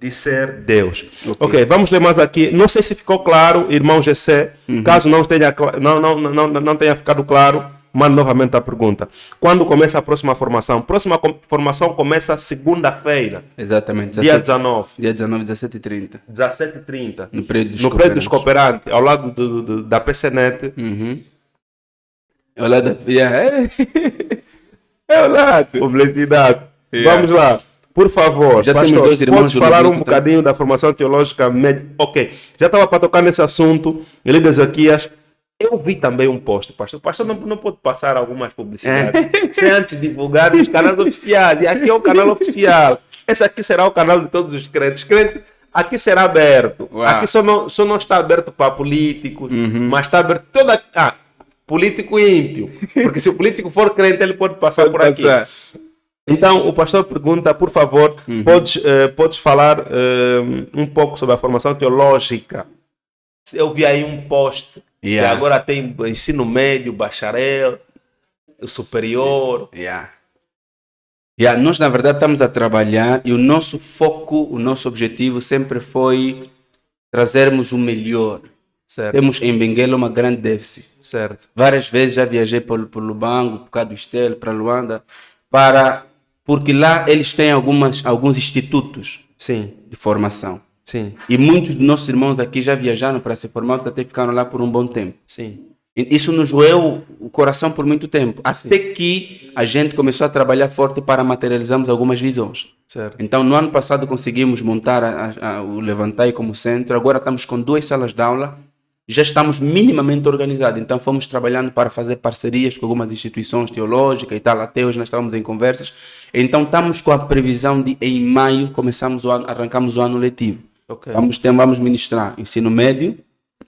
de ser Deus. Ok, vamos ler mais aqui. Não sei se ficou claro, irmão Gessé. Caso não tenha ficado claro, mando novamente a pergunta. Quando começa a próxima formação? A próxima formação começa segunda-feira. Exatamente. Dia 19. Dia 19, 17h30. 17h30. No prédio dos cooperantes, ao lado da PCNet. Ao lado da... É ao lado. Publicidade. Vamos lá. Por favor, já pastor, temos 2 irmãos podes falar um bocadinho da formação teológica média? Ok, já estava para tocar nesse assunto. Ele Ezequias. Eu vi também um post, pastor. O pastor não pode passar algumas publicidades. Sem antes divulgar nos canais oficiais. E aqui é o canal oficial. Esse aqui será o canal de todos os crentes. Aqui será aberto. Uau. Aqui só não está aberto para políticos, mas está aberto toda... político ímpio. Porque se o político for crente, ele pode passar por aqui. Então, o pastor pergunta, por favor, podes falar um pouco sobre a formação teológica? Eu vi aí um post, que agora tem ensino médio, bacharel, superior. Nós, na verdade, estamos a trabalhar e o nosso foco, o nosso objetivo sempre foi trazermos o melhor. Certo. Temos em Benguela uma grande déficit. Certo. Várias vezes já viajei para o Lubango, por causa do Estel, para Luanda, porque lá eles têm alguns institutos de formação. Sim, E muitos dos nossos irmãos aqui já viajaram para ser formados, até ficaram lá por um bom tempo. sim, E isso nos doeu o coração por muito tempo, até que a gente começou a trabalhar forte para materializarmos algumas visões. certo. Então, no ano passado conseguimos montar o Levantai como centro, agora estamos com 2 salas de aula, já estamos minimamente organizados, então fomos trabalhando para fazer parcerias com algumas instituições teológicas e tal, até hoje nós estamos em conversas, então estamos com a previsão de em maio arrancamos o ano letivo. Ok. Vamos ministrar ensino médio,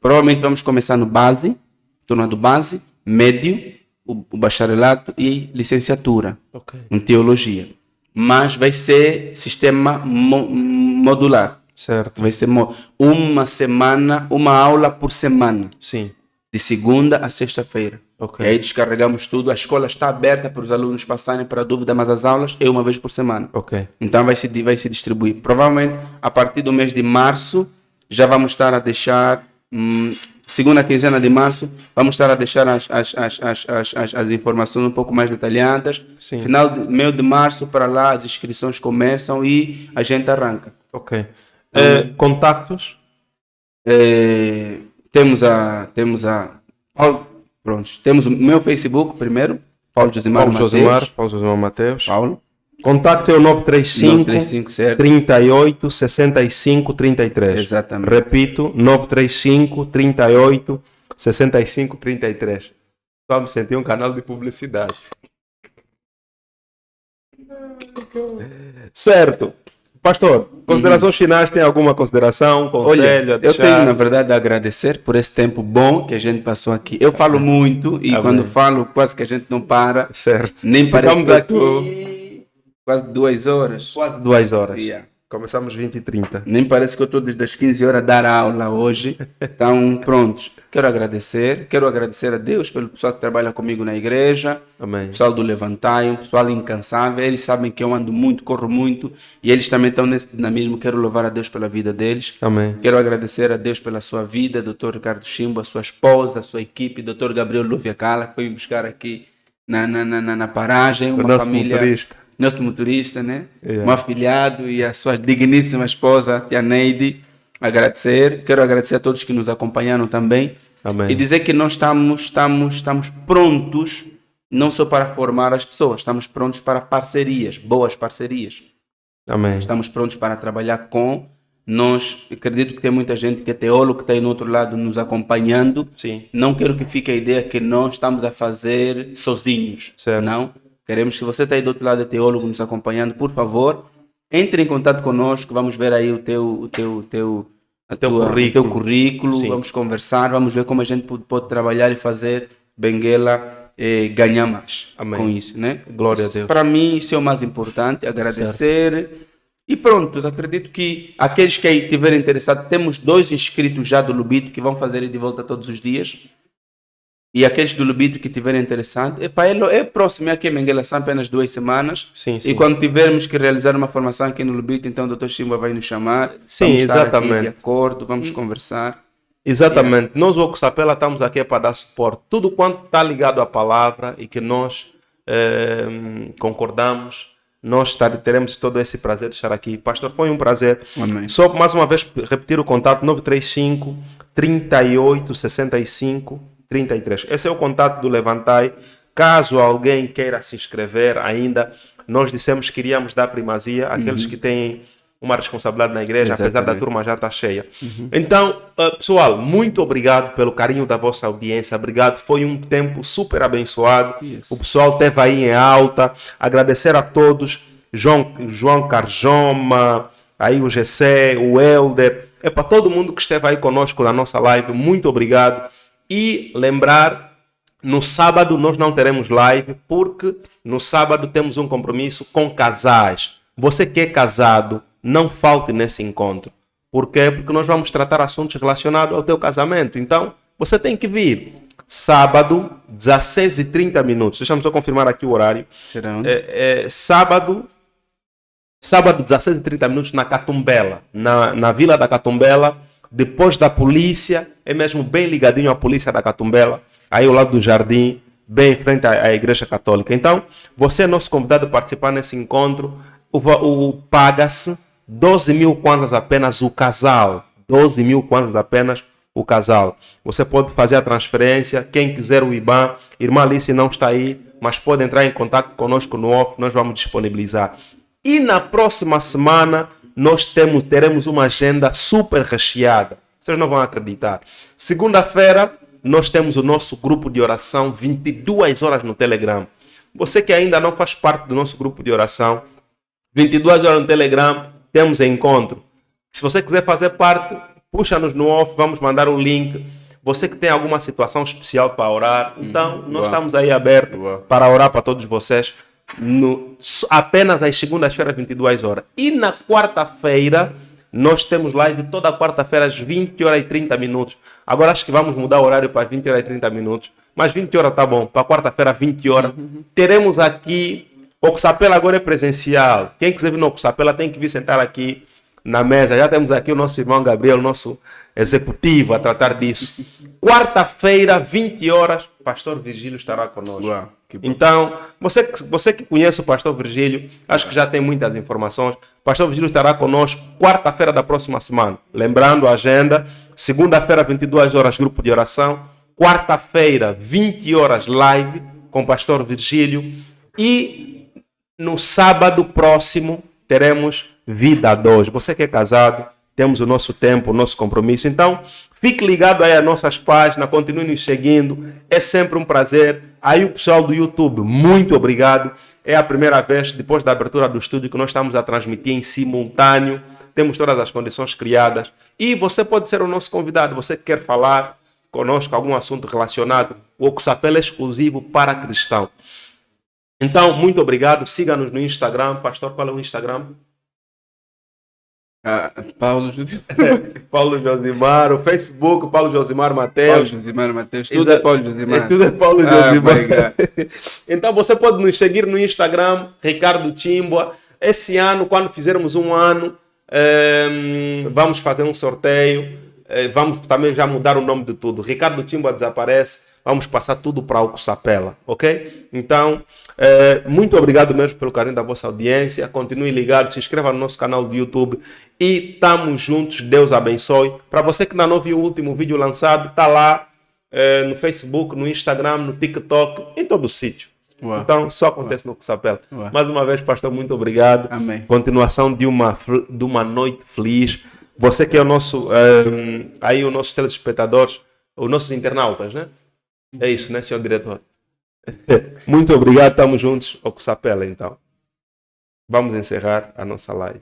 provavelmente vamos começar no base, turma do base, médio, o bacharelato e licenciatura Ok. em teologia. Mas vai ser sistema modular. Certo. Vai ser uma semana, uma aula por semana, Sim. de segunda a sexta-feira. Ok. E aí descarregamos tudo. A escola está aberta para os alunos passarem para dúvida, mas as aulas é uma vez por semana. Ok. Então vai se distribuir. Provavelmente a partir do mês de março já vamos estar a deixar, segunda quinzena de março, vamos estar a deixar as informações um pouco mais detalhadas. Sim. Meio de março para lá as inscrições começam e a gente arranca. Ok. Contactos? Temos temos o meu Facebook primeiro, Paulo Josimar Mateus. Paulo Josimar Mateus. Paulo. Contato é o 935 935, certo? 38 65 33. Exatamente. Repito, 935 38 65 33. Só me senti um canal de publicidade. Certo. Pastor, considerações finais, tem alguma consideração, conselho a Eu deixar? tenho, na verdade, a agradecer por esse tempo bom que a gente passou aqui. Eu falo muito e quando falo, quase que a gente não para. Certo. Nem parece Ficamos que eu aqui quase 2 horas. quase 2 horas. Yeah. Começamos 20 e 30. Nem parece que eu estou desde as 15 horas a dar aula hoje. Então, prontos. Quero agradecer a Deus pelo pessoal que trabalha comigo na igreja, Amém. o pessoal do Levantai, um pessoal incansável. Eles sabem que eu ando muito, corro muito e eles também estão nesse dinamismo. Quero louvar a Deus pela vida deles. Amém. Quero agradecer a Deus pela sua vida, Dr. Ricardo Chimbo, a sua esposa, a sua equipe, Dr. Gabriel Lúvia Cala, que foi me buscar aqui na paragem, O uma nosso família... motorista. Nosso motorista, né? Yeah. Um afilhado e a sua digníssima esposa, Tia Neide, quero agradecer a todos que nos acompanharam também. Amém. E dizer que nós estamos prontos, não só para formar as pessoas, estamos prontos para parcerias, boas parcerias. Amém. Estamos prontos para trabalhar com nós. Acredito que tem muita gente que é teólogo, que está aí no outro lado nos acompanhando. Sim. Não quero que fique a ideia que nós estamos a fazer sozinhos. Certo. Não. Queremos que você está aí do outro lado, é teólogo, nos acompanhando, por favor, entre em contato conosco, vamos ver aí o teu currículo, Sim. vamos conversar, vamos ver como a gente pode trabalhar e fazer Benguela ganhar mais. Amém. Com isso, né? Glória a Deus. Para mim, isso é o mais importante, agradecer. E pronto, acredito que aqueles que aí estiverem interessados, temos 2 inscritos já do Lubito que vão fazer de volta todos os dias. E aqueles do Lubito que estiverem interessados, é próximo, é aqui em Benguela, são apenas 2 semanas. Sim, sim. E quando tivermos que realizar uma formação aqui no Lubito, então o Dr. Chimba vai nos chamar. Sim, vamos estar exatamente. aqui de acordo, vamos conversar. Exatamente. Nós, o Oxapela, estamos aqui para dar suporte. Tudo quanto está ligado à palavra e que nós concordamos, nós teremos todo esse prazer de estar aqui. Pastor, foi um prazer. Amém. Só mais uma vez repetir o contato: 935 38 65 33. Esse é o contato do Levantai. Caso alguém queira se inscrever ainda, nós dissemos que iríamos dar primazia àqueles que têm uma responsabilidade na igreja, apesar da turma já estar cheia. Então, pessoal, muito obrigado pelo carinho da vossa audiência. Obrigado, foi um tempo super abençoado. Yes. O pessoal esteve aí em alta. Agradecer a todos. João Carjoma, aí o GC, o Helder. É para todo mundo que esteve aí conosco na nossa live. Muito obrigado. E lembrar, no sábado nós não teremos live, porque no sábado temos um compromisso com casais. Você que é casado, não falte nesse encontro. Por quê? Porque nós vamos tratar assuntos relacionados ao teu casamento. Então, você tem que vir. Sábado, 16h30. Deixa-me só confirmar aqui o horário. Será onde? Sábado, 16h30 na Catumbela, na Vila da Catumbela, depois da polícia, é mesmo bem ligadinho à polícia da Catumbela, aí ao lado do jardim, bem em frente à Igreja Católica. Então, você é nosso convidado a participar nesse encontro. O paga-se 12 mil kwanzas apenas o casal. 12 mil kwanzas apenas o casal. Você pode fazer a transferência. Quem quiser o IBAN, irmã Alice não está aí, mas pode entrar em contato conosco no off, nós vamos disponibilizar. E na próxima semana nós teremos uma agenda super recheada. Vocês não vão acreditar. Segunda-feira nós temos o nosso grupo de oração 22 horas no Telegram. Você que ainda não faz parte do nosso grupo de oração, 22 horas no Telegram, temos encontro. Se você quiser fazer parte, puxa-nos no off, vamos mandar o link. Você que tem alguma situação especial para orar, então nós estamos aí abertos para orar para todos vocês. Apenas às segundas-feiras, 22 horas. E na quarta-feira, nós temos live toda quarta-feira às 20 horas e 30 minutos. Agora acho que vamos mudar o horário para 20 horas e 30 minutos. Mas 20 horas tá bom. Para quarta-feira, 20 horas. Teremos aqui... O Oxapela agora é presencial. Quem quiser vir no Oxapela tem que vir sentar aqui na mesa. Já temos aqui o nosso irmão Gabriel, nosso executivo, a tratar disso. Quarta-feira, 20 horas, Pastor Virgílio estará conosco. Uau, então, você que conhece o Pastor Virgílio, acho que já tem muitas informações. O Pastor Virgílio estará conosco quarta-feira da próxima semana. Lembrando a agenda, segunda-feira, 22 horas, grupo de oração. Quarta-feira, 20 horas, live com o Pastor Virgílio. E no sábado próximo, teremos Vida 2. Você que é casado, temos o nosso tempo, o nosso compromisso. Então, fique ligado aí às nossas páginas, continue nos seguindo. É sempre um prazer. Aí o pessoal do YouTube, muito obrigado. É a primeira vez, depois da abertura do estúdio, que nós estamos a transmitir em simultâneo. Temos todas as condições criadas. E você pode ser o nosso convidado. Você que quer falar conosco algum assunto relacionado. O Oxapela é exclusivo para cristão. Então, muito obrigado. Siga-nos no Instagram. Pastor, qual é o Instagram? Paulo Josimar. Paulo Josimar. O Facebook, Paulo Josimar Mateus. Paulo Josimar Mateus. Tudo é Paulo Josimar. Tudo é Paulo Josimar. Então, você pode nos seguir no Instagram, Ricardo Timboa. Esse ano, quando fizermos um ano, vamos fazer um sorteio. Vamos também já mudar o nome de tudo. Ricardo Timboa desaparece. Vamos passar tudo para o Oxapela, ok? Então, muito obrigado mesmo pelo carinho da vossa audiência. Continue ligado, se inscreva no nosso canal do YouTube. E estamos juntos, Deus abençoe. Para você que ainda não viu o último vídeo lançado, está lá no Facebook, no Instagram, no TikTok, em todo o sítio. Uau. Então, só acontece no Oxapela. Mais uma vez, pastor, muito obrigado. Amém. Continuação de uma noite feliz. Você que é o nosso, aí os nossos telespectadores, os nossos internautas, né? É isso, né, senhor diretor? Muito obrigado, estamos juntos. Oxapela, então. Vamos encerrar a nossa live.